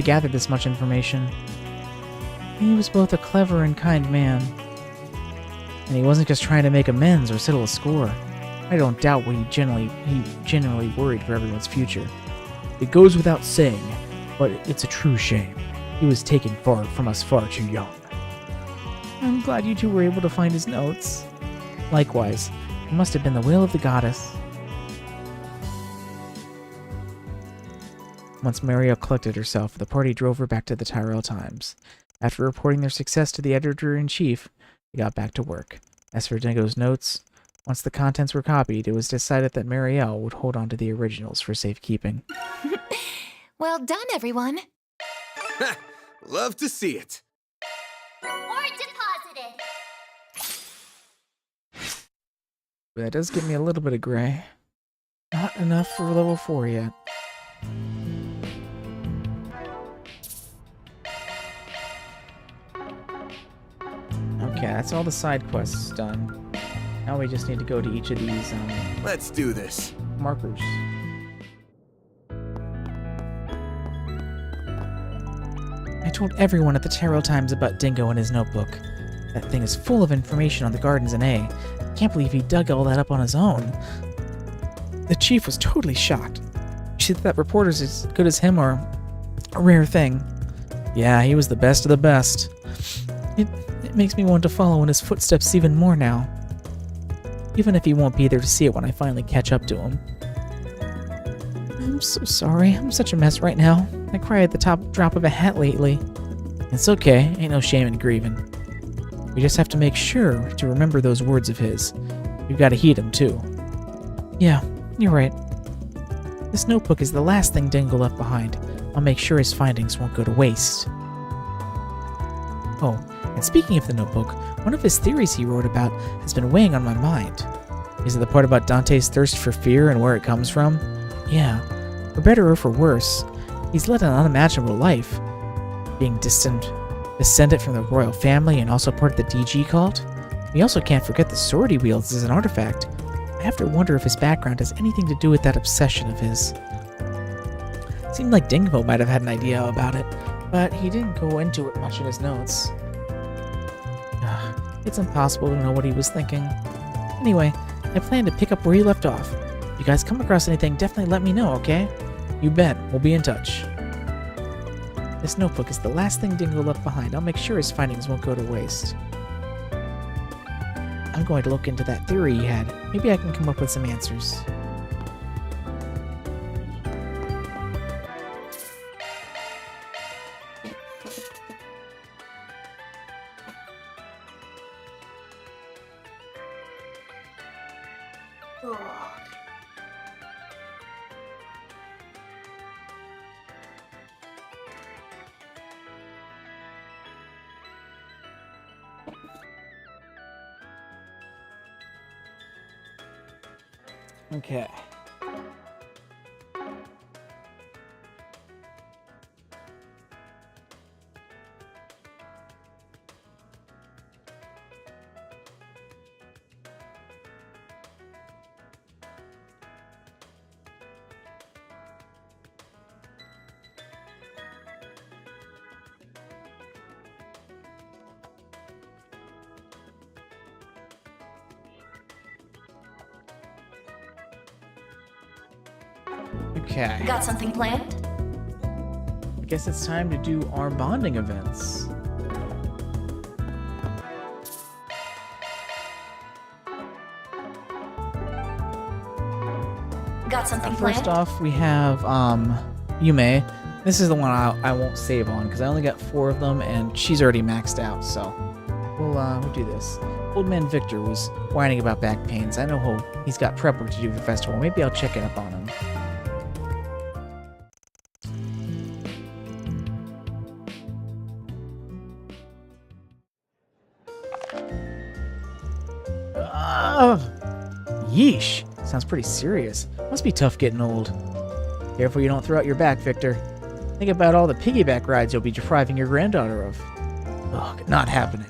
gather this much information. He was both a clever and kind man. And he wasn't just trying to make amends or settle a score. I don't doubt he genuinely worried for everyone's future. It goes without saying, but it's a true shame. He was taken from us far too young. I'm glad you two were able to find his notes. Likewise, it must have been the will of the goddess. Once Mariel collected herself, the party drove her back to the Tyrell Times. After reporting their success to the editor-in-chief, they got back to work. As for Dingo's notes, once the contents were copied, it was decided that Mariel would hold on to the originals for safekeeping. Well done, everyone. Love to see it. Or deposited. That does give me a little bit of gray. Not enough for level 4 yet. Okay, that's all the side quests done. Now we just need to go to each of these Let's do this. markers. I told everyone at the Tyrell Times about Dingo and his notebook. That thing is full of information on the gardens in A. I can't believe he dug all that up on his own. The chief was totally shocked. She said that reporters as good as him are a rare thing. Yeah, he was the best of the best. It makes me want to follow in his footsteps even more now. Even if he won't be there to see it when I finally catch up to him. I'm so sorry. I'm such a mess right now. I cry at the top drop of a hat lately. It's okay. Ain't no shame in grieving. We just have to make sure to remember those words of his. We've got to heed them, too. Yeah, you're right. This notebook is the last thing Dingo left behind. I'll make sure his findings won't go to waste. Oh, and speaking of the notebook, one of his theories he wrote about has been weighing on my mind. Is it the part about Dante's thirst for fear and where it comes from? Yeah, for better or for worse, he's led an unimaginable life. Being descendant from the royal family and also part of the DG cult. We also can't forget the sword he wields as an artifact. I have to wonder if his background has anything to do with that obsession of his. Seemed like Dingo might have had an idea about it, but he didn't go into it much in his notes. It's impossible to know what he was thinking. Anyway, I plan to pick up where he left off. If you guys come across anything, definitely let me know, okay? You bet. We'll be in touch. This notebook is the last thing Dingo left behind. I'll make sure his findings won't go to waste. I'm going to look into that theory he had. Maybe I can come up with some answers. Okay. Okay. Got something planned? I guess it's time to do our bonding events. Got something planned? First off, we have Yume. This is the one I won't save on because I only got 4 of them and she's already maxed out. So we'll do this. Old man Victor was whining about back pains. I know he's got prep work to do for the festival. Maybe I'll check it up on him. Yeesh. Sounds pretty serious. Must be tough getting old. Careful you don't throw out your back, Victor. Think about all the piggyback rides you'll be depriving your granddaughter of. Ugh, not happening.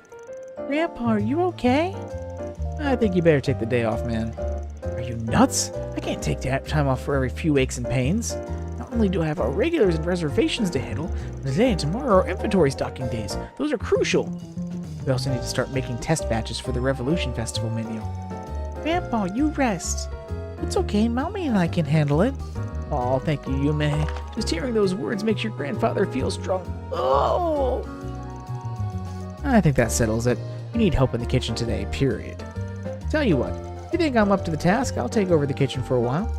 Grandpa, are you okay? I think you better take the day off, man. Are you nuts? I can't take time off for every few aches and pains. Not only do I have our regulars and reservations to handle, but today and tomorrow are inventory stocking days. Those are crucial. We also need to start making test batches for the Revolution Festival menu. Grandpa, you rest. It's okay, Mommy and I can handle it. Oh, thank you, Yume. Just hearing those words makes your grandfather feel strong. Oh! I think that settles it. We need help in the kitchen today, period. Tell you what, if you think I'm up to the task, I'll take over the kitchen for a while.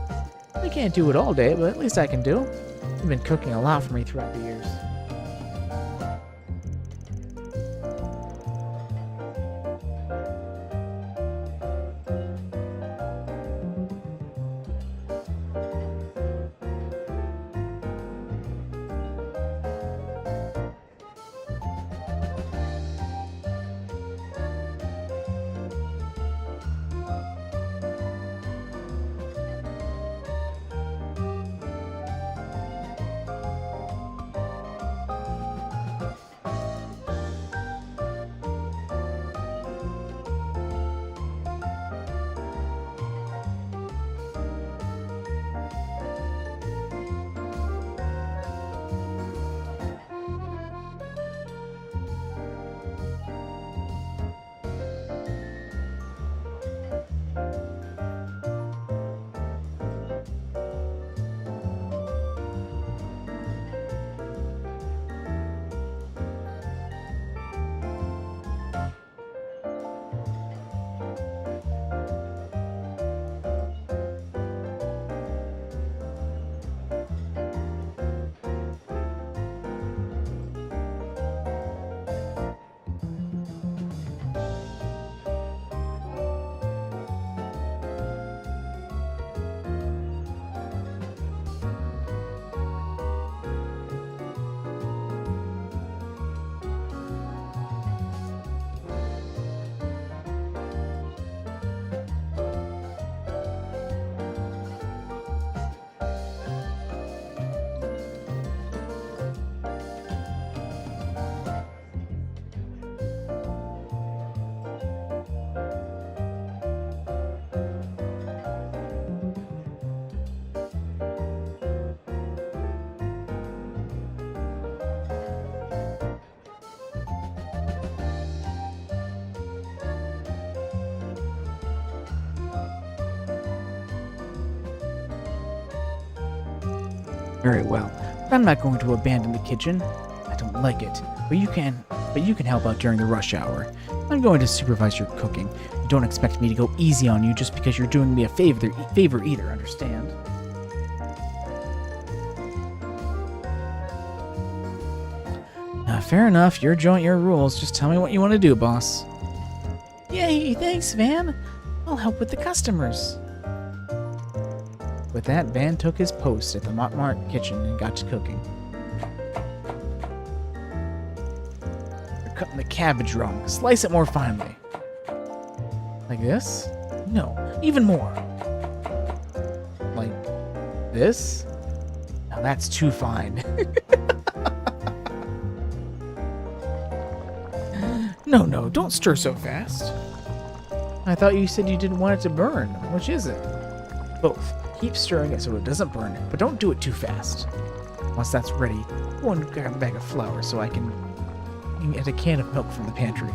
I can't do it all day, but at least I can do. You've been cooking a lot for me throughout the years. Very well. But I'm not going to abandon the kitchen. I don't like it. But you can help out during the rush hour. I'm going to supervise your cooking. You don't expect me to go easy on you just because you're doing me a favor either, understand? Fair enough. Your joint, your rules. Just tell me what you want to do, boss. Yay, thanks, Van. I'll help with the customers. With that, Van took his post at the Montmartre kitchen and got to cooking. You're cutting the cabbage wrong. Slice it more finely. Like this? No, even more. Like this? Now that's too fine. No, don't stir so fast. I thought you said you didn't want it to burn. Which is it? Both. Keep stirring it so it doesn't burn, but don't do it too fast. Once that's ready, go and grab a bag of flour so I can get a can of milk from the pantry.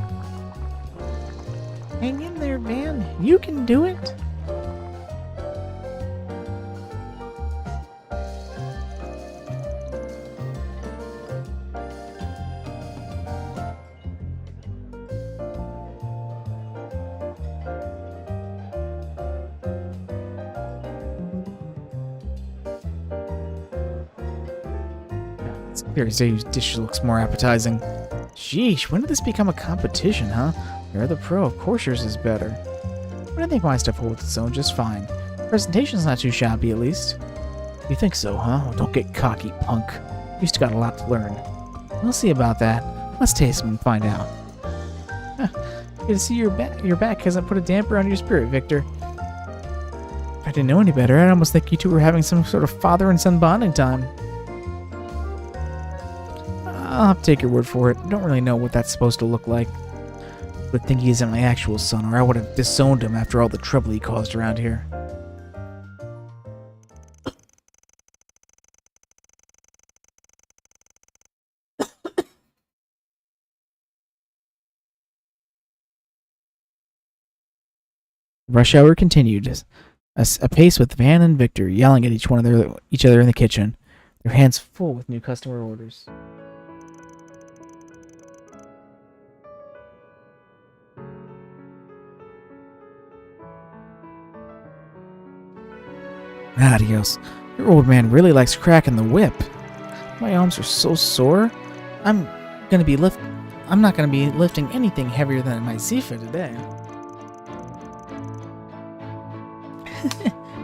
Hang in there, Van. You can do it. It's clear to say whose dish looks more appetizing. Sheesh, when did this become a competition, huh? You're the pro, of course yours is better. But I think my stuff holds its own just fine. Presentation's not too shabby, at least. You think so, huh? Well, don't get cocky, punk. You still got a lot to learn. We'll see about that. Let's taste them and find out. Good to see your back hasn't put a damper on your spirit, Victor. If I didn't know any better, I'd almost think you two were having some sort of father and son bonding time. I'll have to take your word for it. I don't really know what that's supposed to look like. I would think he isn't my actual son, or I would have disowned him after all the trouble he caused around here. Rush hour continued, apace with Van and Victor yelling at each other in the kitchen, their hands full with new customer orders. Adios. Your old man really likes cracking the whip. My arms are so sore. I'm not gonna be lifting anything heavier than my Zifa today.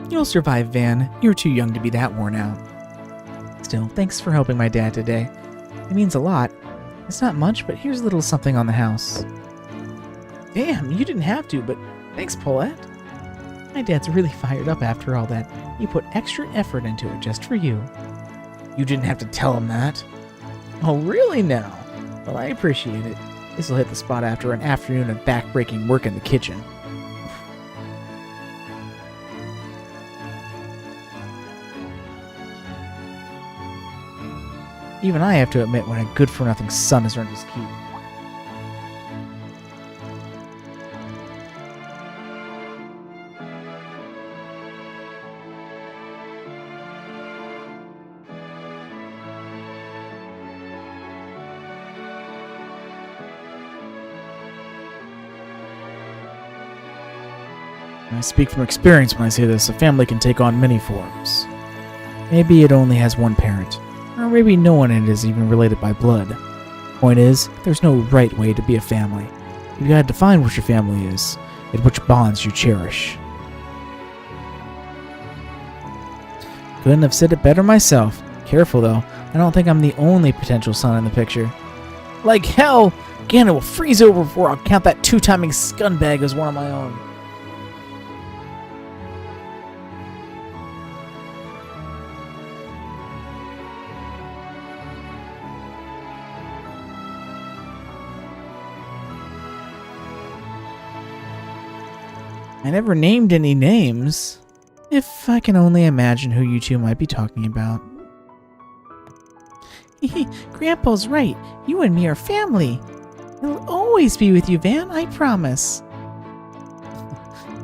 You'll survive, Van. You're too young to be that worn out. Still, thanks for helping my dad today. It means a lot. It's not much, but here's a little something on the house. Damn, you didn't have to, but thanks, Paulette. My dad's really fired up after all that. He put extra effort into it just for you. You didn't have to tell him that. Oh, really now? Well, I appreciate it. This'll hit the spot after an afternoon of back-breaking work in the kitchen. Even I have to admit when a good-for-nothing son has earned his keep. I speak from experience when I say this. A family can take on many forms. Maybe it only has one parent. Or maybe no one in it is even related by blood. Point is, there's no right way to be a family. You gotta define what your family is, and which bonds you cherish. Couldn't have said it better myself. Careful though, I don't think I'm the only potential son in the picture. Like hell, Ganon will freeze over before I'll count that two-timing scumbag as one of my own. I never named any names. If I can only imagine who you two might be talking about. Grandpa's right. You and me are family. I'll always be with you, Van, I promise.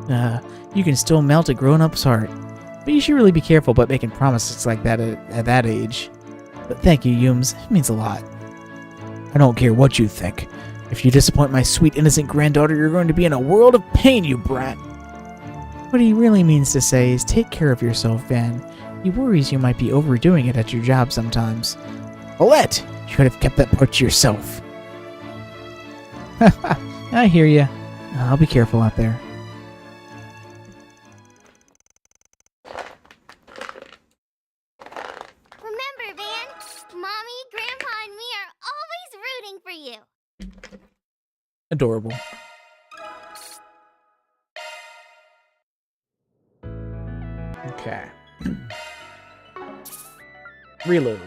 You can still melt a grown-up's heart. But you should really be careful about making promises like that at that age. But thank you, Yums. It means a lot. I don't care what you think. If you disappoint my sweet, innocent granddaughter, you're going to be in a world of pain, you brat. What he really means to say is take care of yourself, Van. He worries you might be overdoing it at your job sometimes. Paulette! You could have kept that part to yourself. I hear ya. I'll be careful out there. Remember, Van, Mommy, Grandpa, and me are always rooting for you. Adorable. Okay. Reload.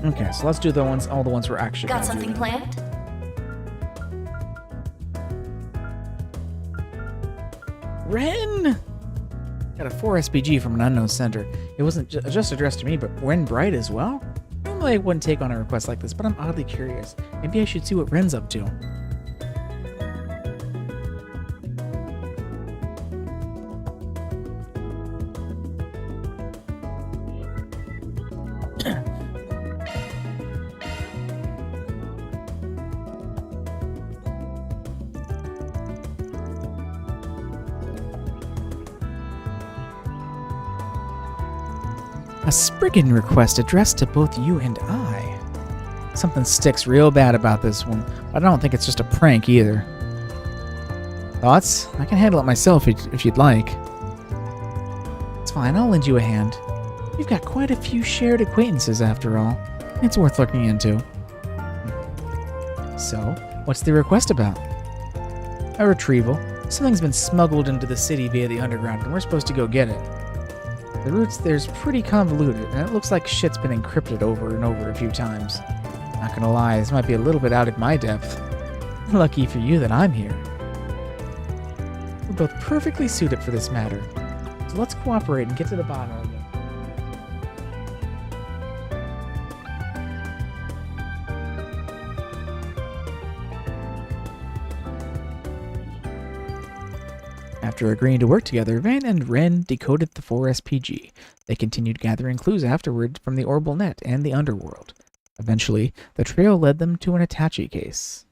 Okay, so let's do all the ones we're actually Got gonna something do. planned? Ren! Got a 4 SPG from an unknown sender. It wasn't just addressed to me, but Ren Bright as well? Normally I wouldn't take on a request like this, but I'm oddly curious. Maybe I should see what Ren's up to. A Spriggan request addressed to both you and I. Something sticks real bad about this one, but I don't think it's just a prank either. Thoughts? I can handle it myself if you'd like. It's fine, I'll lend you a hand. We've got quite a few shared acquaintances after all. It's worth looking into. So, what's the request about? A retrieval. Something's been smuggled into the city via the underground, and we're supposed to go get it. The routes there's pretty convoluted, and it looks like shit's been encrypted over and over a few times. Not gonna lie, this might be a little bit out of my depth. Lucky for you that I'm here. We're both perfectly suited for this matter, so let's cooperate and get to the bottom of it. After agreeing to work together, Van and Ren decoded the 4SPG. They continued gathering clues afterward from the Orbital Net and the underworld. Eventually, the trail led them to an attaché case.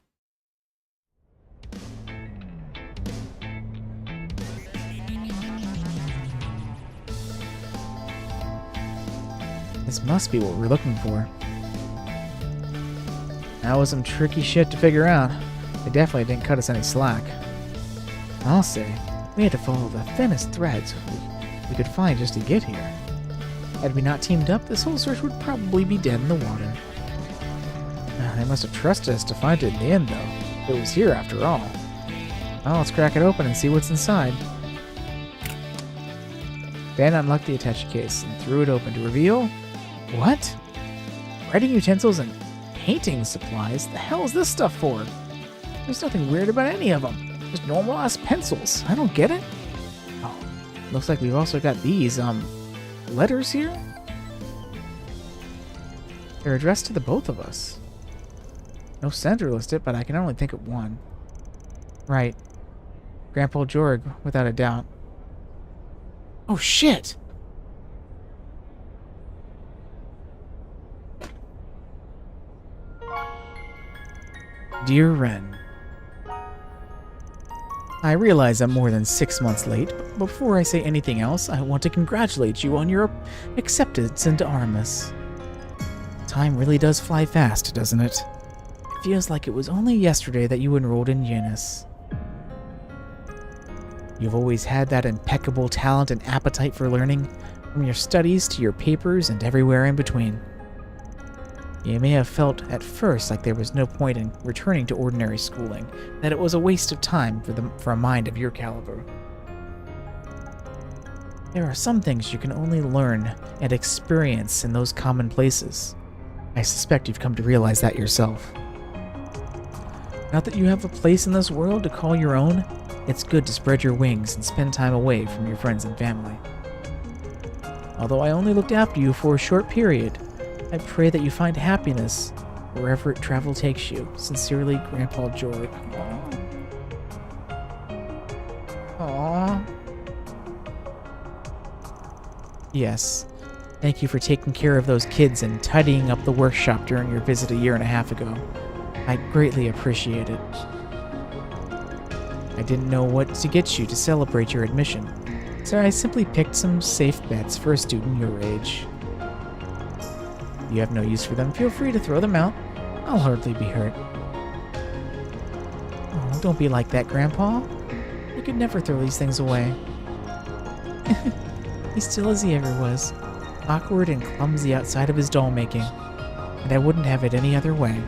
This must be what we're looking for. That was some tricky shit to figure out. They definitely didn't cut us any slack. I'll say, we had to follow the thinnest threads we could find just to get here. Had we not teamed up, this whole search would probably be dead in the water. They must have trusted us to find it in the end, though. It was here after all. Well, let's crack it open and see what's inside. Van unlocked the attaché case and threw it open to reveal... What? Writing utensils and painting supplies? The hell is this stuff for? There's nothing weird about any of them. Just normal-ass pencils. I don't get it. Oh, looks like we've also got these, letters here? They're addressed to the both of us. No sender listed, but I can only think of one. Right. Grandpa Jorg, without a doubt. Oh, shit! Dear Ren, I realize I'm more than 6 months late, but before I say anything else, I want to congratulate you on your acceptance into Artemis. Time really does fly fast, doesn't it? It feels like it was only yesterday that you enrolled in Eunice. You've always had that impeccable talent and appetite for learning, from your studies to your papers and everywhere in between. You may have felt at first like there was no point in returning to ordinary schooling, that it was a waste of time for a mind of your caliber. There are some things you can only learn and experience in those common places. I suspect you've come to realize that yourself. Now that you have a place in this world to call your own, it's good to spread your wings and spend time away from your friends and family. Although I only looked after you for a short period, I pray that you find happiness wherever travel takes you. Sincerely, Grandpa Jorg. Aww. Yes. Thank you for taking care of those kids and tidying up the workshop during your visit a year and a half ago. I greatly appreciate it. I didn't know what to get you to celebrate your admission, so I simply picked some safe bets for a student your age. If you have no use for them, feel free to throw them out. I'll hardly be hurt. Oh, don't be like that, Grandpa. You could never throw these things away. He's still as he ever was, awkward and clumsy outside of his doll making, and I wouldn't have it any other way.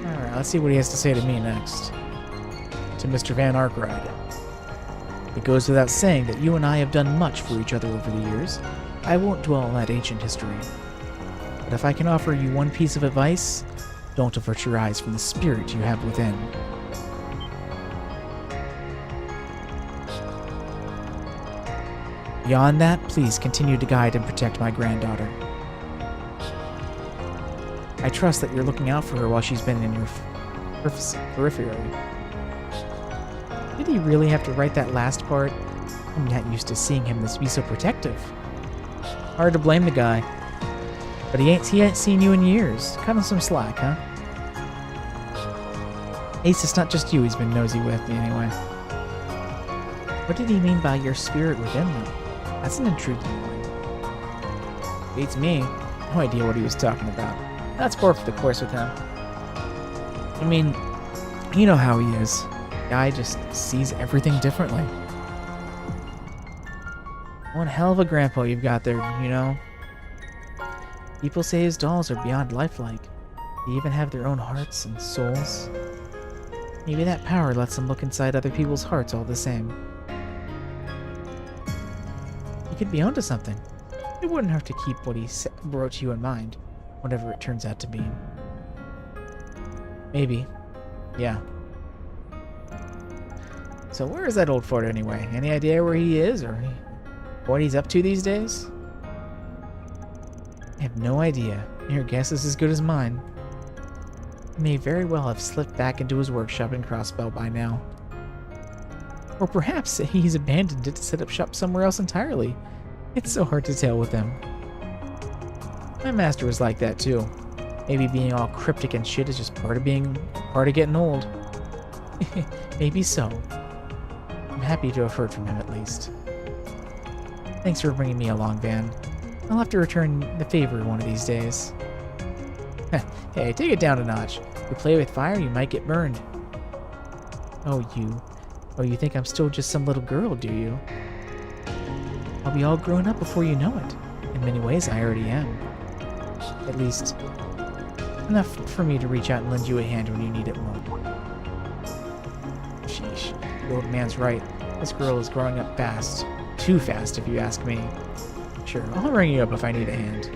Alright, let's see what he has to say to me next. To Mr. Van Arkwright. It goes without saying that you and I have done much for each other over the years. I won't dwell on that ancient history. But if I can offer you one piece of advice, don't avert your eyes from the spirit you have within. Beyond that, please continue to guide and protect my granddaughter. I trust that you're looking out for her while she's been in your periphery. Did he really have to write that last part? I'm not used to seeing him be so protective. Hard to blame the guy. But he ain't seen you in years. Cut him some slack, huh? Ace, it's not just you he's been nosy with, anyway. What did he mean by your spirit within them? That's an intriguing point. Beats me. No idea what he was talking about. That's par for the course with him. I mean, you know how he is. Guy just sees everything differently. One hell of a grandpa you've got there, you know? People say his dolls are beyond lifelike. They even have their own hearts and souls. Maybe that power lets them look inside other people's hearts all the same. He could be onto something. It wouldn't hurt to keep what he wrote to you in mind, whatever it turns out to be. Maybe. Yeah. So where is that old fart anyway? Any idea where he is or what he's up to these days? I have no idea. Your guess is as good as mine. He may very well have slipped back into his workshop in Crossbell by now. Or perhaps he's abandoned it to set up shop somewhere else entirely. It's so hard to tell with him. My master was like that too. Maybe being all cryptic and shit is just part of getting old. Maybe so. I'm happy to have heard from him at least. Thanks for bringing me along, Van. I'll have to return the favor one of these days. Hey, take it down a notch. If you play with fire, you might get burned. Oh, you think I'm still just some little girl, do you? I'll be all grown up before you know it. In many ways, I already am. At least, enough for me to reach out and lend you a hand when you need it more. Sheesh, the old man's right. This girl is growing up fast. Too fast, if you ask me. Sure, I'll ring you up if I need a hand.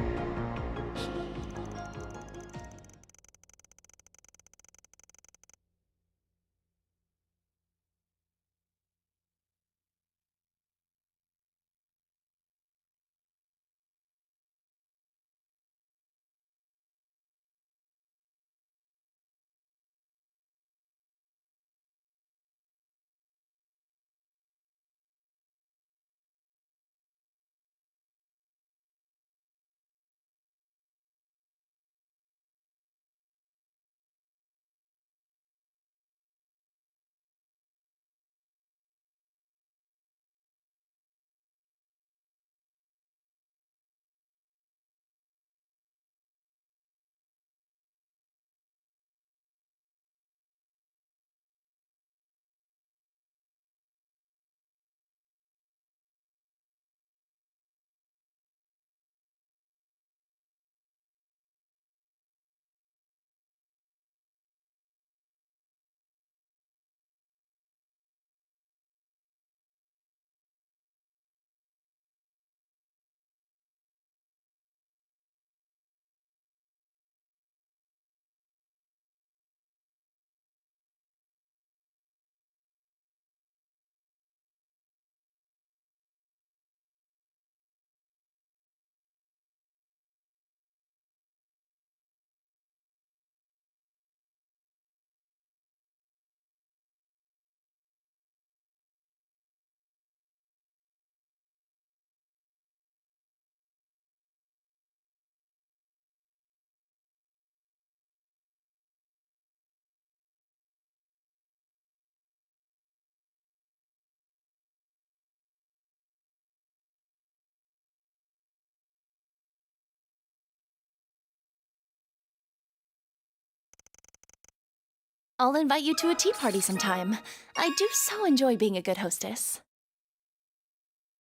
I'll invite you to a tea party sometime. I do so enjoy being a good hostess.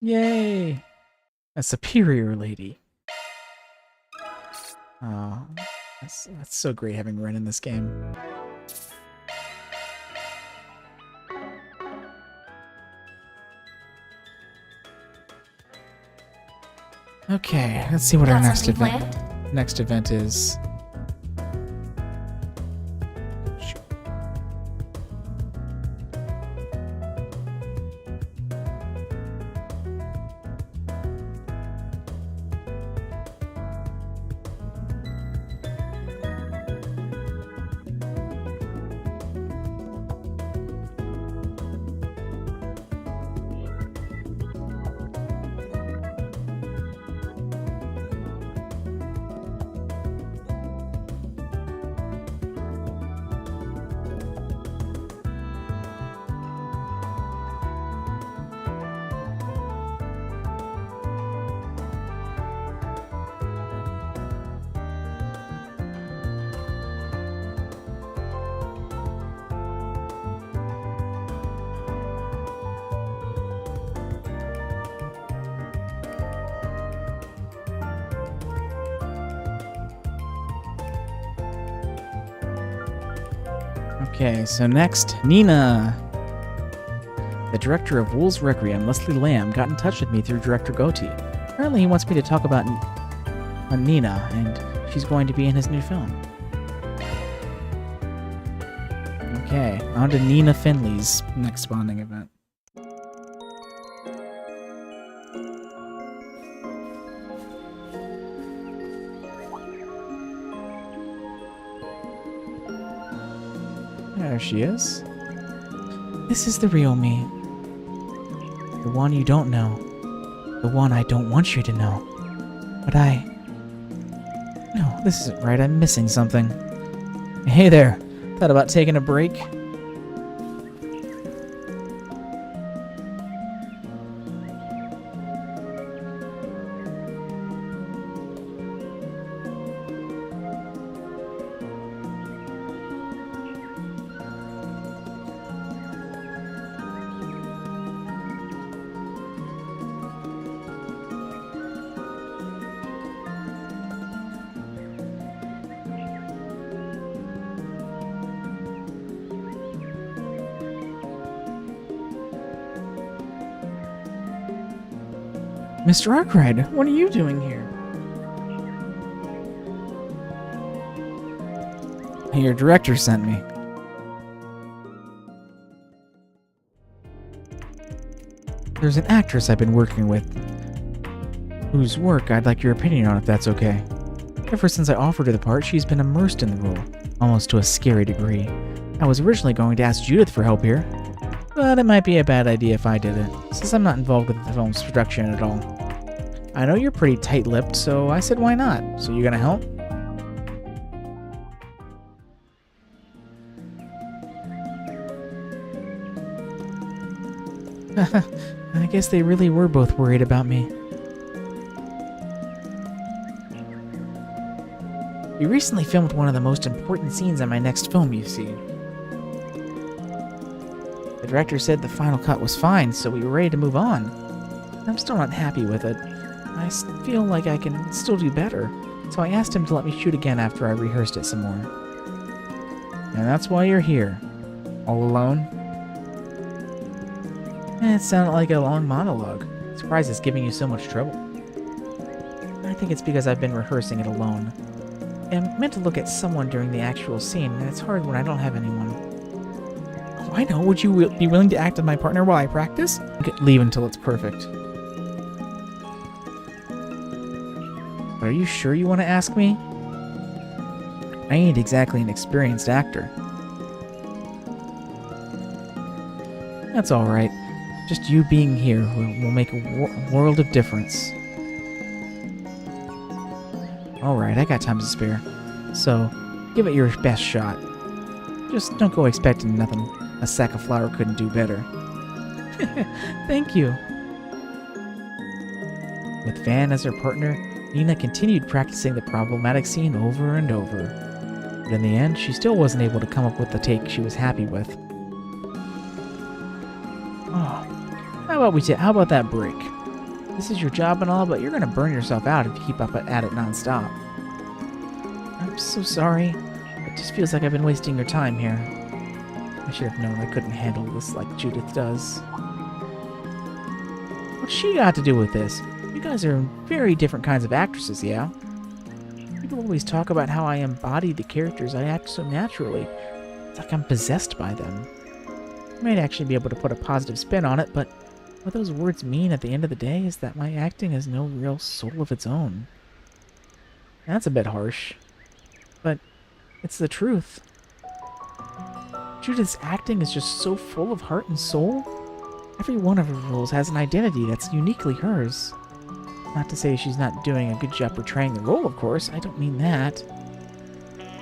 Yay! A superior lady. Oh, that's so great having Ren in this game. Okay, let's see what our next event is. Okay, so next, Nina. The director of Wolves Requiem, Leslie Lamb, got in touch with me through director Goatee. Apparently he wants me to talk about Nina, and she's going to be in his new film. Okay, on to Nina Finley's next bonding event. There she is. This is the real me. The one you don't know. The one I don't want you to know. But No, this isn't right. I'm missing something. Hey there. Thought about taking a break? Mr. Arkwright, what are you doing here? Your director sent me. There's an actress I've been working with, whose work I'd like your opinion on if that's okay. Ever since I offered her the part, she's been immersed in the role, almost to a scary degree. I was originally going to ask Judith for help here, but it might be a bad idea if I did it, since I'm not involved with the film's production at all. I know you're pretty tight-lipped, so I said why not? So you gonna help? I guess they really were both worried about me. We recently filmed one of the most important scenes in my next film, you see. The director said the final cut was fine, so we were ready to move on. I'm still not happy with it. I feel like I can still do better, so I asked him to let me shoot again after I rehearsed it some more. And that's why you're here. All alone? It sounded like a long monologue. Surprised it's giving you so much trouble. I think it's because I've been rehearsing it alone. I'm meant to look at someone during the actual scene, and it's hard when I don't have anyone. Oh, I know. Would you be willing to act as my partner while I practice? Leave until it's perfect. But are you sure you want to ask me? I ain't exactly an experienced actor. That's alright. Just you being here will make a world of difference. Alright, I got time to spare. So, give it your best shot. Just don't go expecting nothing a sack of flour couldn't do better. Thank you. With Van as her partner, Nina continued practicing the problematic scene over and over. But in the end, she still wasn't able to come up with the take she was happy with. Oh, how about that break? This is your job and all, but you're gonna burn yourself out if you keep up at it nonstop. I'm so sorry. It just feels like I've been wasting your time here. I should have known I couldn't handle this like Judith does. What's she got to do with this? You guys are very different kinds of actresses, yeah? People always talk about how I embody the characters I act so naturally. It's like I'm possessed by them. I might actually be able to put a positive spin on it, but what those words mean at the end of the day is that my acting has no real soul of its own. That's a bit harsh, but it's the truth. Judith's acting is just so full of heart and soul. Every one of her roles has an identity that's uniquely hers. Not to say she's not doing a good job portraying the role, of course. I don't mean that.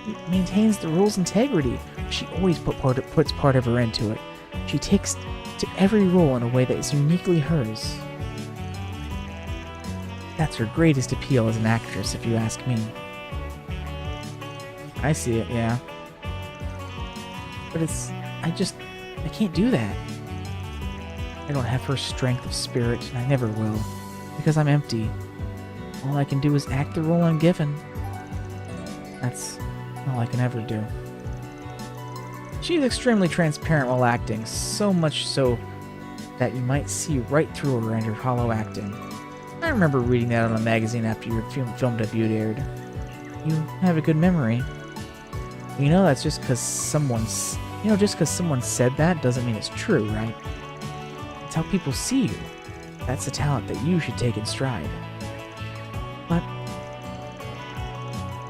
It maintains the role's integrity. She always puts part of her into it. She takes to every role in a way that is uniquely hers. That's her greatest appeal as an actress, if you ask me. I see it, yeah. But I can't do that. I don't have her strength of spirit, and I never will. Because I'm empty. All I can do is act the role I'm given. That's all I can ever do. She's extremely transparent while acting, so much so that you might see right through her and her hollow acting. I remember reading that on a magazine after your film debut aired. You have a good memory. You know that's just because someone said that doesn't mean it's true, right? It's how people see you. That's a talent that you should take in stride. But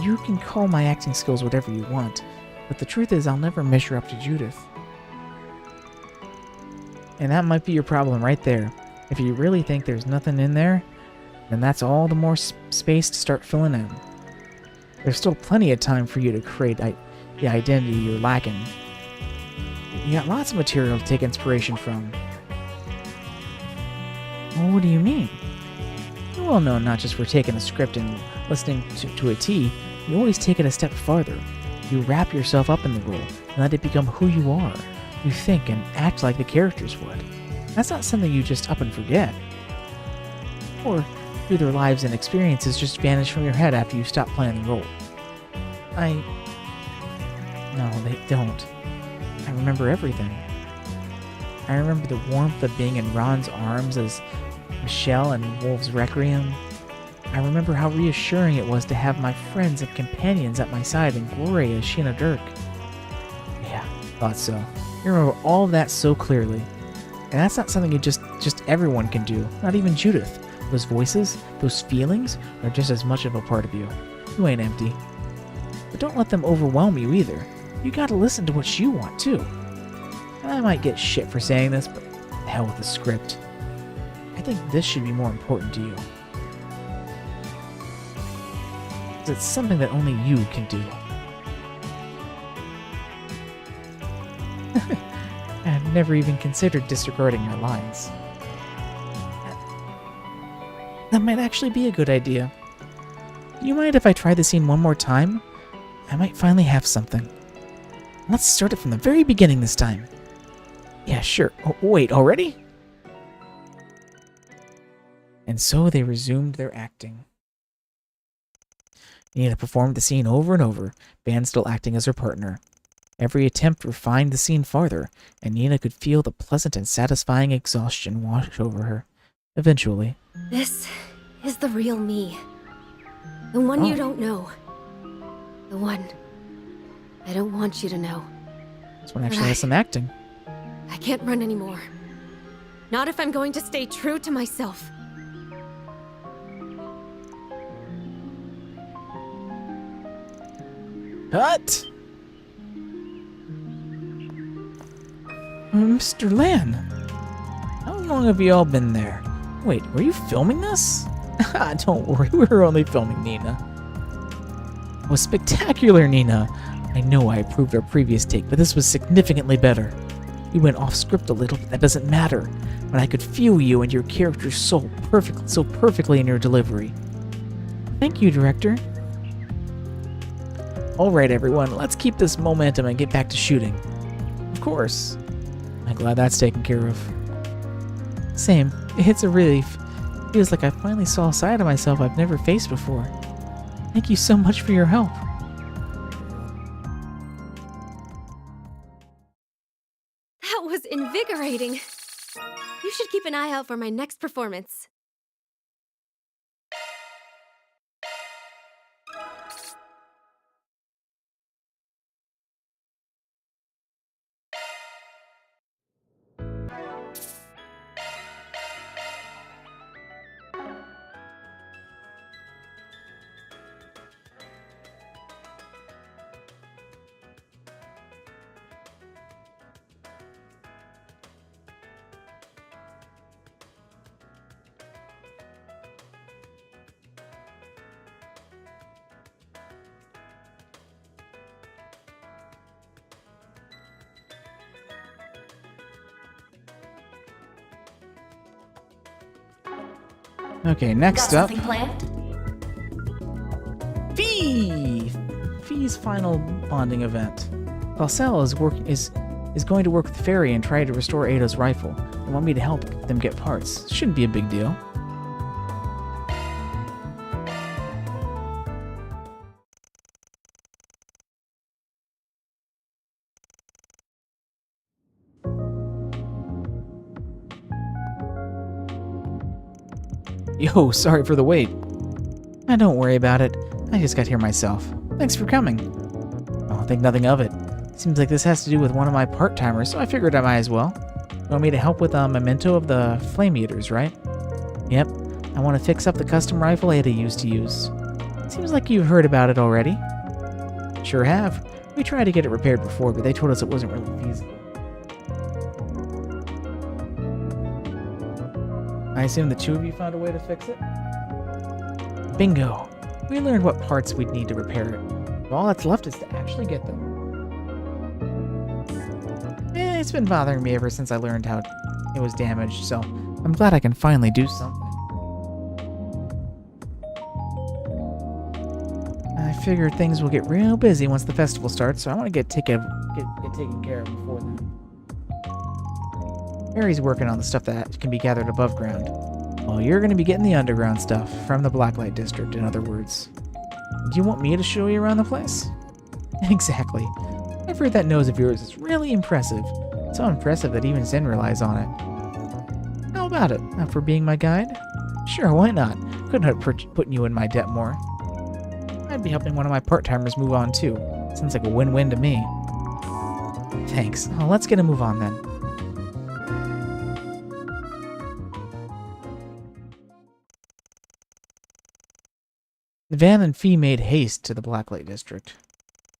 you can call my acting skills whatever you want, but the truth is I'll never measure up to Judith. And that might be your problem right there. If you really think there's nothing in there, then that's all the more space to start filling in. There's still plenty of time for you to create the identity you're lacking. You got lots of material to take inspiration from. Well, what do you mean? You're well known not just for taking a script and listening to a T, you always take it a step farther. You wrap yourself up in the role and let it become who you are. You think and act like the characters would. That's not something you just up and forget. Or do their lives and experiences just vanish from your head after you stop playing the role? No, they don't. I remember everything. I remember the warmth of being in Ron's arms as Michelle and Wolf's Requiem. I remember how reassuring it was to have my friends and companions at my side in glory as Sheena Dirk. Yeah, thought so. You remember all of that so clearly. And that's not something just everyone can do, not even Judith. Those voices, those feelings, are just as much of a part of you. You ain't empty. But don't let them overwhelm you either. You gotta listen to what you want too. And I might get shit for saying this, but hell with the script. I think this should be more important to you. It's something that only you can do. I've never even considered disregarding your lines. That might actually be a good idea. You mind if I try the scene one more time? I might finally have something. Let's start it from the very beginning this time. Yeah, sure. Oh, wait, already? And so they resumed their acting. Nina performed the scene over and over, Van still acting as her partner. Every attempt refined the scene farther, and Nina could feel the pleasant and satisfying exhaustion wash over her. Eventually. This is the real me. The one you don't know. The one I don't want you to know. This one actually has some acting. I can't run anymore. Not if I'm going to stay true to myself. Cut! Mr. Lan, how long have you all been there? Wait, were you filming this? Don't worry, we were only filming Nina. It was spectacular, Nina. I know I approved our previous take, but this was significantly better. You went off script a little, but that doesn't matter. But I could feel you and your character's soul so perfectly in your delivery. Thank you, director. Alright everyone, let's keep this momentum and get back to shooting. Of course. I'm glad that's taken care of. Same. It's a relief. It feels like I finally saw a side of myself I've never faced before. Thank you so much for your help. That was invigorating. You should keep an eye out for my next performance. Okay, next up. Planned? Fee! Fee's final bonding event. Clausel is going to work with Fairy and try to restore Ada's rifle. They want me to help them get parts. Shouldn't be a big deal. Yo, sorry for the wait. Don't worry about it. I just got here myself. Thanks for coming. Oh, think nothing of it. Seems like this has to do with one of my part-timers, so I figured I might as well. You want me to help with a memento of the flame eaters, right? Yep. I want to fix up the custom rifle Ada used to use. Seems like you've heard about it already. Sure have. We tried to get it repaired before, but they told us it wasn't really feasible. I assume the two of you found a way to fix it? Bingo! We learned what parts we'd need to repair it. All that's left is to actually get them. It's been bothering me ever since I learned how it was damaged, so I'm glad I can finally do something. I figure things will get real busy once the festival starts, so I want to get taken care of before then. Mary's working on the stuff that can be gathered above ground. Well, you're going to be getting the underground stuff from the Blacklight District, in other words. Do you want me to show you around the place? Exactly. I've heard that nose of yours is really impressive. So impressive that even Zen relies on it. How about it? Up for being my guide? Sure, why not? Couldn't hurt putting you in my debt more. I'd be helping one of my part-timers move on too. Sounds like a win-win to me. Thanks. Well, let's get a move on then. Van and Fee made haste to the Blacklight District.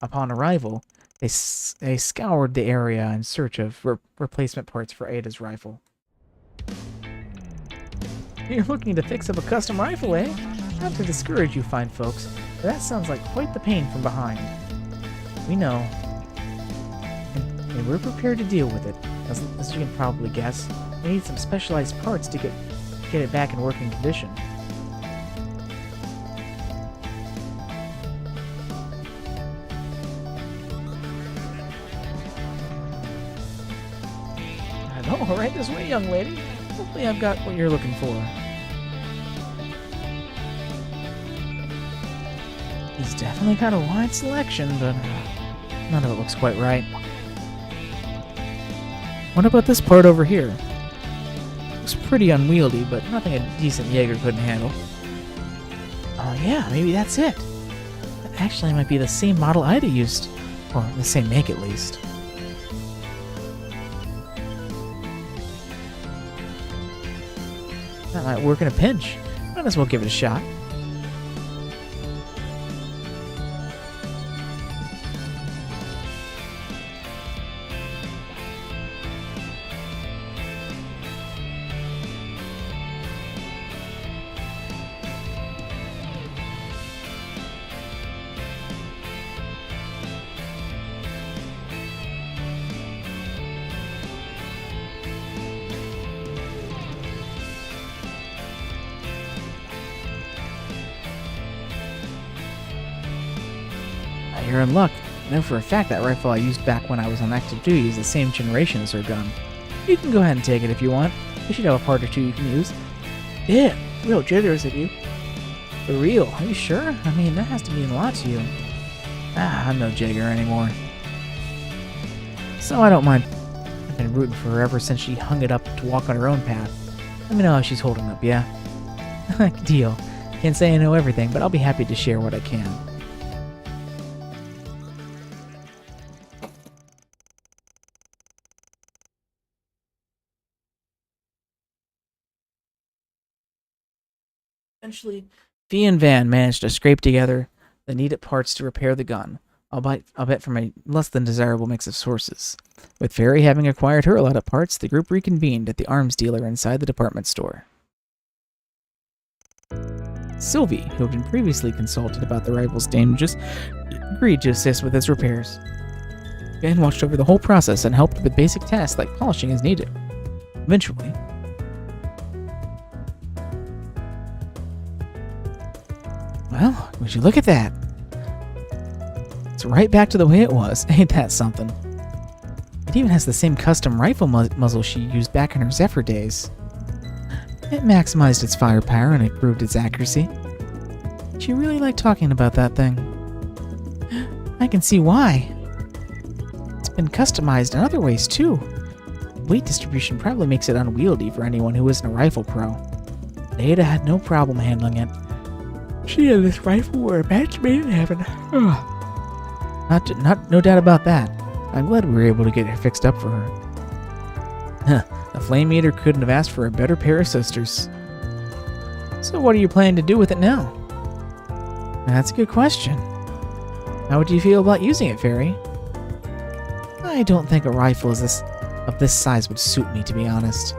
Upon arrival, they scoured the area in search of replacement parts for Ada's rifle. You're looking to fix up a custom rifle, eh? Not to discourage you fine folks, but that sounds like quite the pain from behind. We know. And we're prepared to deal with it. As you can probably guess, we need some specialized parts to get it back in working condition. All right, this way, young lady. Hopefully I've got what you're looking for. He's definitely got a wide selection, but none of it looks quite right. What about this part over here? Looks pretty unwieldy, but nothing a decent Jaeger couldn't handle. Oh yeah, maybe that's it. That actually might be the same model Ida used. Or the same make, at least. That might work in a pinch. Might as well give it a shot. You're in luck. I know for a fact that rifle I used back when I was on active duty is the same generation as her gun. You can go ahead and take it if you want. You should have a part or two you can use. Yeah, real generous of you. For real, are you sure? I mean, that has to mean a lot to you. I'm no Jagger anymore. So I don't mind. I've been rooting for her ever since she hung it up to walk on her own path. Let me know how she's holding up, yeah? Deal. Can't say I know everything, but I'll be happy to share what I can. Eventually, Fee and Van managed to scrape together the needed parts to repair the gun, albeit from a less than desirable mix of sources. With Fairy having acquired her allotted parts, the group reconvened at the arms dealer inside the department store. Sylvie, who had been previously consulted about the rival's damages, agreed to assist with its repairs. Van watched over the whole process and helped with basic tasks like polishing as needed. Eventually, well, would you look at that? It's right back to the way it was. Ain't that something? It even has the same custom rifle muzzle she used back in her Zephyr days. It maximized its firepower and improved its accuracy. She really liked talking about that thing. I can see why. It's been customized in other ways too. Weight distribution probably makes it unwieldy for anyone who isn't a rifle pro. Ada had no problem handling it. She and this rifle were a match made in heaven. Ugh. No doubt about that. I'm glad we were able to get her fixed up for her. The Flame Eater couldn't have asked for a better pair of sisters. So what are you planning to do with it now? That's a good question. How would you feel about using it, Fairy? I don't think a rifle of this size would suit me, to be honest.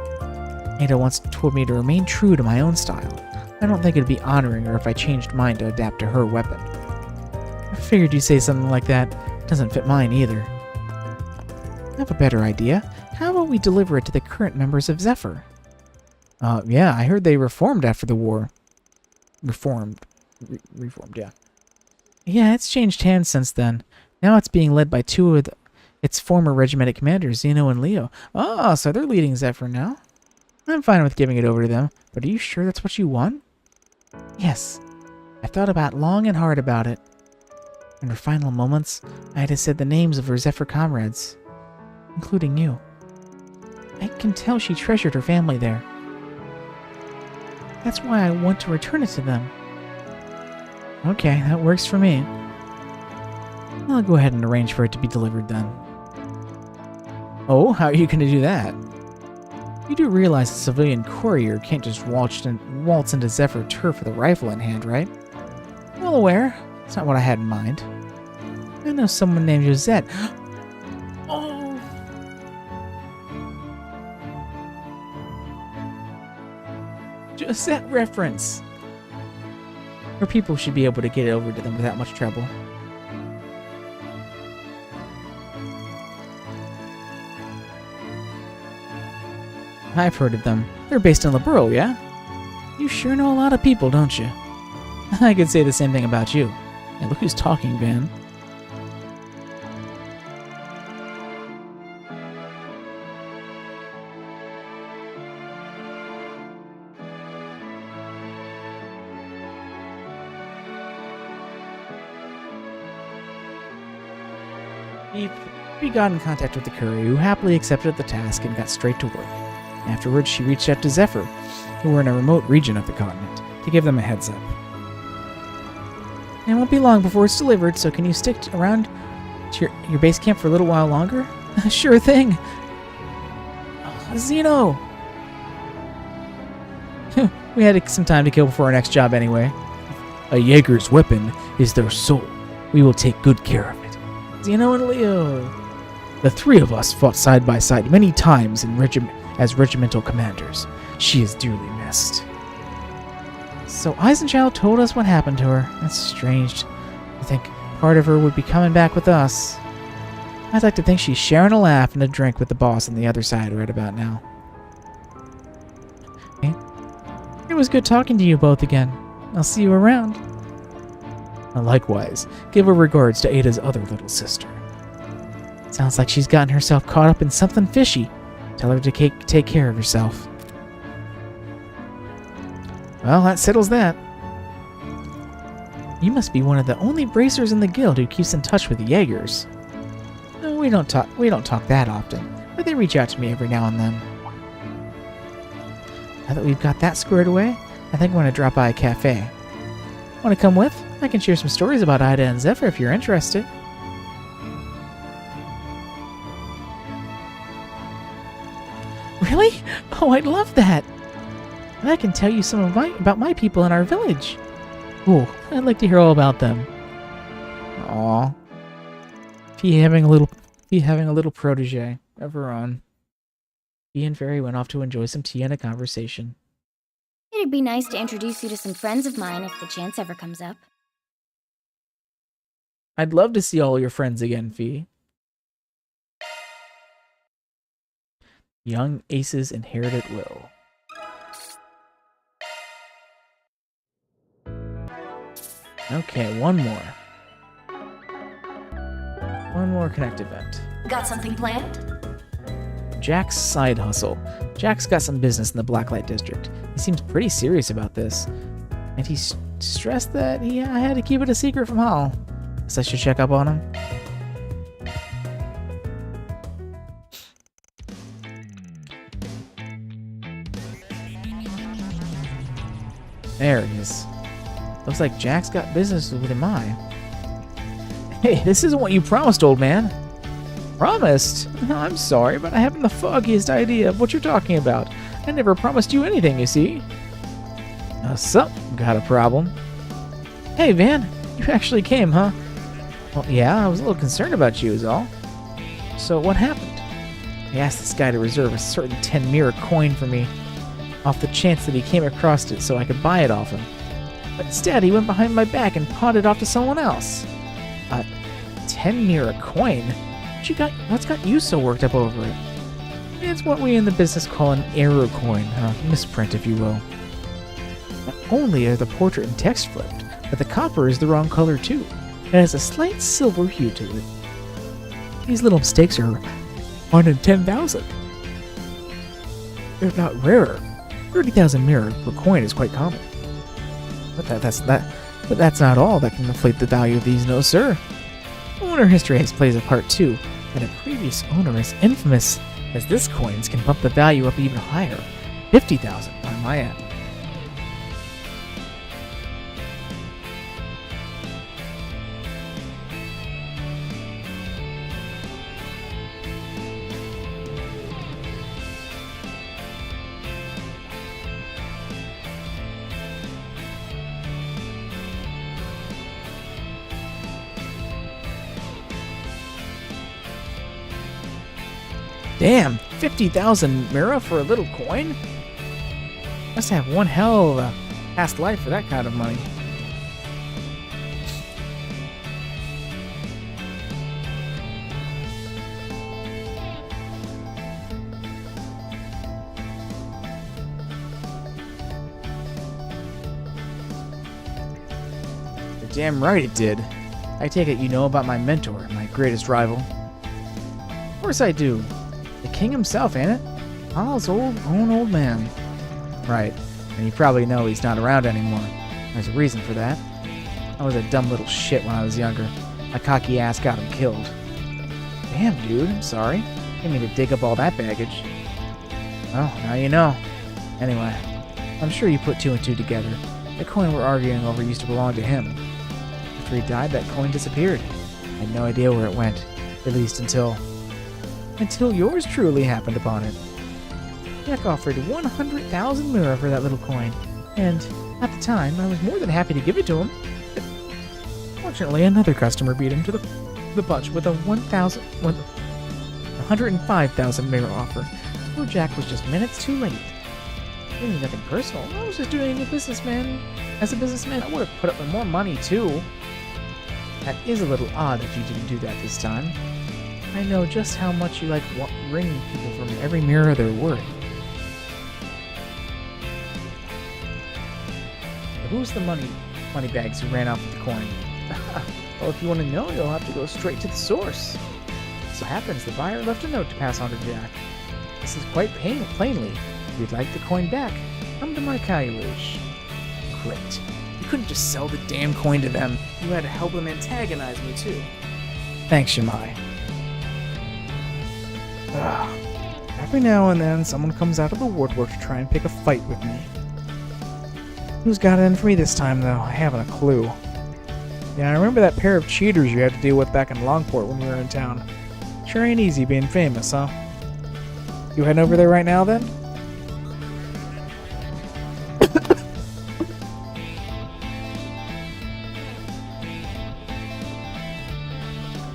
Ada once told me to remain true to my own style. I don't think it'd be honoring her if I changed mine to adapt to her weapon. I figured you'd say something like that. It doesn't fit mine either. I have a better idea. How about we deliver it to the current members of Zephyr? Yeah, I heard they reformed after the war. Reformed, yeah. Yeah, it's changed hands since then. Now it's being led by two of its former regimented commanders, Zeno and Leo. Oh, so they're leading Zephyr now? I'm fine with giving it over to them, but are you sure that's what you want? Yes. I thought about long and hard about it. In her final moments, I had said the names of her Zephyr comrades, including you. I can tell she treasured her family there. That's why I want to return it to them. Okay, that works for me. I'll go ahead and arrange for it to be delivered then. Oh, how are you going to do that? You do realize a civilian courier can't just waltz into Zephyr turf with a rifle in hand, right? Well aware. It's not what I had in mind. I know someone named Josette. Oh! Josette reference! Her people should be able to get it over to them without much trouble. I've heard of them. They're based in Liberl, yeah? You sure know a lot of people, don't you? I could say the same thing about you. And look who's talking, Van. He got in contact with the courier, who happily accepted the task and got straight to work. Afterwards, she reached out to Zephyr, who were in a remote region of the continent, to give them a heads up. It won't be long before it's delivered, so can you stick around to your base camp for a little while longer? Sure thing! Zeno! We had some time to kill before our next job anyway. A Jaeger's weapon is their soul. We will take good care of it. Zeno and Leo! The three of us fought side by side many times as regimental commanders. She is dearly missed. So Eisenchild told us what happened to her. That's strange. I think part of her would be coming back with us. I'd like to think she's sharing a laugh and a drink with the boss on the other side right about now. Okay. It was good talking to you both again. I'll see you around. Likewise, give her regards to Ada's other little sister. Sounds like she's gotten herself caught up in something fishy. Tell her to take care of herself. Well, that settles that. You must be one of the only bracers in the guild who keeps in touch with the Jaegers. No, we don't talk that often, but they reach out to me every now and then. Now that we've got that squared away, I think we're going to drop by a cafe. Want to come with? I can share some stories about Ida and Zephyr if you're interested. Really? Oh, I'd love that! And I can tell you some of about my people in our village. Ooh, I'd like to hear all about them. Aww. Fee having a little protege of her own. Fee and Fairy went off to enjoy some tea and a conversation. It'd be nice to introduce you to some friends of mine if the chance ever comes up. I'd love to see all your friends again, Fee. Young Aces inherit at will. Okay, one more. One more Connect event. Got something planned? Jack's side hustle. Jack's got some business in the Blacklight District. He seems pretty serious about this. And he stressed that I had to keep it a secret from Hall. So I should check up on him. There he is. Looks like Jack's got business with him. Hey, this isn't what you promised, old man. Promised? I'm sorry, but I haven't the foggiest idea of what you're talking about. I never promised you anything, you see. So, got a problem? Hey, Van, you actually came, huh? Well, yeah, I was a little concerned about you, is all. So, what happened? I asked this guy to reserve a certain 10 mirror coin for me, off the chance that he came across it so I could buy it off him. But instead, he went behind my back and pawned it off to someone else. 10 mirror coin? What's got you so worked up over it? It's what we in the business call an error coin, a misprint, if you will. Not only are the portrait and text flipped, but the copper is the wrong color too. It has a slight silver hue to it. These little mistakes are 1 in 10,000. If not rarer. 30,000 mirror per coin is quite common. But that's not all that can inflate the value of these, no sir. Owner history plays a part too, and a previous owner is infamous, as this coins can bump the value up even higher, 50,000 on my end. Damn, 50,000 Mira for a little coin? Must have one hell of a past life for that kind of money. You're damn right it did. I take it you know about my mentor, my greatest rival. Of course I do. The king himself, ain't it? Paul's own old man. Right, and you probably know he's not around anymore. There's a reason for that. I was a dumb little shit when I was younger. My cocky ass got him killed. Damn, dude, I'm sorry. Didn't mean to dig up all that baggage. Well, now you know. Anyway, I'm sure you put 2 and 2 together. The coin we're arguing over used to belong to him. After he died, that coin disappeared. I had no idea where it went. At least until yours truly happened upon it. Jack offered 100,000 Mira for that little coin, and at the time, I was more than happy to give it to him. But fortunately, another customer beat him to the punch with a 105,000 Mira offer. Poor Jack was just minutes too late. It wasn't nothing personal. I was just doing a businessman. As a businessman, I would have put up with more money too. That is a little odd that you didn't do that this time. I know just how much you like wringing people from every mirror they're worth. Who's the moneybags who ran off with the coin? Well, if you want to know, you'll have to go straight to the source. So happens the buyer left a note to pass on to Jack. This is quite plainly. If you'd like the coin back, come to my carriage. Great. You couldn't just sell the damn coin to them. You had to help them antagonize me too. Thanks, Shimai. Every now and then, someone comes out of the woodwork to try and pick a fight with me. Who's got it in for me this time, though? I haven't a clue. Yeah, I remember that pair of cheaters you had to deal with back in Longport when we were in town. Sure ain't easy being famous, huh? You heading over there right now, then?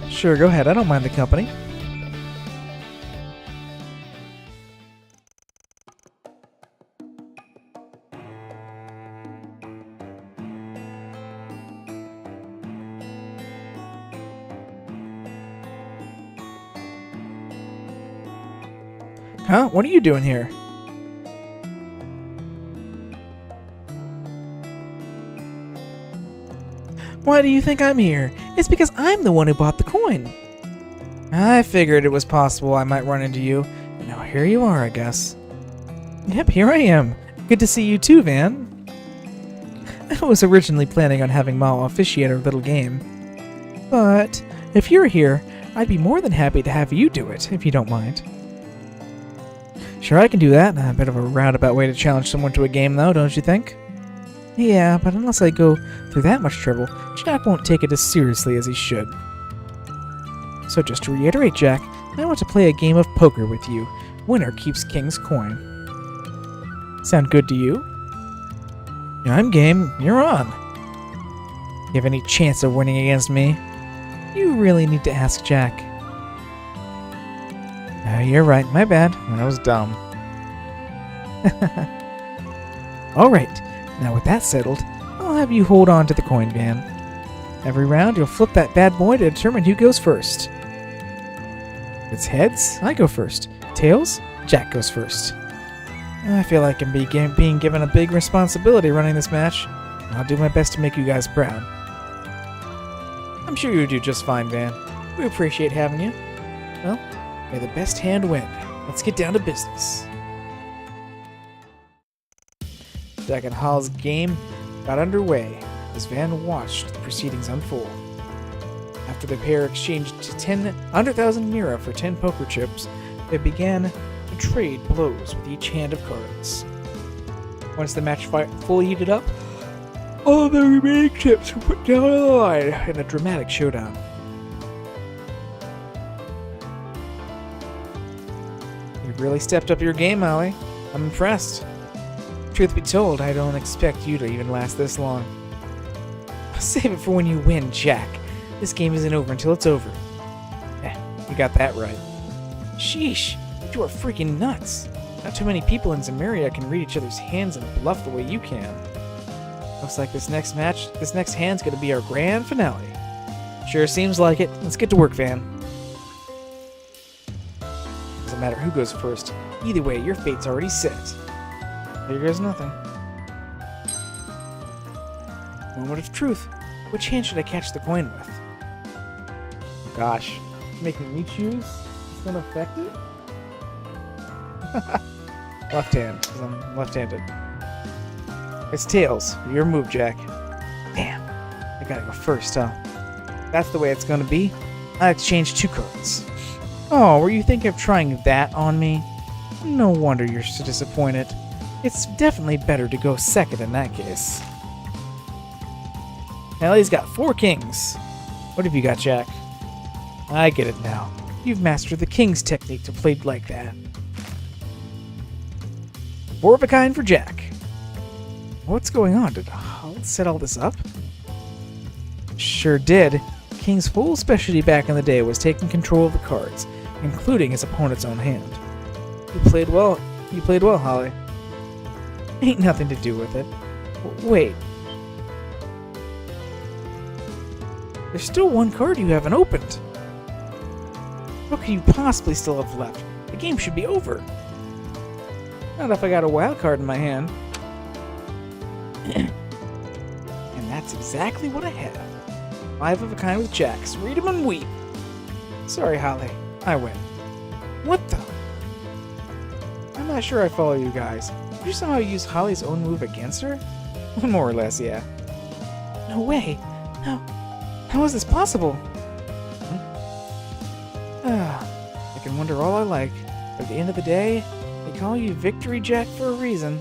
Sure, go ahead. I don't mind the company. Huh? What are you doing here? Why do you think I'm here? It's because I'm the one who bought the coin. I figured it was possible I might run into you. Now here you are, I guess. Yep, here I am. Good to see you too, Van. I was originally planning on having Mao officiate our little game. But if you're here, I'd be more than happy to have you do it, if you don't mind. Sure, I can do that. A bit of a roundabout way to challenge someone to a game, though, don't you think? Yeah, but unless I go through that much trouble, Jack won't take it as seriously as he should. So just to reiterate, Jack, I want to play a game of poker with you. Winner keeps King's coin. Sound good to you? Yeah, I'm game. You're on. You have any chance of winning against me? You really need to ask Jack. You're right. My bad. I was dumb. Alright. Now with that settled, I'll have you hold on to the coin van. Every round, you'll flip that bad boy to determine who goes first. If it's heads, I go first. Tails, Jack goes first. I feel like I'm being given a big responsibility running this match. I'll do my best to make you guys proud. I'm sure you'll do just fine, Van. We appreciate having you. Well, may the best hand win. Let's get down to business. Jack and Hall's game got underway as Van watched the proceedings unfold. After the pair exchanged 100,000 Mira for 10 poker chips, they began to trade blows with each hand of cards. Once the match fully heated up, all of the remaining chips were put down on the line in a dramatic showdown. You've really stepped up your game, Ollie. I'm impressed. Truth be told, I don't expect you to even last this long. Save it for when you win, Jack. This game isn't over until it's over. You got that right. Sheesh, you are freaking nuts. Not too many people in Zemuria can read each other's hands and bluff the way you can. Looks like this next hand's gonna be our grand finale. Sure seems like it. Let's get to work, Van. Doesn't matter who goes first. Either way, your fate's already set. Here goes nothing. Moment of truth. Which hand should I catch the coin with? Gosh, making me choose? It's gonna affect it? Left hand, because I'm left-handed. It's tails. Your move, Jack. Damn. I gotta go first, huh? That's the way it's gonna be. I exchanged 2 cards. Oh, were you thinking of trying that on me? No wonder you're so disappointed. It's definitely better to go second in that case. Ellie's got 4 kings. What have you got, Jack? I get it now. You've mastered the king's technique to play like that. 4 of a kind for Jack. What's going on? Did Hull set all this up? Sure did. King's whole specialty back in the day was taking control of the cards, including his opponent's own hand. You played well. You played well, Holly. Ain't nothing to do with it. Wait. There's still 1 card you haven't opened. What could you possibly still have left? The game should be over. Not if I got a wild card in my hand. And that's exactly what I have. 5 of a kind with Jacks. Read 'em and weep. Sorry, Holly. I win. What the? I'm not sure I follow you guys. Did you somehow use Holly's own move against her? More or less, yeah. No way. How is this possible? I can wonder all I like, but at the end of the day, they call you Victory Jack for a reason.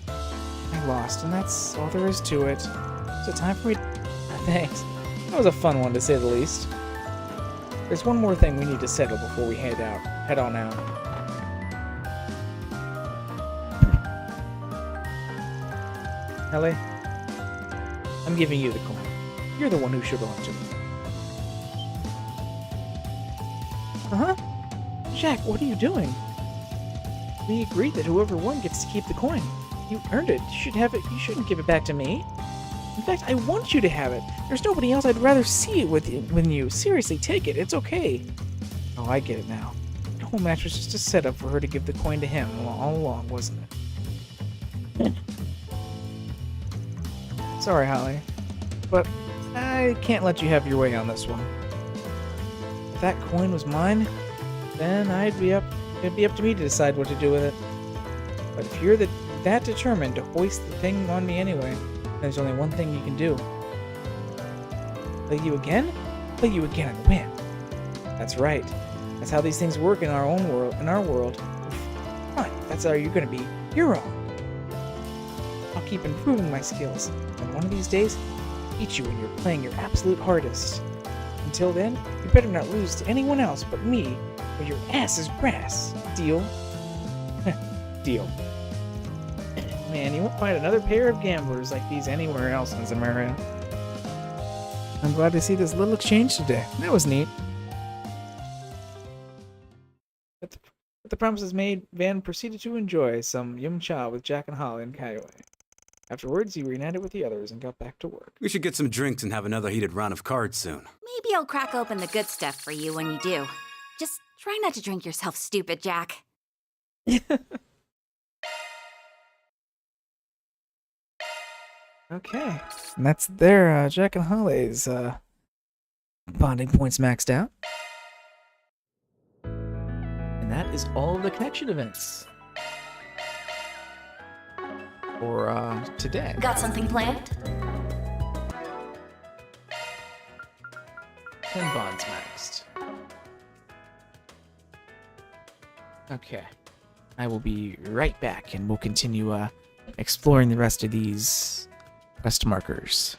I lost, and that's all there is to it. So time for me to... Thanks. That was a fun one, to say the least. There's one more thing we need to settle before we head on out. Ellie, I'm giving you the coin. You're the one who should belong to me. Uh-huh. Jack, what are you doing? We agreed that whoever won gets to keep the coin. You earned it. You should have it. You shouldn't give it back to me. In fact, I want you to have it. There's nobody else I'd rather see it with you. Seriously, take it. It's okay. Oh, I get it now. The whole match was just a setup for her to give the coin to him all along, wasn't it? Sorry, Holly. But I can't let you have your way on this one. If that coin was mine, then it'd be up to me to decide what to do with it. But if you're that determined to hoist the thing on me anyway, there's only one thing you can do. Play you again? Play you again and win. That's right. That's how these things work in our own world. In our world. Fine, that's how you're gonna be. You're wrong. I'll keep improving my skills. And one of these days, I'll beat you when you're playing your absolute hardest. Until then, you better not lose to anyone else but me, or your ass is grass. Deal? Deal. Man, you won't find another pair of gamblers like these anywhere else in Zamaria. I'm glad to see this little exchange today. That was neat. With the promises made, Van proceeded to enjoy some yum cha with Jack and Holly and Kaioway. Afterwards, he reunited with the others and got back to work. We should get some drinks and have another heated round of cards soon. Maybe I'll crack open the good stuff for you when you do. Just try not to drink yourself stupid, Jack. Okay. And that's their Jack and Holly's bonding points maxed out. And that is all of the connection events for today. Got something planned? 10 bonds maxed. Okay. I will be right back and we'll continue exploring the rest of these quest markers.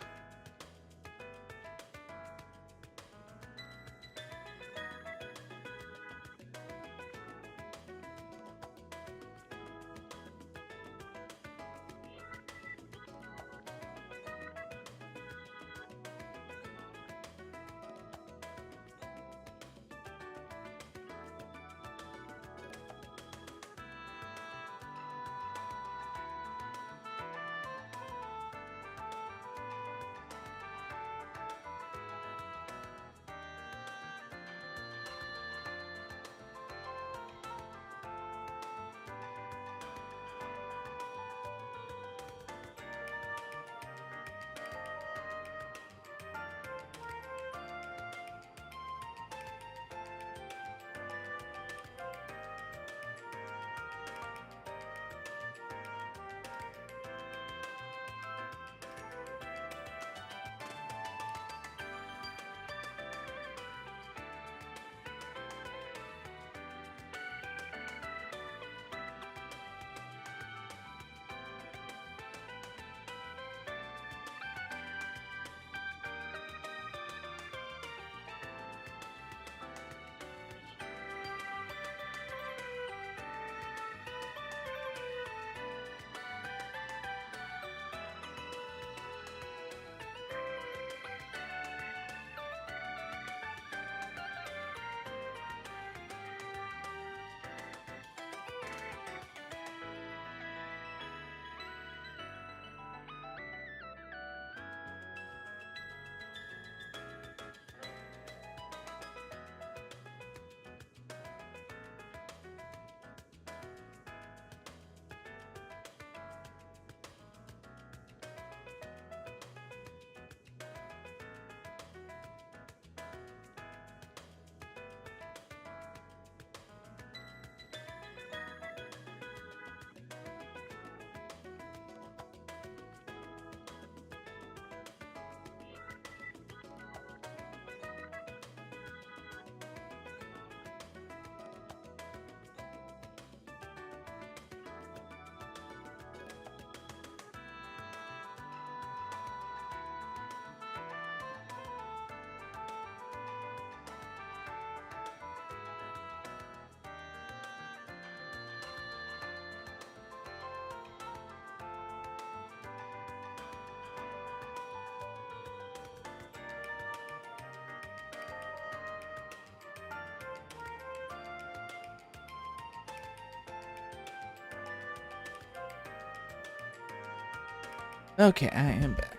Okay, I am back.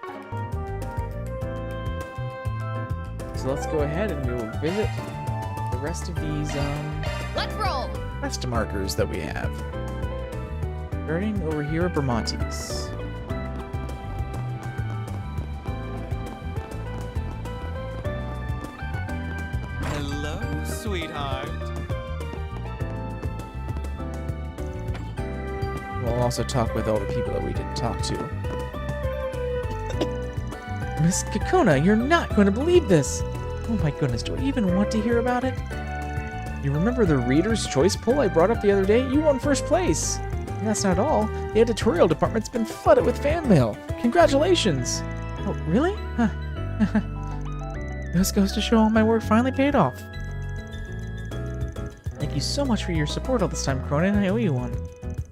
So let's go ahead and we'll visit the rest of these Let's roll! quest markers that we have. Starting over here at Bermontes. Hello, sweetheart. We'll also talk with all the people that we didn't talk to. Miss Kakona, you're not going to believe this! Oh my goodness, do I even want to hear about it? You remember the Reader's Choice poll I brought up the other day? You won first place! And that's not all. The editorial department's been flooded with fan mail. Congratulations! Oh, really? Huh. This goes to show all my work finally paid off. Thank you so much for your support all this time, Cronin. I owe you one.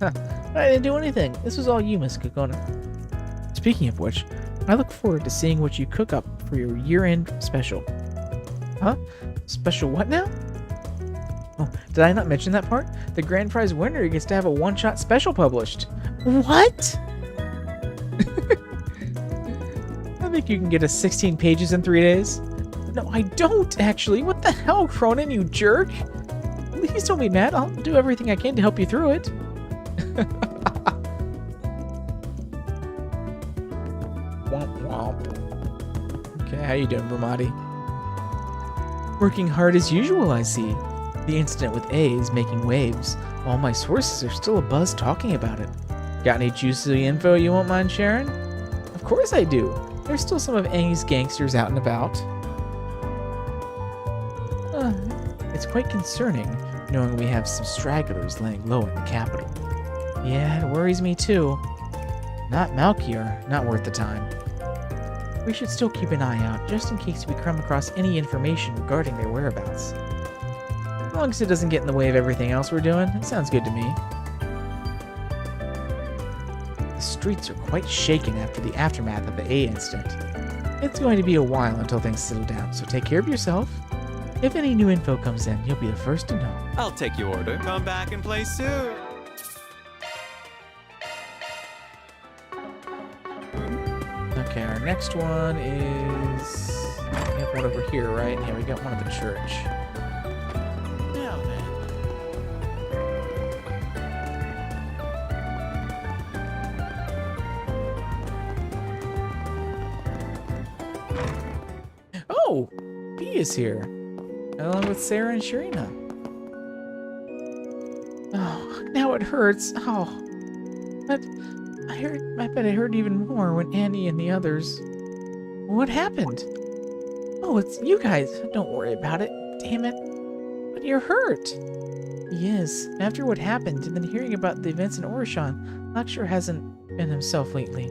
I didn't do anything. This was all you, Miss Kokona. Speaking of which, I look forward to seeing what you cook up for your year-end special. Huh? Special what now? Oh, did I not mention that part? The grand prize winner gets to have a one-shot special published. What? I think you can get us 16 pages in 3 days. No, I don't, actually. What the hell, Cronin, you jerk? Please don't be mad. I'll do everything I can to help you through it. Womp womp. Okay, how you doing, Brahmati? Working hard as usual, I see. The incident with A is making waves. All my sources are still abuzz talking about it. Got any juicy info you won't mind sharing? Of course I do. There's still some of Aang's gangsters out and about. It's quite concerning, knowing we have some stragglers laying low in the capital. Yeah, it worries me too. Not Malkier, not worth the time. We should still keep an eye out, just in case we come across any information regarding their whereabouts. As long as it doesn't get in the way of everything else we're doing, it sounds good to me. The streets are quite shaken after the aftermath of the A incident. It's going to be a while until things settle down, so take care of yourself. If any new info comes in, you'll be the first to know. I'll take your order. Come back and play soon. Okay, our next one is... We have one over here, right? Yeah, we got one at the church. Now then. Oh! B is here. Along with Sarah and Sharina. Oh, now it hurts. Oh. But I bet I heard even more when Annie and the others... What happened? Oh, it's you guys. Don't worry about it. Damn it. But you're hurt. He is. After what happened, and then hearing about the events in Orishan, Lakshur hasn't been himself lately.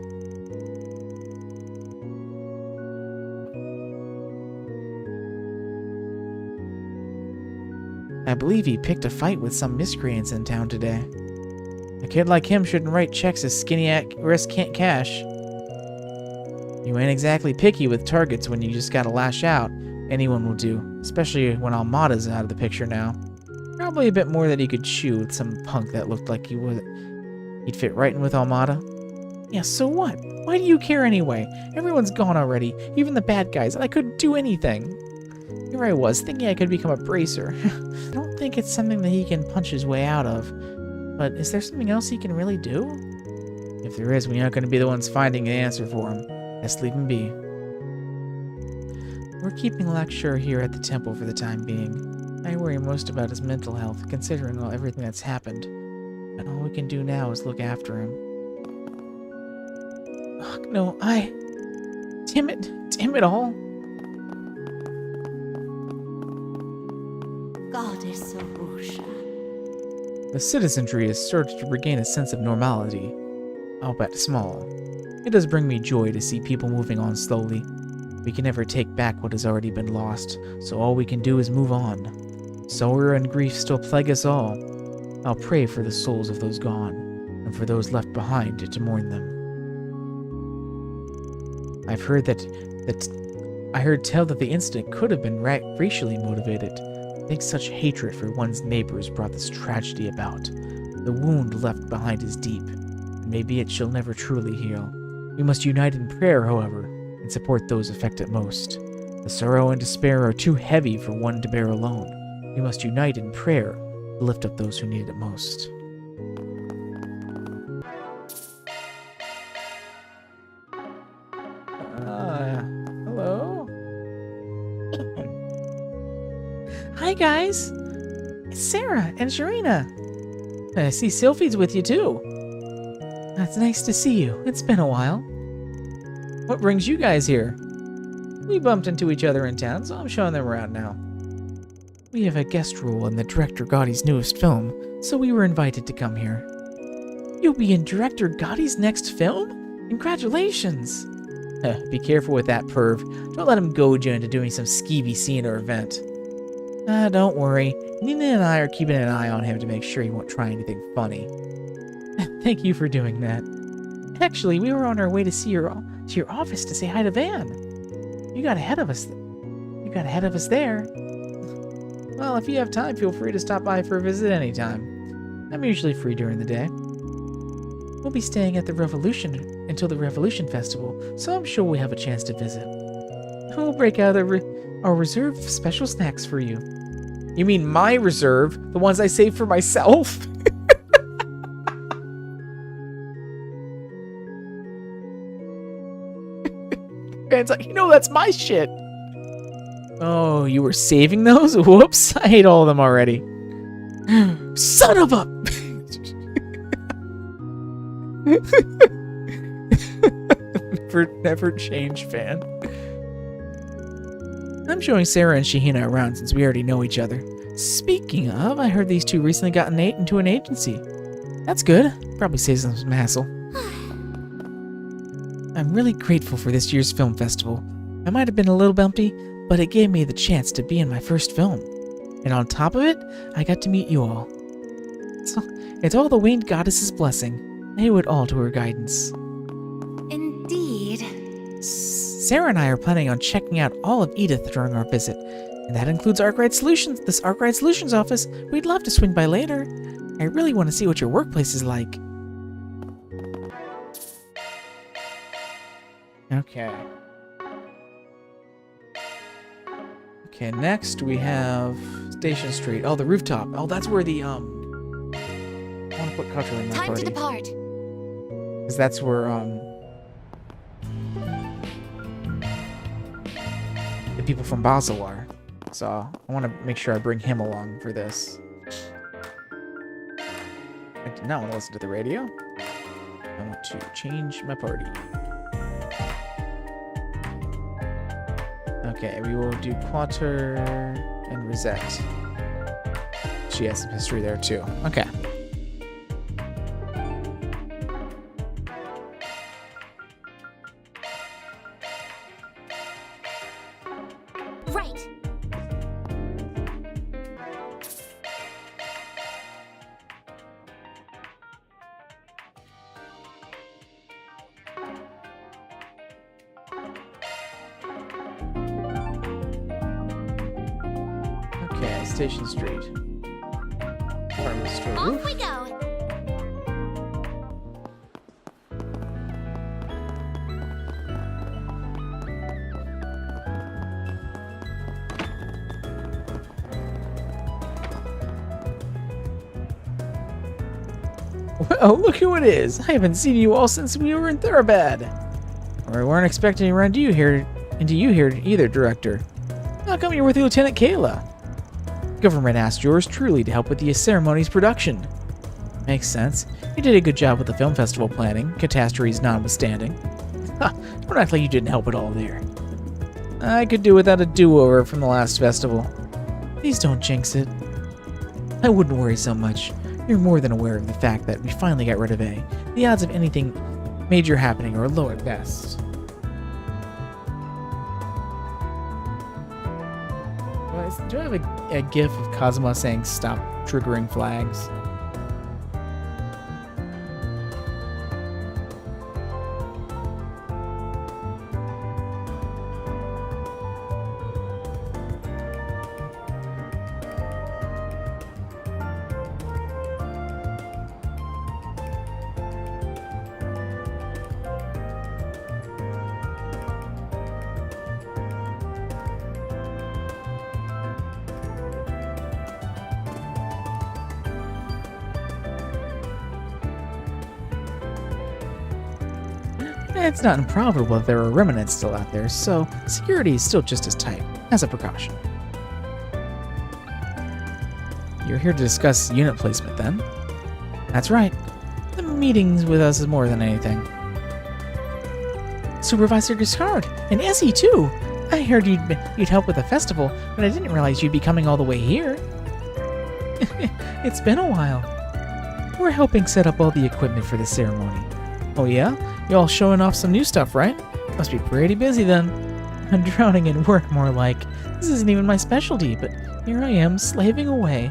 I believe he picked a fight with some miscreants in town today. A kid like him shouldn't write checks as skinny wrist can't cash. You ain't exactly picky with targets when you just gotta lash out. Anyone will do, especially when Almada's out of the picture now. Probably a bit more that he could chew with some punk that looked like he'd fit right in with Almada. Yeah, so what? Why do you care anyway? Everyone's gone already, even the bad guys, and I couldn't do anything. Here I was, thinking I could become a bracer. I don't think it's something that he can punch his way out of. But is there something else he can really do? If there is, we aren't going to be the ones finding an answer for him. Let's leave him be. We're keeping Lakshur here at the temple for the time being. I worry most about his mental health, considering everything that's happened. And all we can do now is look after him. Ugh, no, Damn it all. Goddess Arusha. The citizenry has started to regain a sense of normality, albeit small. It does bring me joy to see people moving on slowly. We can never take back what has already been lost, so all we can do is move on. Sorrow and grief still plague us all. I'll pray for the souls of those gone, and for those left behind to mourn them. I've heard tell that the incident could have been racially motivated. I think such hatred for one's neighbors brought this tragedy about. The wound left behind is deep, and maybe it shall never truly heal. We must unite in prayer, however, and support those affected most. The sorrow and despair are too heavy for one to bear alone. We must unite in prayer to lift up those who need it most. Hello? Hi, guys. It's Sarah and Sharina. I see Sylphie's with you, too. It's nice to see you. It's been a while. What brings you guys here? We bumped into each other in town, so I'm showing them around now. We have a guest role in the director Gotti's newest film, so we were invited to come here. You'll be in Director Gotti's next film? Congratulations! Be careful with that perv. Don't let him goad you into doing some skeevy scene or event. Don't worry. Nina and I are keeping an eye on him to make sure he won't try anything funny. Thank you for doing that. Actually, we were on our way to your office to say hi to Van. You got ahead of us there. Well, if you have time, feel free to stop by for a visit anytime. I'm usually free during the day. We'll be staying at the Revolution until the Revolution Festival, so I'm sure we'll have a chance to visit. We'll break out our reserve of special snacks for you. You mean my reserve? The ones I saved for myself? Van's like, that's my shit. Oh, you were saving those? Whoops, I ate all of them already. Son of a... never change, Van. I'm showing Sarah and Shahina around since we already know each other. Speaking of, I heard these two recently got into an agency. That's good. Probably saves them some hassle. I'm really grateful for this year's film festival. I might have been a little bumpy, but it gave me the chance to be in my first film. And on top of it, I got to meet you all. So, it's all the Winged Goddess's blessing. I owe it all to her guidance. Indeed. Sarah and I are planning on checking out all of Edith during our visit, and that includes Arkwright Solutions, this Arkwright Solutions office. We'd love to swing by later. I really want to see what your workplace is like. Okay. Okay, next we have Station Street. Oh, the rooftop. Oh, that's where the, I want to put Cutter in my Time party. to depart. Because that's where, the people from Basel are. So, I want to make sure I bring him along for this. I did not want to listen to the radio. I want to change my party. Okay, we will do Quater and Rosette. She has some history there too. Okay. Right. Okay, Station Street. Department store Off roof. we go. Well, look who it is. I haven't seen you all since we were in Thoroughbad. Or we weren't expecting to run into you here either, Director. How come you're with Lieutenant Kayla? Government asked yours truly to help with the ceremony's production. Makes sense. You did a good job with the film festival planning, catastrophes notwithstanding. Ha! Don't act like you didn't help at all there. I could do without a do-over from the last festival. Please don't jinx it. I wouldn't worry so much. You're more than aware of the fact that we finally got rid of A. The odds of anything major happening are low at best. Do I have a gif of Kazuma saying stop triggering flags? It's not improbable that there are remnants still out there, so security is still just as tight, as a precaution. You're here to discuss unit placement, then? That's right. The meetings with us is more than anything. Supervisor Giscard, and Essie, too! I heard you'd help with the festival, but I didn't realize you'd be coming all the way here. It's been a while. We're helping set up all the equipment for the ceremony. Oh yeah? You all showing off some new stuff, right? Must be pretty busy then. I'm drowning in work, more like. This isn't even my specialty, but here I am, slaving away.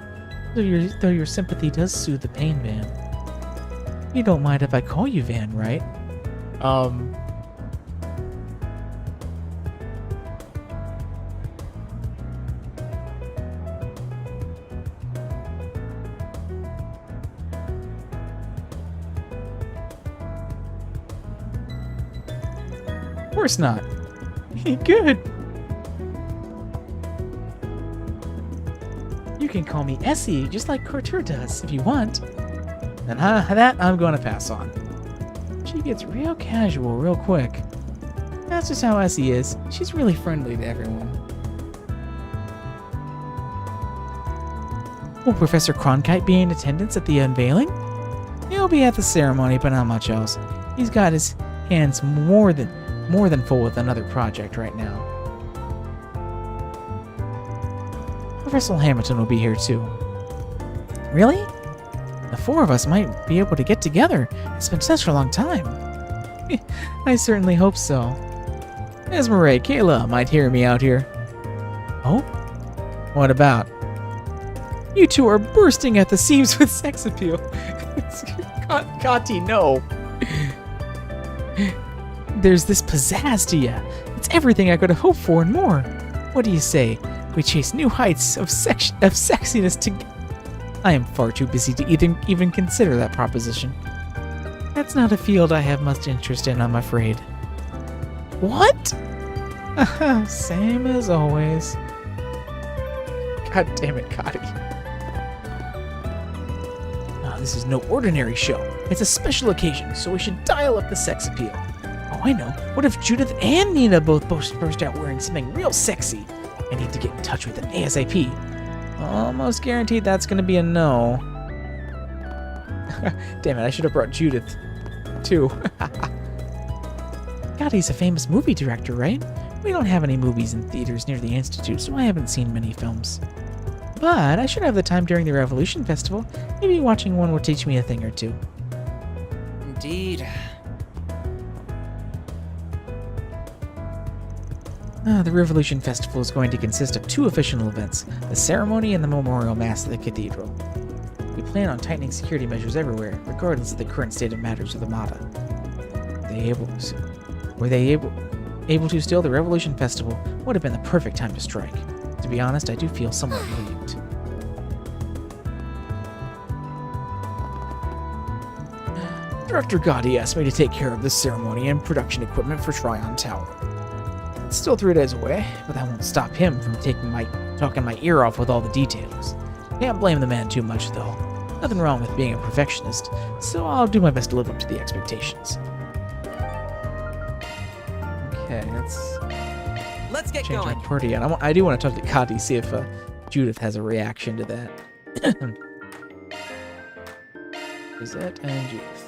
Though your sympathy does soothe the pain, Van. You don't mind if I call you Van, right? Of course not. Good. You can call me Essie, just like Couture does, if you want. And that I'm going to pass on. She gets real casual real quick. That's just how Essie is. She's really friendly to everyone. Will Professor Cronkite be in attendance at the unveiling? He'll be at the ceremony, but not much else. He's got his hands more than full with another project right now. Professor Hamilton will be here too. Really? The four of us might be able to get together. It's been such a long time. I certainly hope so. Esmeralda, Kayla might hear me out here. Oh? What about? You two are bursting at the seams with sex appeal. Kati, no. There's this pizzazz to ya. It's everything I could have hoped for and more. What do you say? We chase new heights of sexiness together. I am far too busy to even consider that proposition. That's not a field I have much interest in, I'm afraid. What? Same as always. God damn it, Cotty. This is no ordinary show. It's a special occasion, so we should dial up the sex appeal. Oh, I know. What if Judith and Nina both burst out wearing something real sexy? I need to get in touch with them ASAP. Almost guaranteed that's going to be a no. Damn it, I should have brought Judith, too. God, he's a famous movie director, right? We don't have any movies in theaters near the Institute, so I haven't seen many films. But I should have the time during the Revolution Festival. Maybe watching one will teach me a thing or two. Indeed. The Revolution Festival is going to consist of two official events, the ceremony and the memorial mass at the cathedral. We plan on tightening security measures everywhere, regardless of the current state of matters with Amata. Were they able to steal the Revolution Festival, would have been the perfect time to strike. To be honest, I do feel somewhat relieved. Director Gotti asked me to take care of this ceremony and production equipment for Tryon Tower. It's still 3 days away, but that won't stop him from talking my ear off with all the details. Can't blame the man too much, though. Nothing wrong with being a perfectionist, so I'll do my best to live up to the expectations. Okay, let's get change going. our party out. I do want to talk to Kati, see if Judith has a reaction to that. Lizette and Judith.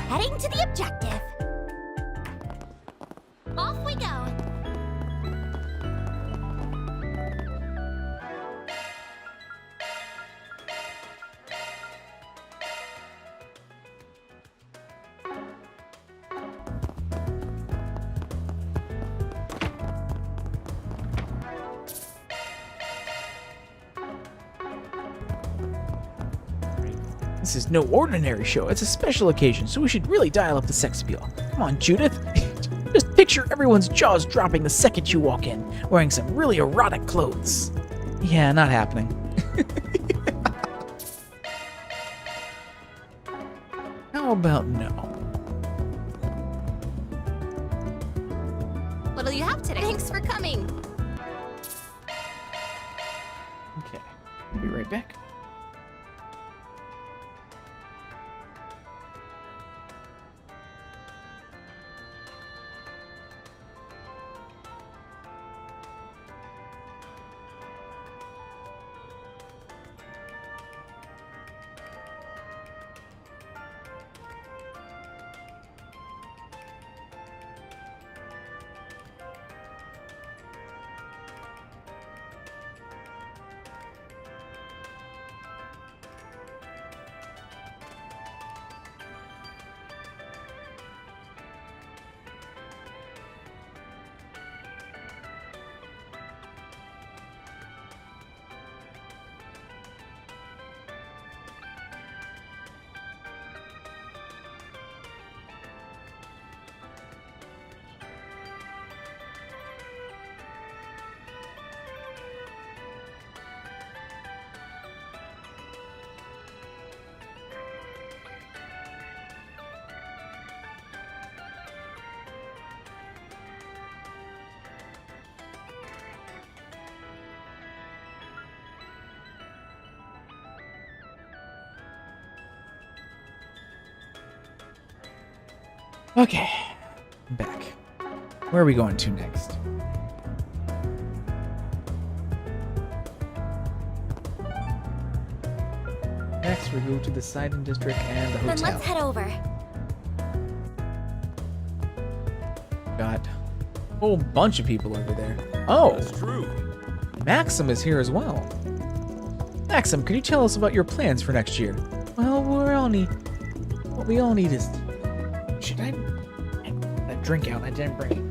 Heading to the objective. Off we go. This is no ordinary show. It's a special occasion, so we should really dial up the sex appeal. Come on, Judith. Just picture everyone's jaws dropping the second you walk in, wearing some really erotic clothes. Yeah, not happening. How about no? What'll you have today? Thanks for coming. Okay, be right back. Okay, I'm back. Where are we going to next? Next, we go to the Sidon District and the Then hotel. let's head over. Got a whole bunch of people over there. Oh, that's true. Maxim is here as well. Maxim, can you tell us about your plans for next year? Well, what we all need is... Should I put a drink out? I didn't bring it.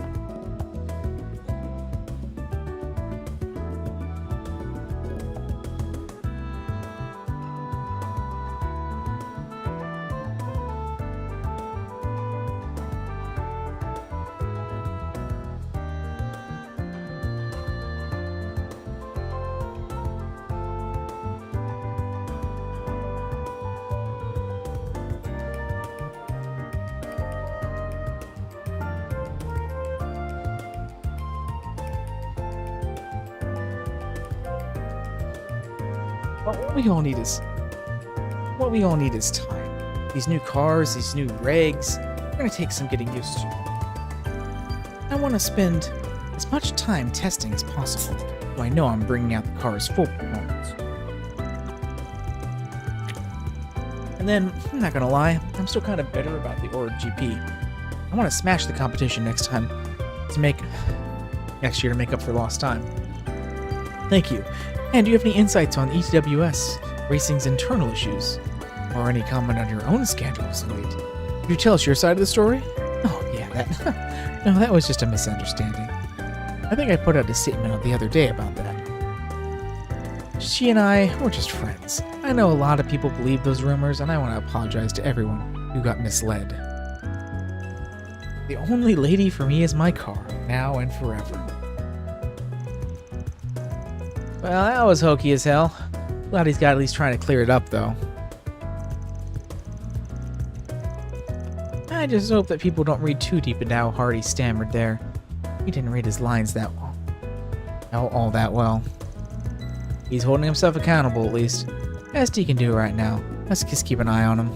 What we all need is time. These new cars, these new regs, are gonna take some getting used to. I want to spend as much time testing as possible, so I know I'm bringing out the car's full performance. And then, I'm not gonna lie, I'm still kind of bitter about the Org GP. I want to smash the competition next year to make up for lost time. Thank you. And do you have any insights on ETWS Racing's internal issues? Or any comment on your own scandals of late? Could you tell us your side of the story? Oh, yeah, that... No, that was just a misunderstanding. I think I put out a statement the other day about that. She and I were just friends. I know a lot of people believe those rumors, and I want to apologize to everyone who got misled. The only lady for me is my car, now and forever. Well, that was hokey as hell. Glad he's got at least trying to clear it up, though. I just hope that people don't read too deep into how hard he stammered there. He didn't read his lines that well. All that well. He's holding himself accountable, at least. Best he can do right now. Let's just keep an eye on him.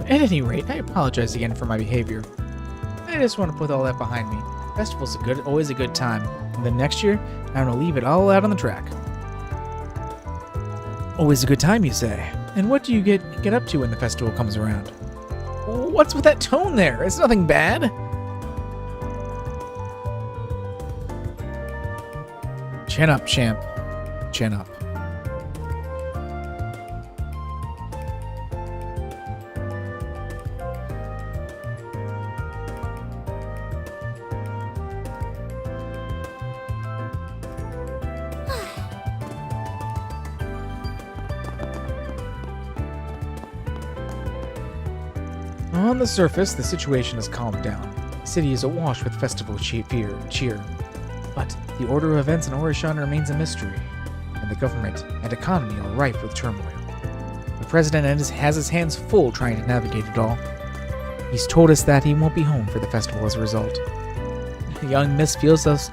At any rate, I apologize again for my behavior. I just want to put all that behind me. Festival's always a good time. And then next year, I'm gonna leave it all out on the track. Always a good time, you say? And what do you get up to when the festival comes around? What's with that tone there? It's nothing bad. Chin up, champ. Chin up. On the surface, the situation has calmed down. The city is awash with festival cheer. But the order of events in Orishan remains a mystery, and the government and economy are rife with turmoil. The president has his hands full trying to navigate it all. He's told us that he won't be home for the festival as a result. The young miss feels as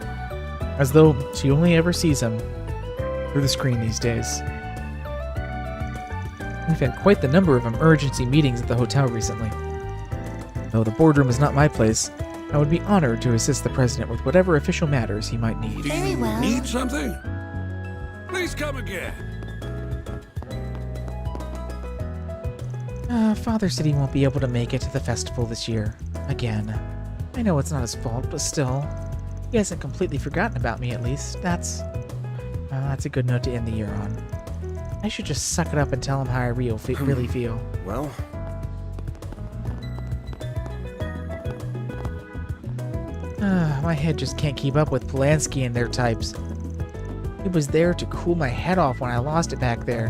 though she only ever sees him through the screen these days. We've had quite the number of emergency meetings at the hotel recently. Though the boardroom is not my place, I would be honored to assist the president with whatever official matters he might need. Very well. Need something? Please come again. Father said he won't be able to make it to the festival this year. Again. I know it's not his fault, but still. He hasn't completely forgotten about me, at least. That's a good note to end the year on. I should just suck it up and tell him how I really feel. Well... My head just can't keep up with Polanski and their types. He was there to cool my head off when I lost it back there.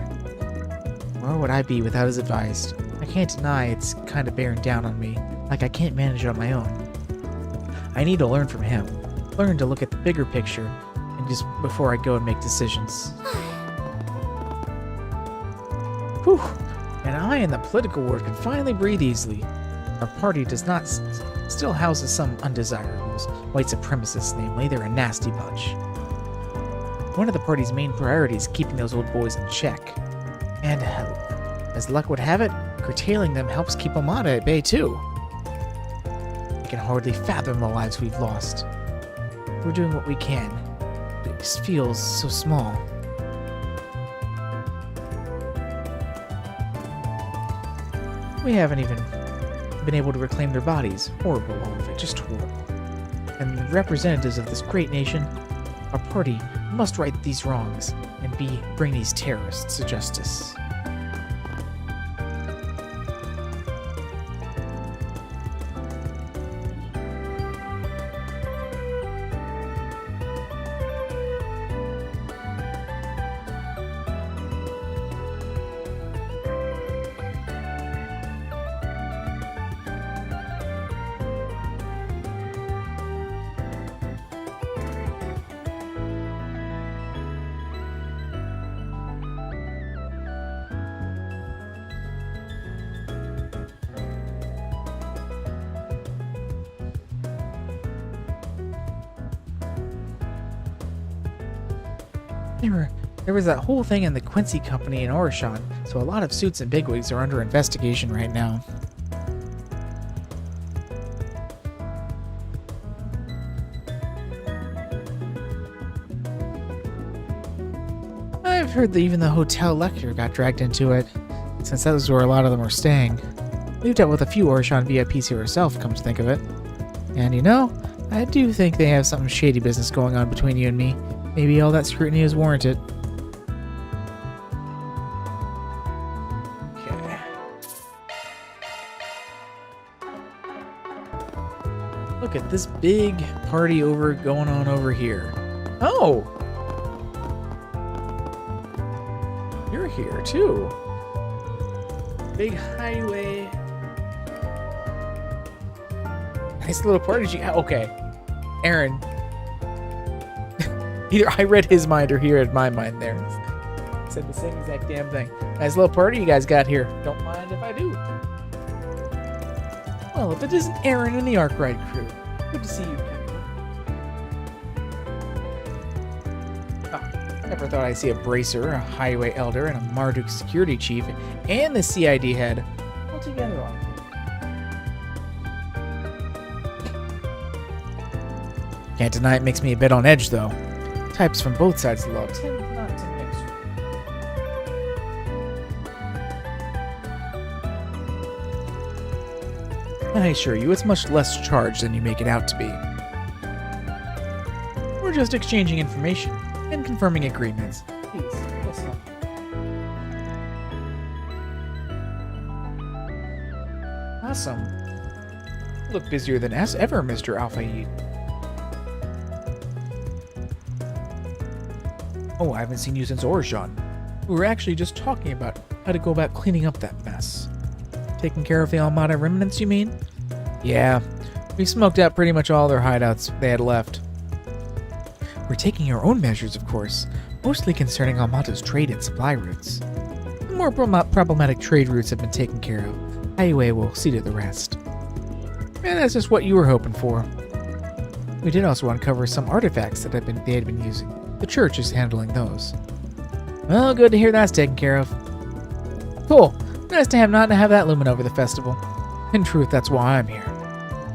Where would I be without his advice? I can't deny it's kind of bearing down on me, like I can't manage it on my own. I need to learn from him. Learn to look at the bigger picture, and just before I go and make decisions. Whew! And I in the political world can finally breathe easily. Our party does not still houses some undesirables, white supremacists namely. They're a nasty bunch. One of the party's main priorities is keeping those old boys in check. And as luck would have it, curtailing them helps keep Amada at bay too. I can hardly fathom the lives we've lost. We're doing what we can. It just feels so small. We haven't even been able to reclaim their bodies. Horrible, all of it, just horrible. And the representatives of this great nation, our party, must right these wrongs and bring these terrorists to justice. There was that whole thing in the Quincy Company in Orishan, so a lot of suits and bigwigs are under investigation right now. I've heard that even the hotel lecturer got dragged into it, since that was where a lot of them were staying. We've dealt with a few Orishan VIPs here herself, come to think of it. And you know, I do think they have some shady business going on between you and me. Maybe all that scrutiny is warranted. Okay. Look at this big party going on over here. Oh! You're here too. Big highway. Nice little party. Okay. Aaron. Either I read his mind or he read my mind there. Said the same exact damn thing. Nice little party you guys got here. Don't mind if I do. Well, if it isn't Aaron and the Arkwright crew. Good to see you, Kevin. Never thought I'd see a bracer, a highway elder, and a Marduk security chief, and the CID head all together on me. Can't deny it makes me a bit on edge, though. Types from both sides of the law tend not to mix. I assure you, it's much less charged than you make it out to be. We're just exchanging information and confirming agreements. Please, listen up. Awesome. You look busier than ever, Mr. Al-Fayed. Oh, I haven't seen you since Orishan. We were actually just talking about how to go about cleaning up that mess. Taking care of the Almada remnants, you mean? Yeah, we smoked out pretty much all their hideouts they had left. We're taking our own measures, of course, mostly concerning Almada's trade and supply routes. The more problematic trade routes have been taken care of. Highway will see to the rest. And that's just what you were hoping for. We did also uncover some artifacts that they had been using. The church is handling those. Well, good to hear that's taken care of. Cool. Nice to not have that looming over the festival. In truth, that's why I'm here.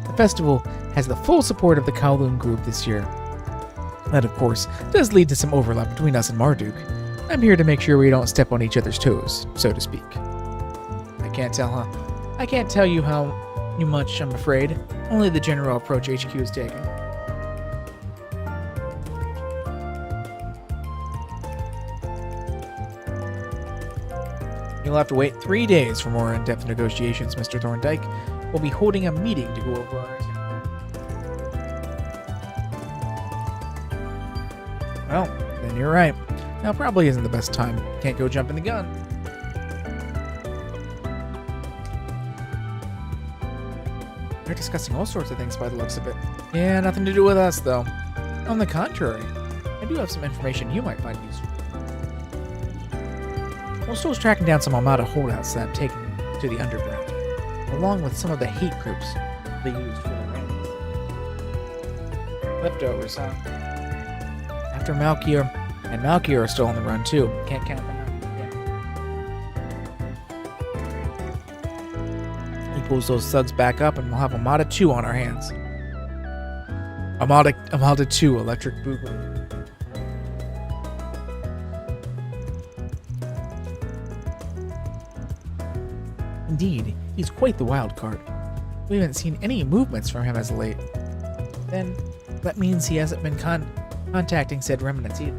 The festival has the full support of the Kowloon group this year. That, of course, does lead to some overlap between us and Marduk. I'm here to make sure we don't step on each other's toes, so to speak. I can't tell, huh? I can't tell you how much, I'm afraid. Only the general approach HQ is taking. You'll have to wait 3 days for more in-depth negotiations, Mr. Thorndyke. We'll be holding a meeting to go over our... Well, then you're right. Now probably isn't the best time. Can't go jumping the gun. They're discussing all sorts of things by the looks of it. Yeah, nothing to do with us, though. On the contrary, I do have some information you might find useful. We're still tracking down some Almada holdouts that have taken to the underground. along with some of the hate groups they used for their rants. Leftovers, huh? After Malkier, and Malkier are still on the run too. Can't count them out. He pulls those thugs back up, and we'll have Armada 2 on our hands. Armada 2, Electric Boogaloo. Indeed, he's quite the wild card. We haven't seen any movements from him as of late. Then, that means he hasn't been contacting said remnants either.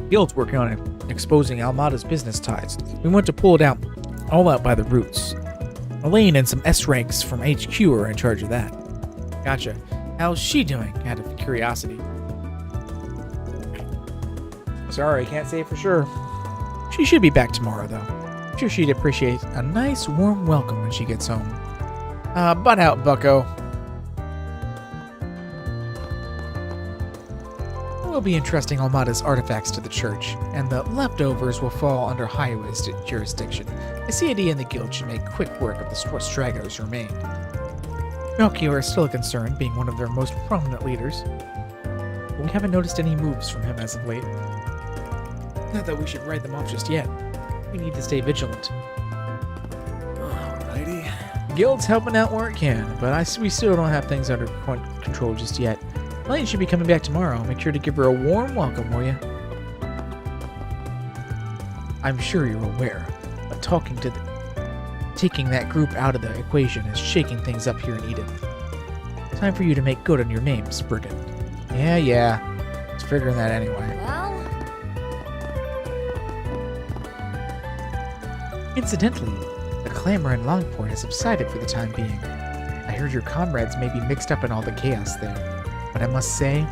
Guild's working on exposing Almada's business ties. We want to pull it out all out by the roots. Elaine and some S-ranks from HQ are in charge of that. Gotcha. How's she doing, out of curiosity? Sorry, can't say for sure. She should be back tomorrow, though. I'm sure she'd appreciate a nice, warm welcome when she gets home. Butt out, bucko. We'll be entrusting Almada's artifacts to the church, and the leftovers will fall under Highway's jurisdiction. The CAD and the guild should make quick work of the stragglers who remain. Melchior is still a concern, being one of their most prominent leaders. But we haven't noticed any moves from him as of late. Not that we should write them off just yet. We need to stay vigilant. Alrighty. The guild's helping out where it can, but we still don't have things under control just yet. Elaine should be coming back tomorrow. Make sure to give her a warm welcome, will you? I'm sure you're aware, but taking that group out of the equation is shaking things up here in Eden. Time for you to make good on your name, Spriggan. Yeah. I was figuring that anyway. Well... Incidentally, the clamor in Longport has subsided for the time being. I heard your comrades may be mixed up in all the chaos there. But I must say,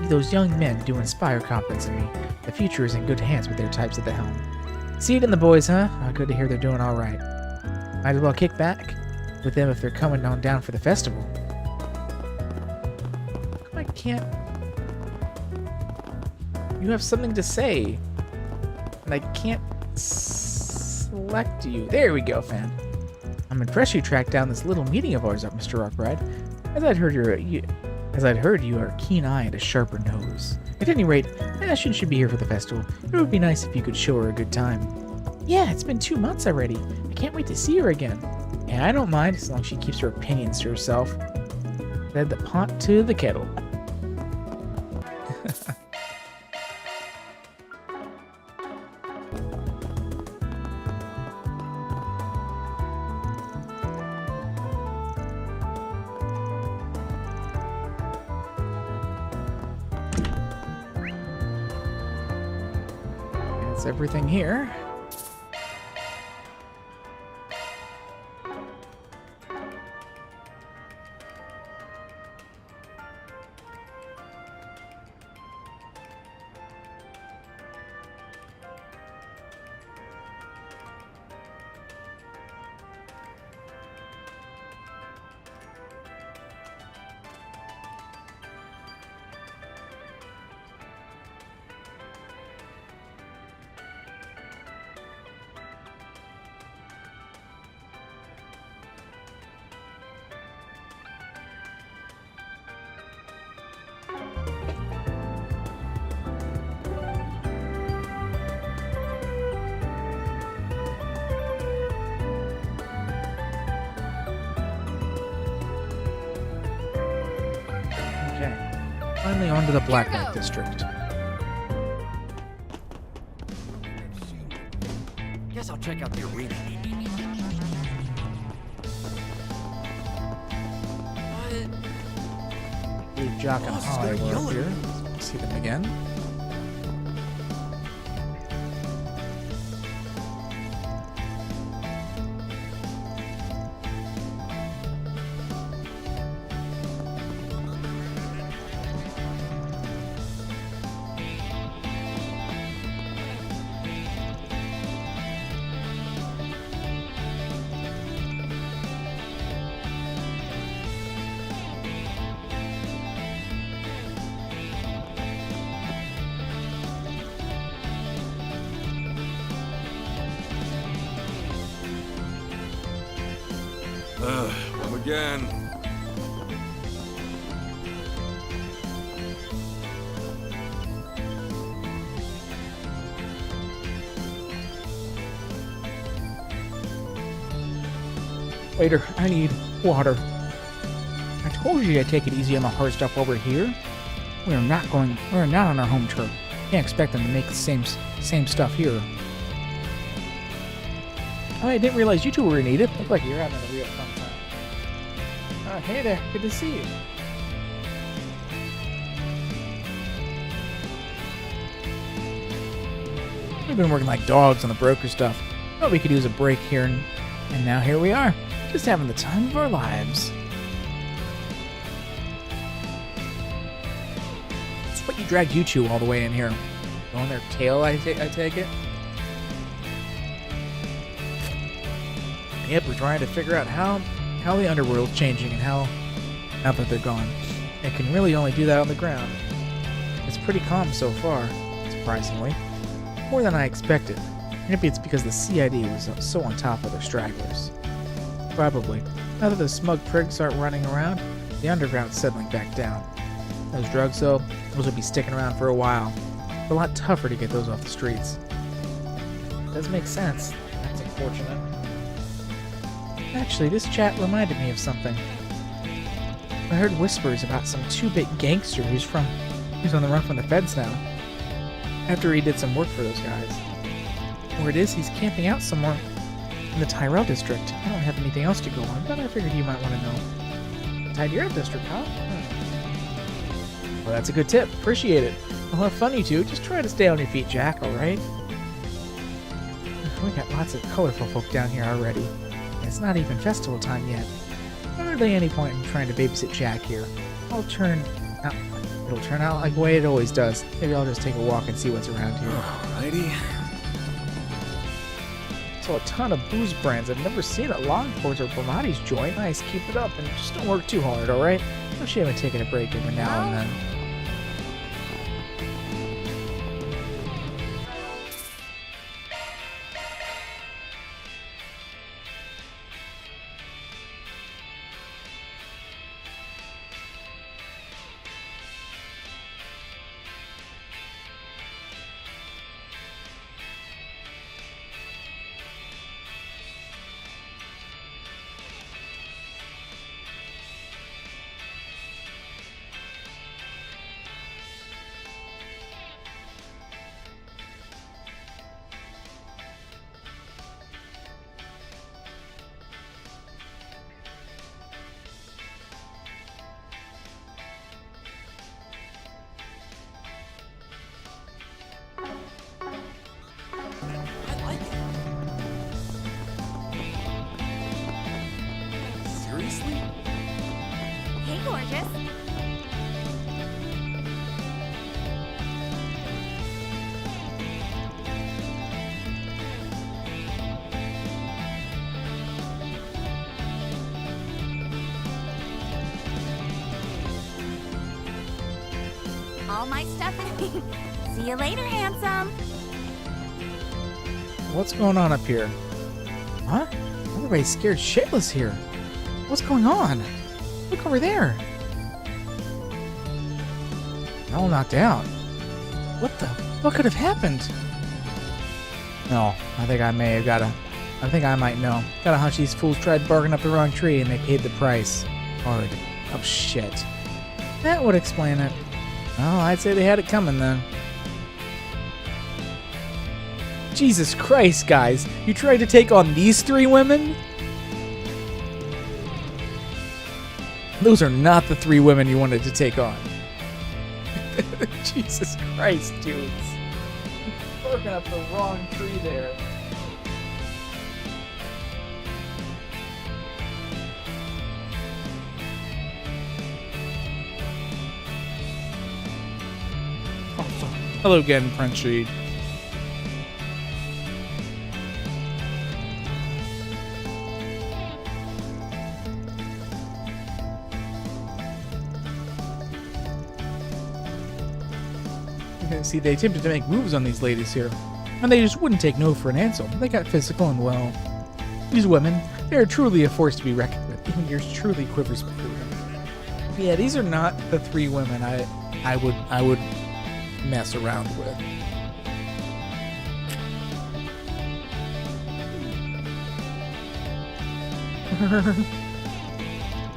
those young men do inspire confidence in me. The future is in good hands with their types at the helm. See it in the boys, huh? Good to hear they're doing all right. Might as well kick back with them if they're coming on down for the festival. I can't... You have something to say, and I can't select you. There we go, fan. I'm impressed you tracked down this little meeting of ours up, Mr. Rockbride. As I'd heard you are a keen eye and a sharper nose. At any rate, Ashen should be here for the festival. It would be nice if you could show her a good time. Yeah, it's been 2 months already. I can't wait to see her again. Yeah, I don't mind as long as she keeps her opinions to herself. Add the pot to the kettle. That's everything here. Finally onto the Black Knight District. Guess I'll check out the arena. Leave Jock and Holly were here. See them again. again. Waiter, I need water. I told you to take it easy on the hard stuff over here. We're not on our home turf. Can't expect them to make the same stuff here. Oh, I didn't realize you two were in Edith. Look like you're having a real fun time. Hey there, good to see you. We've been working like dogs on the broker stuff. Thought we could use a break here, and now here we are, just having the time of our lives. That's what you dragged you two all the way in here. On their tail, I take it. Yep, we're trying to figure out how the underworld's changing and how now that they're gone. It can really only do that on the ground. It's pretty calm so far, surprisingly. More than I expected. Maybe it's because the CID was so on top of their stragglers. Probably. Now that the smug prigs aren't running around, the underground's settling back down. Those drugs, though, those will be sticking around for a while. It's a lot tougher to get those off the streets. Does make sense. That's unfortunate. Actually, this chat reminded me of something. I heard whispers about some 2-bit gangster who's on the run from the feds now. After he did some work for those guys. Word is he's camping out somewhere in the Tyrell district. I don't have anything else to go on, but I figured you might want to know. The Tyrell district, huh? Well, that's a good tip. Appreciate it. Well, have fun, you two. Just try to stay on your feet, Jack, alright? We got lots of colorful folk down here already. It's not even festival time yet. Hardly any point in trying to babysit Jack here. It'll turn out like the way it always does. Maybe I'll just take a walk and see what's around here. Alrighty. So a ton of booze brands. I've never seen at Longport's or Bramati's joint. Nice, keep it up and just don't work too hard, alright? No shame in taking a break every now and then. Hey, gorgeous. All my stuff in me. See you later, handsome. What's going on up here? Huh? Everybody's scared shitless here. What's going on? Look over there. They're all knocked out. What could have happened? No, I think I might know. Got a hunch these fools tried barking up the wrong tree and they paid the price. Hard. Oh shit. That would explain it. Well, I'd say they had it coming then. Jesus Christ, guys. You tried to take on these 3 women? Those are not the 3 women you wanted to take on. Jesus Christ, dudes. Barking up the wrong tree there. Hello again, Prince Reed. See, they attempted to make moves on these ladies here, and they just wouldn't take no for an answer. They got physical and, well, these women, they are truly a force to be reckoned with. yours truly quivers before them. Yeah, these are not the three women I would mess around with.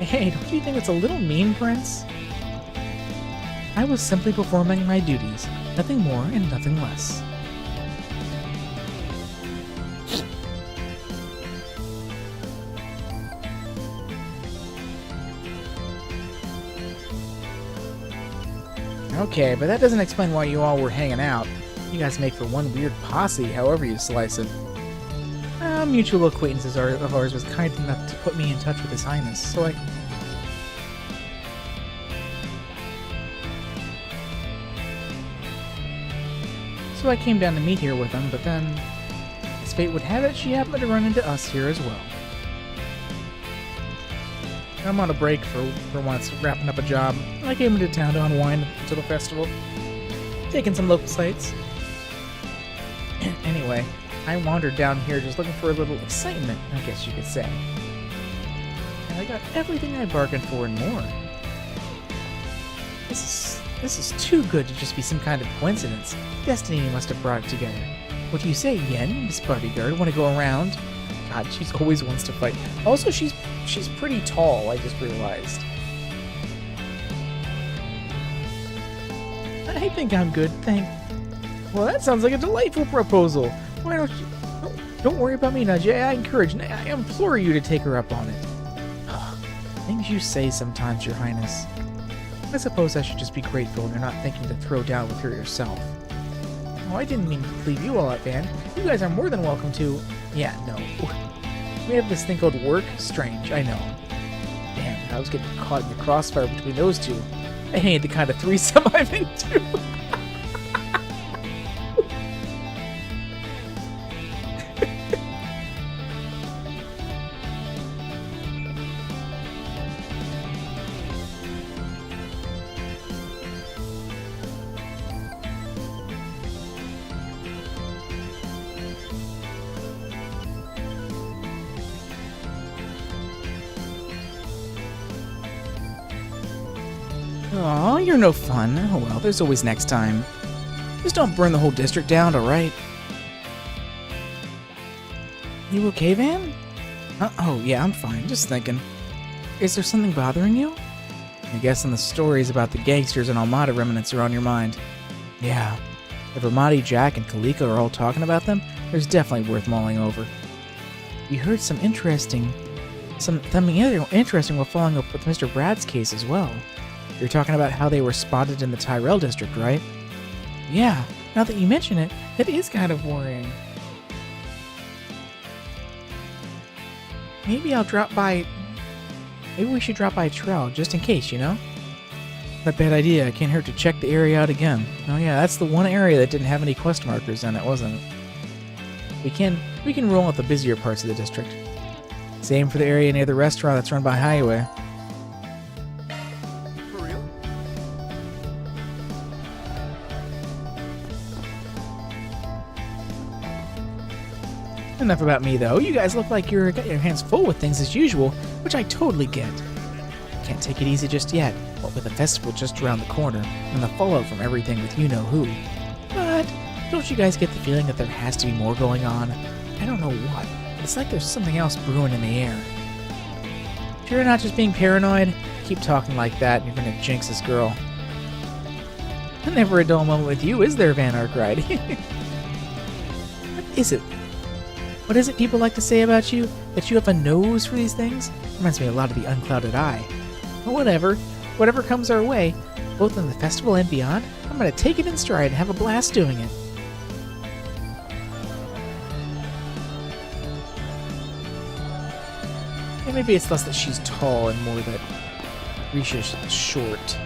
Hey, don't you think it's a little mean, Prince? I was simply performing my duties, nothing more and nothing less. Okay, but that doesn't explain why you all were hanging out. You guys make for one weird posse, however you slice it. A mutual acquaintance of ours was kind enough to put me in touch with His Highness, so I came down to meet here with him, but then, as fate would have it, she happened to run into us here as well. I'm on a break for once, wrapping up a job. I came into town to unwind until the festival, taking some local sights. Anyway, I wandered down here just looking for a little excitement, I guess you could say. And I got everything I bargained for and more. This is too good to just be some kind of coincidence. Destiny must have brought it together. What do you say, Yen, Miss Bodyguard? Want to go around? God, she's always wants to fight. Also, she's pretty tall, I just realized. I think I'm good, Well, that sounds like a delightful proposal. Why don't you... Don't worry about me, Najee. I encourage, I implore you to take her up on it. Things you say sometimes, Your Highness. I suppose I should just be grateful you're not thinking to throw down with her yourself. Oh, I didn't mean to leave you all out, Van. You guys are more than welcome to... Yeah, no. We have this thing called work? Strange, I know. Damn, I was getting caught in the crossfire between those two. I ain't the kind of threesome I'm into. Aw, you're no fun. Oh well, there's always next time. Just don't burn the whole district down, alright? You okay, Van? Oh, yeah, I'm fine. Just thinking. Is there something bothering you? I'm guessing the stories about the gangsters and Almada remnants are on your mind. Yeah. If Ramadi, Jack, and Kalika are all talking about them, there's definitely worth mulling over. We heard something interesting while following up with Mr. Brad's case as well. You're talking about how they were spotted in the Tyrell district, right? Yeah, now that you mention it, it is kind of worrying. Maybe we should drop by Tyrell, just in case, you know? Not a bad idea. It can't hurt to check the area out again. Oh yeah, that's the one area that didn't have any quest markers in it, wasn't it? We can roll out the busier parts of the district. Same for the area near the restaurant that's run by Highway. Enough about me, though. You guys look like you're got your hands full with things as usual, which I totally get. Can't take it easy just yet, what with the festival just around the corner, and the fallout from everything with you-know-who. But don't you guys get the feeling that there has to be more going on? I don't know what, but it's like there's something else brewing in the air. If you're not just being paranoid, keep talking like that, and you're gonna jinx this girl. Never a dull moment with you, is there, Van Arkwright? What is it? What is it people like to say about you? That you have a nose for these things? Reminds me a lot of the unclouded eye. But whatever. Whatever comes our way, both in the festival and beyond, I'm gonna take it in stride and have a blast doing it. And maybe it's less that she's tall and more that Risha's short.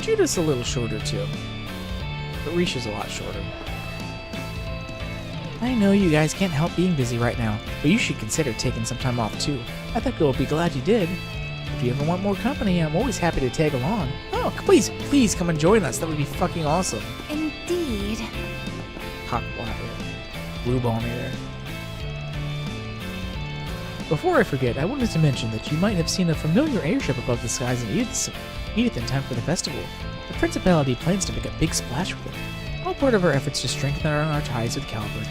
Judah's a little shorter too. But Risha's a lot shorter. I know you guys can't help being busy right now, but you should consider taking some time off too. I think you'll be glad you did. If you ever want more company, I'm always happy to tag along. Oh, please come and join us. That would be fucking awesome. Indeed. Hot water. Blue ball me there. Before I forget, I wanted to mention that you might have seen a familiar airship above the skies in Edith in time for the festival. The Principality plans to make a big splash with it, all part of our efforts to strengthen our ties with Calvert.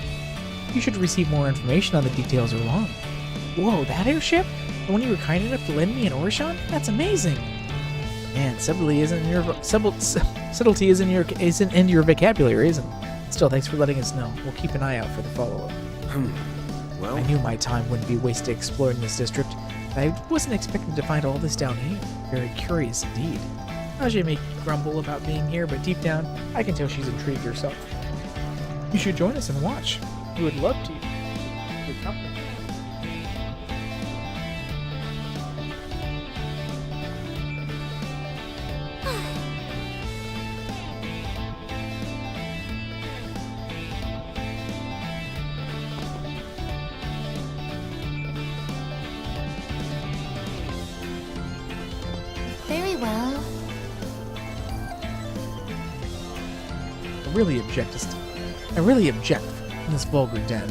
You should receive more information on the details along. Whoa, that airship? The one you were kind enough to lend me in Orshan? That's amazing! Man, subtlety isn't in your vocabulary, isn't it? Still, thanks for letting us know. We'll keep an eye out for the follow-up. Well, I knew my time wouldn't be wasted exploring this district. I wasn't expecting to find all this down here. Very curious indeed. Ajay may grumble about being here, but deep down, I can tell she's intrigued herself. You should join us and watch. We would love to. Good company. Very well. I really object in this vulgar den,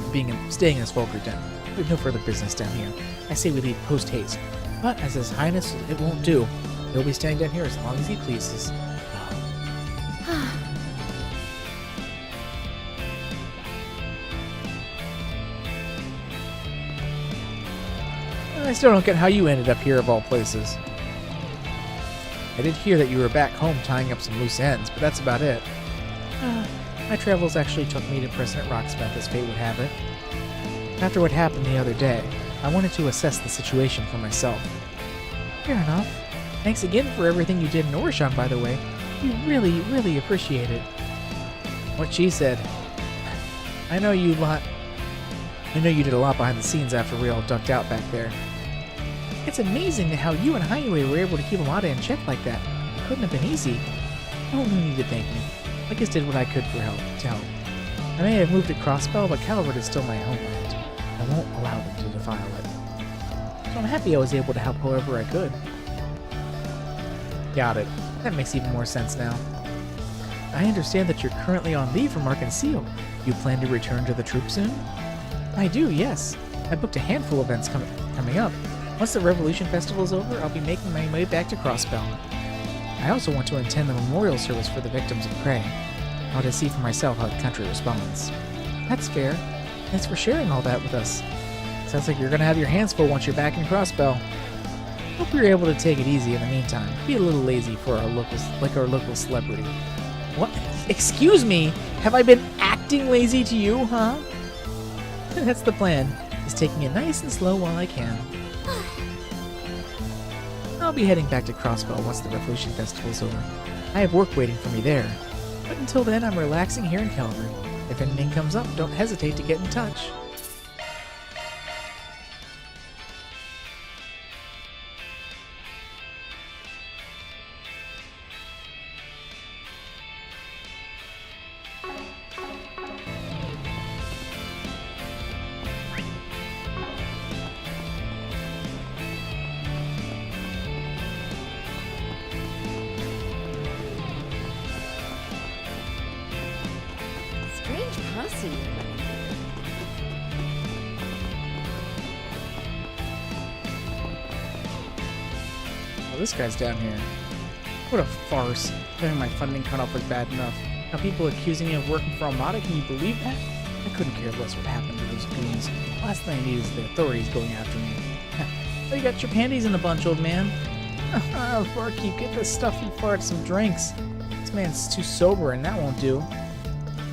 staying in this vulgar den. We have no further business down here. I say we leave post haste. But as His Highness, it won't do. He'll be staying down here as long as he pleases. I still don't get how you ended up here of all places. I did hear that you were back home tying up some loose ends, but that's about it. My travels actually took me to President Rocksmith, as fate would have it. After what happened the other day, I wanted to assess the situation for myself. Fair enough. Thanks again for everything you did in Orshan, by the way. We really, really appreciate it. What she said. I know you did a lot behind the scenes after we all ducked out back there. It's amazing how you and Highway were able to keep Amada in check like that. It couldn't have been easy. No need to thank me. I just did what I could to help. I may have moved to Crossbell, but Calvert is still my homeland. I won't allow them to defile it. So I'm happy I was able to help however I could. Got it. That makes even more sense now. I understand that you're currently on leave from Ark and Seal. You plan to return to the troop soon? I do, yes. I booked a handful of events coming up. Once the Revolution Festival is over, I'll be making my way back to Crossbell. I also want to attend the memorial service for the victims of Prey. I want to see for myself how the country responds. That's fair. Thanks for sharing all that with us. Sounds like you're going to have your hands full once you're back in Crossbell. Hope you're able to take it easy in the meantime. Be a little lazy for our local celebrity. What? Excuse me? Have I been acting lazy to you, huh? That's the plan, is taking it nice and slow while I can. I'll be heading back to Crossbell once the Revolution Festival is over. I have work waiting for me there. But until then, I'm relaxing here in Calvary. If anything comes up, don't hesitate to get in touch. This guy's down here. What a farce. Having my funding cut off was bad enough. Now people accusing me of working for Armada, can you believe that? I couldn't care less what happened to those goons. Last thing I need is the authorities going after me. Oh, you got your panties in a bunch, old man. Barkeep, get this stuffy fart some drinks. This man's too sober and that won't do.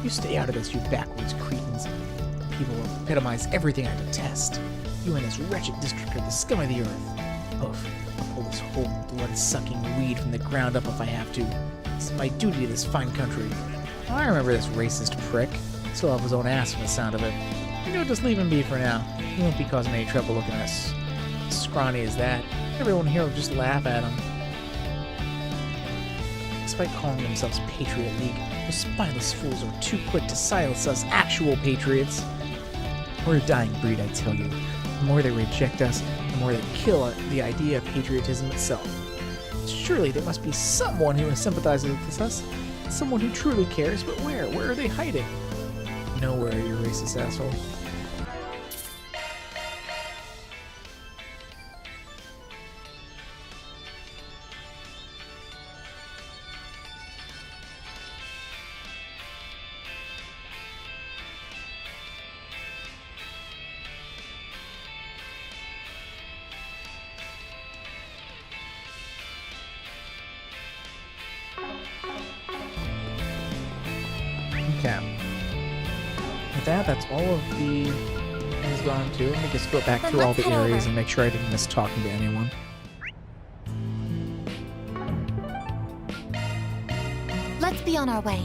You stay out of this, you backwoods cretins. People epitomize everything I detest. You and this wretched district are the scum of the earth. Oof. I'll pull this whole blood-sucking weed from the ground up if I have to. This is my duty to this fine country. Oh, I remember this racist prick. Still have his own ass from the sound of it. Just leave him be for now. He won't be causing any trouble looking as scrawny as that. Everyone here will just laugh at him. Despite calling themselves Patriot League, those spineless fools are too quick to silence us actual patriots. We're a dying breed, I tell you. The more they reject us, the more they kill the idea of patriotism itself. Surely there must be someone who sympathizes with us, someone who truly cares, but where? Where are they hiding? Nowhere, you racist asshole. Okay. With that, that's all of the things gone to. Let me just go back through all the areas and make sure I didn't miss talking to anyone. Let's be on our way.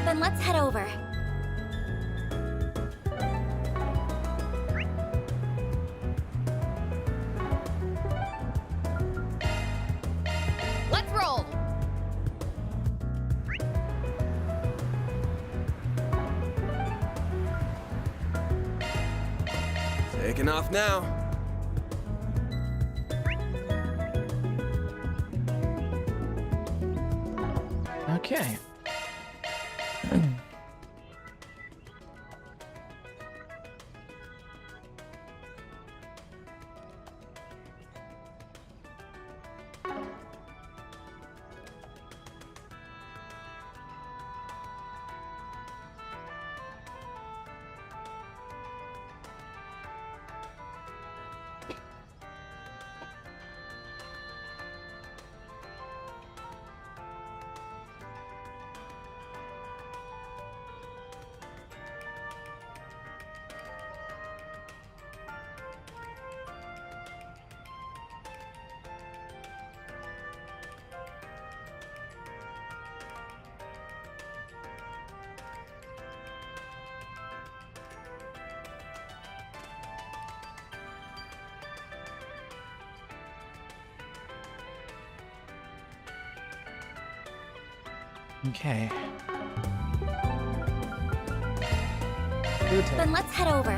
Then let's head over. Let's roll. Taking off now. Okay. Okay. Then let's head over.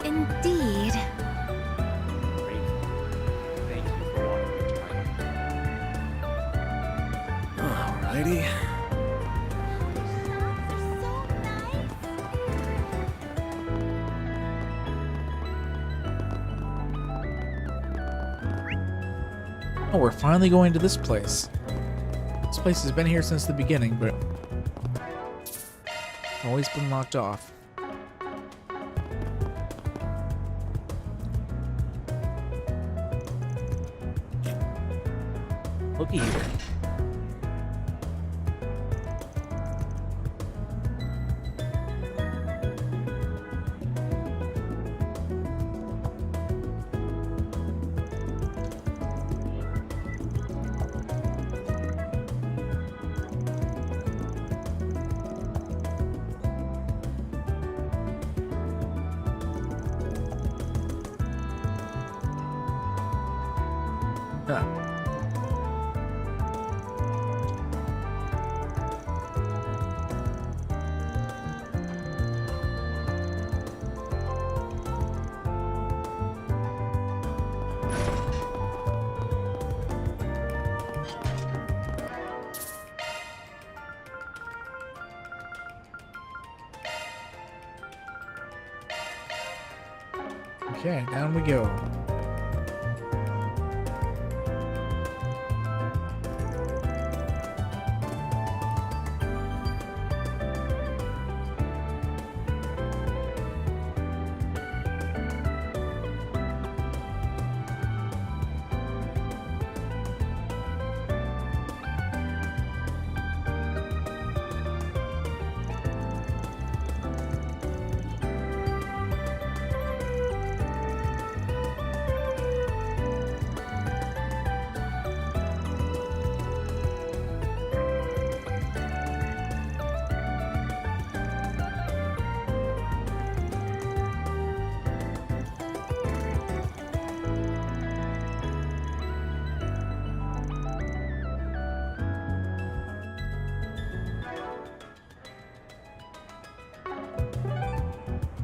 Indeed. Alrighty. Oh, we're finally going to this place. This place has been here since the beginning, but always been locked off. Looky here. Huh. Okay, down we go.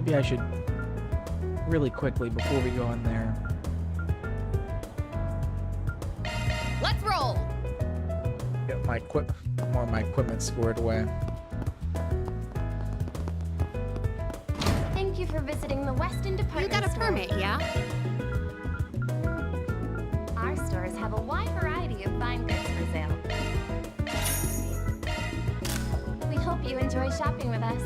Maybe I should really quickly before we go in there. Let's roll. Get my more of my equipment squared away. Thank you for visiting the Weston Department Store. You got a permit, yeah? Our stores have a wide variety of fine goods for sale. you enjoy shopping with us.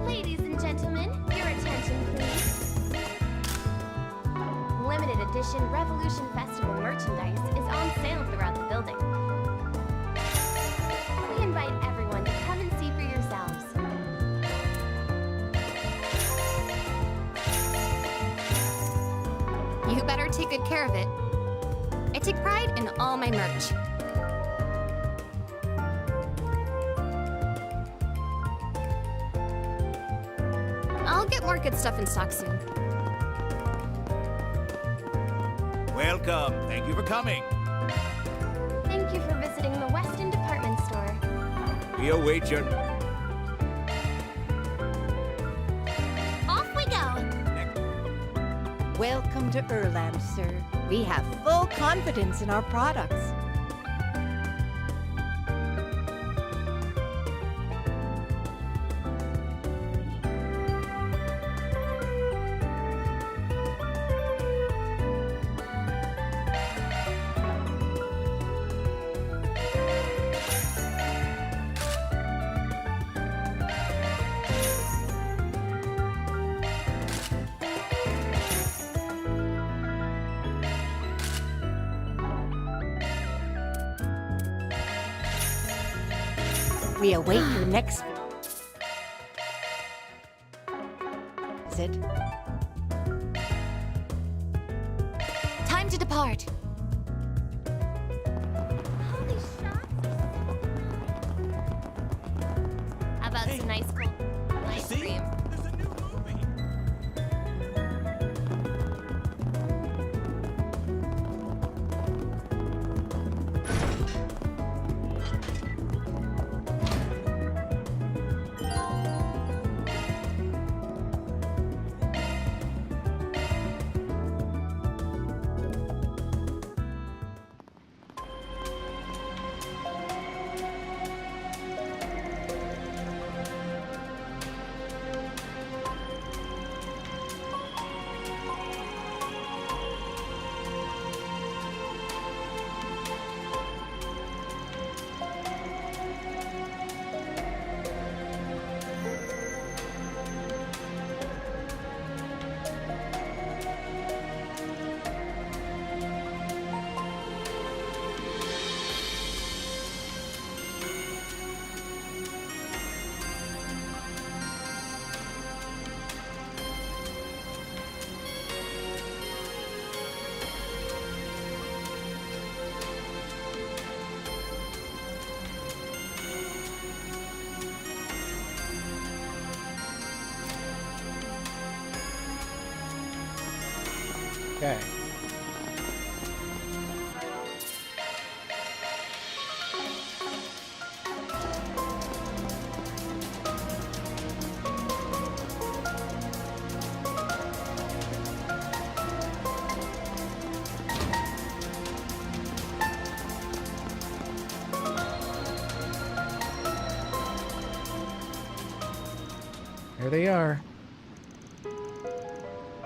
Ladies and gentlemen, your attention please. Limited edition Revolution Festival merchandise is on sale throughout the building. We invite everyone to come and see for yourselves. You better take good care of it. I take pride in all my merch. I'll get more good stuff in stock soon. Welcome. Thank you for coming. Thank you for visiting the Weston Department Store. We await your... Off we go. Welcome to Erland, sir. We have full confidence in our products. We await your next visit. Time to depart. Holy shots. How about some nice cold ice cream? There's a new movie. Okay. There they are.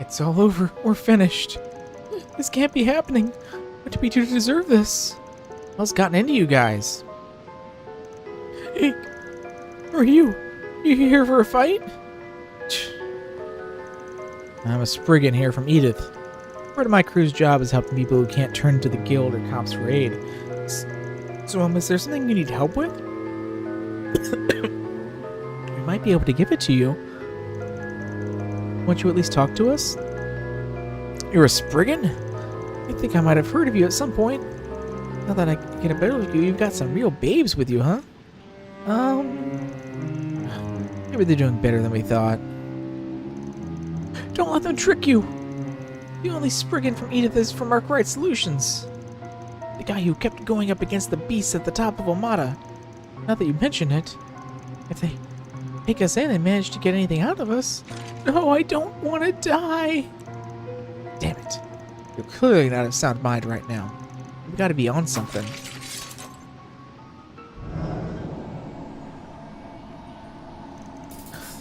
It's all over. We're finished. This can't be happening. What did we do to deserve this? What's gotten into you guys? Hey, who are you? You here for a fight? I'm a Spriggan here from Edith. Part of my crew's job is helping people who can't turn to the guild or cops for aid. So, is there something you need help with? We might be able to give it to you. Won't you at least talk to us? You're a Spriggan? I think I might have heard of you at some point. Now that I get a better look at you, you've got some real babes with you, huh? Maybe they're doing better than we thought. Don't let them trick you! The only Spriggan from Edith is from Arkwright Solutions. The guy who kept going up against the beasts at the top of Omada. Now that you mention it, if they take us in and manage to get anything out of us... No, I don't want to die! Damn it. You're clearly not of sound mind right now. You've got to be on something.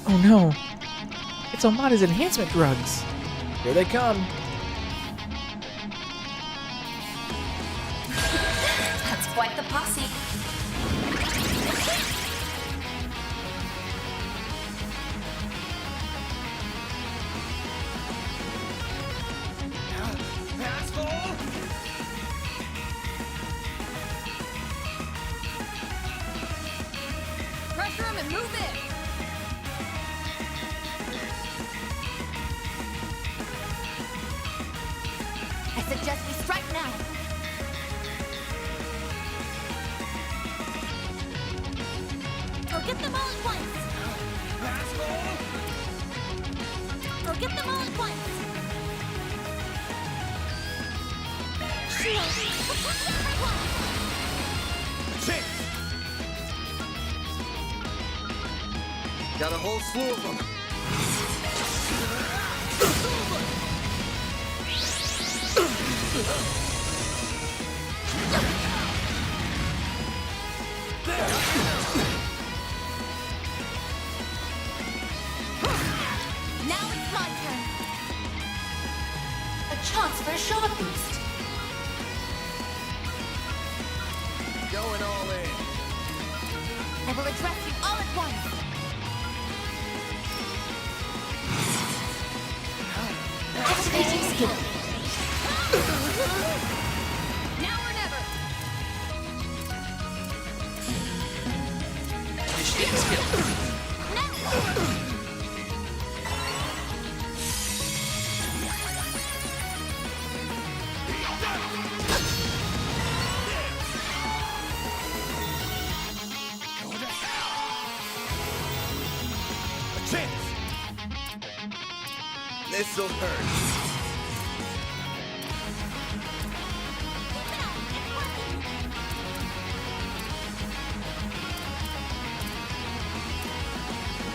Oh no. It's Omada's enhancement drugs. Here they come. quite the posse. Pressure him and move in. I suggest we strike now. Or get them all at once. Or get them all at once. Shield, protect everyone. Got a whole slew of them. Now it's my turn. A chance for a shot boost. Going all in. I will address you all at once. Activating skill. Now or never. Initiating skill. This'll hurt.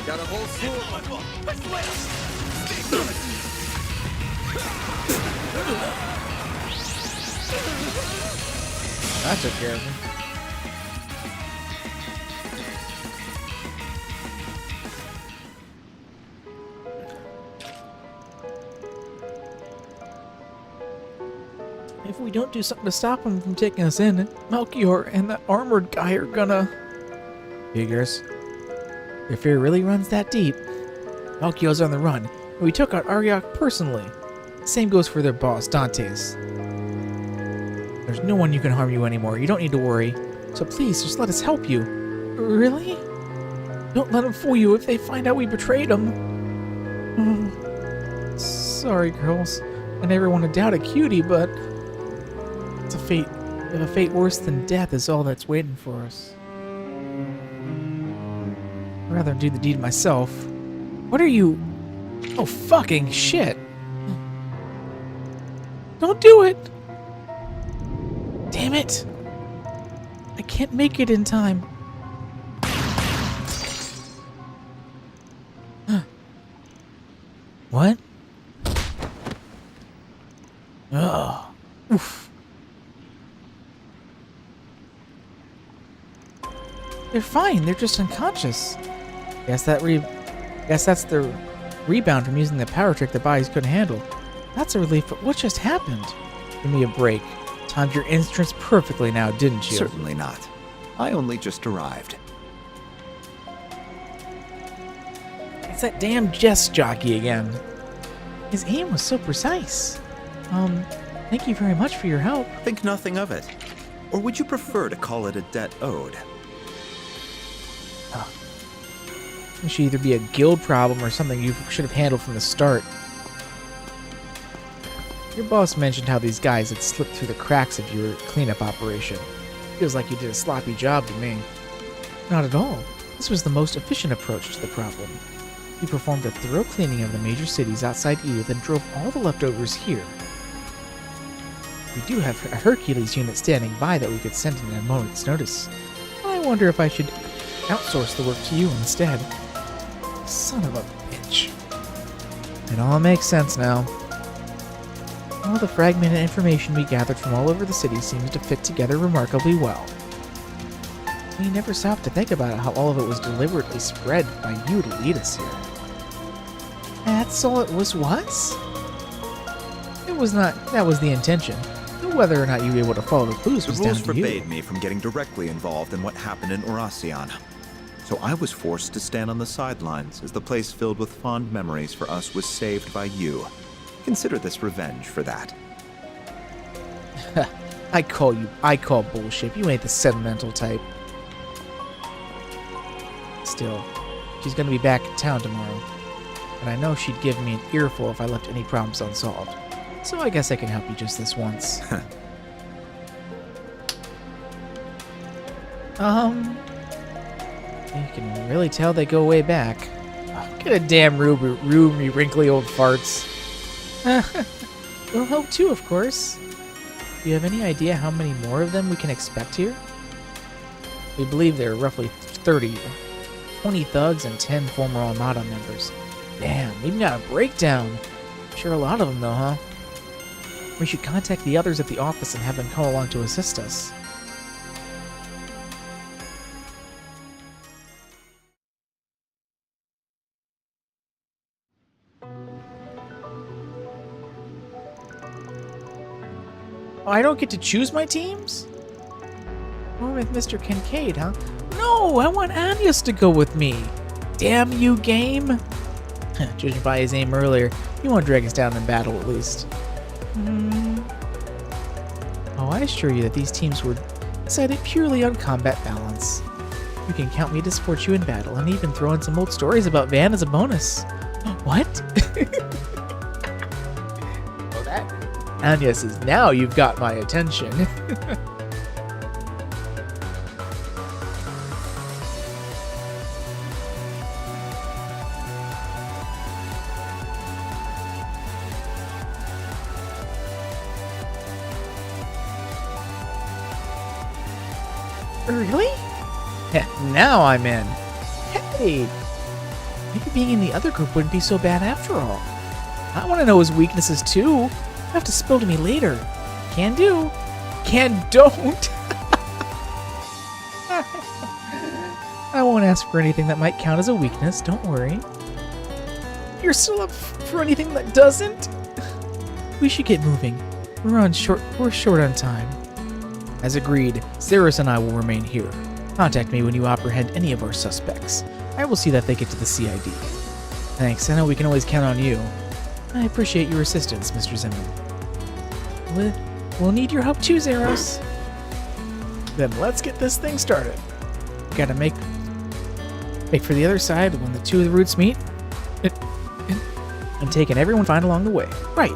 Got a whole slew of them. I took care of him. If we don't do something to stop him from taking us in, Melchior and the armored guy are gonna... Figures. If fear really runs that deep, Melchior's on the run. We took out Aryok personally. Same goes for their boss, Dante's. There's no one who can harm you anymore. You don't need to worry. So please, just let us help you. Really? Don't let them fool you if they find out we betrayed them. Sorry, girls. I never want to doubt a cutie, but... it's a fate. If a fate worse than death is all that's waiting for us. I'd rather do the deed myself. What are you... Oh, fucking shit. Don't do it! Damn it! I can't make it in time. What? Ugh. Oof. They're fine. They're just unconscious. Guess that's the rebound from using the power trick the bodies couldn't handle. That's a relief, but what just happened? Give me a break. Timed your entrance perfectly now, didn't you? Certainly not. I only just arrived. It's that damn Jess jockey again. His aim was so precise. Thank you very much for your help. Think nothing of it. Or would you prefer to call it a debt owed? It should either be a guild problem or something you should have handled from the start. Your boss mentioned how these guys had slipped through the cracks of your cleanup operation. Feels like you did a sloppy job to me. Not at all. This was the most efficient approach to the problem. You performed a thorough cleaning of the major cities outside Edith and drove all the leftovers here. We do have a Hercules unit standing by that we could send in a moment's notice. I wonder if I should outsource the work to you instead. Son of a bitch. It all makes sense now. All the fragmented information we gathered from all over the city seems to fit together remarkably well. We never stopped to think about how all of it was deliberately spread by you to lead us here. That's all it was? It was not. That was the intention. Whether or not you were able to follow the clues The was down rules to you. forbade me from getting directly involved in what happened in Oracion. So I was forced to stand on the sidelines as the place filled with fond memories for us was saved by you. Consider this revenge for that. I call bullshit. You ain't the sentimental type. Still, she's gonna be back in town tomorrow. And I know she'd give me an earful if I left any problems unsolved. So I guess I can help you just this once. You can really tell they go way back. Oh, get a damn roomy, wrinkly old farts. We'll help too, of course. Do you have any idea how many more of them we can expect here? We believe there are roughly 30. 20 thugs and 10 former Armada members. Damn, even got a breakdown. Sure, a lot of them though, huh? We should contact the others at the office and have them come along to assist us. Oh, I don't get to choose my teams? Or with Mr. Kincaid, huh? No, I want Agnes to go with me. Damn you, game. Judging by his aim earlier, you won't drag us down in battle at least. Oh, I assure you that these teams were decided purely on combat balance. You can count me to support you in battle and even throw in some old stories about Van as a bonus. What? Oh, that. Agnes is now you've got my attention. Really? Now I'm in. Hey! Maybe being in the other group wouldn't be so bad after all. I want to know his weaknesses too. You have to spill to me later. Can do. Can don't. I won't ask for anything that might count as a weakness, don't worry. You're still up for anything that doesn't? We should get moving. We're short on time. As agreed, Zeros and I will remain here. Contact me when you apprehend any of our suspects. I will see that they get to the CID. Thanks, I know we can always count on you. I appreciate your assistance, Mr. Zimmerman. We'll need your help too, Zeros. Then let's get this thing started. Gotta make for the other side when the two of the routes meet. And taking everyone fine along the way. Right.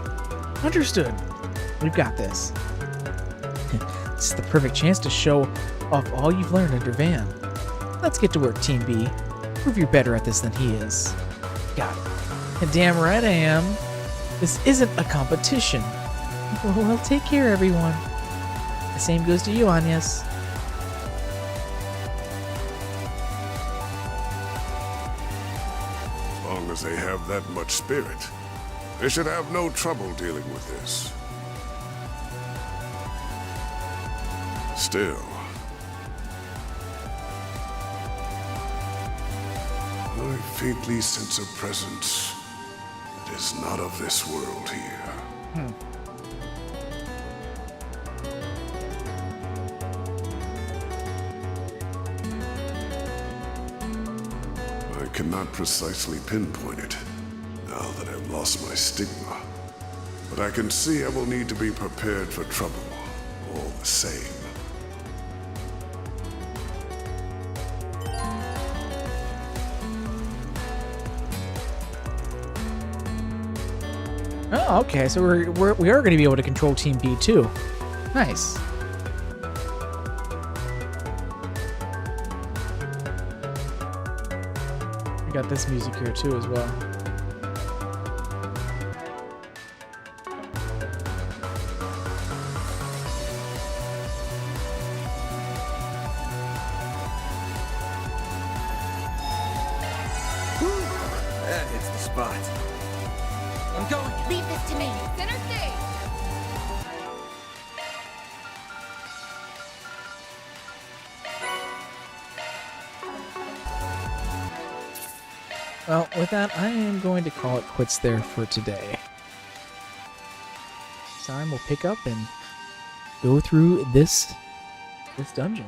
Understood. We've got this. This is the perfect chance to show off all you've learned under Van. Let's get to work, Team B. Prove you're better at this than he is. Got it. And damn right I am. This isn't a competition. Well, take care, everyone. The same goes to you, Agnes. As long as they have that much spirit, they should have no trouble dealing with this. Still, I faintly sense a presence that is not of this world here. I cannot precisely pinpoint it, now that I've lost my stigma. But I can see I will need to be prepared for trouble, all the same. Oh, okay, so we are going to be able to control Team B too. Nice. We got this music here too as well. That hits the spot. I'm going. Leave this to me. Center stage. Well, with that, I am going to call it quits there for today. Next time we'll pick up and go through this dungeon.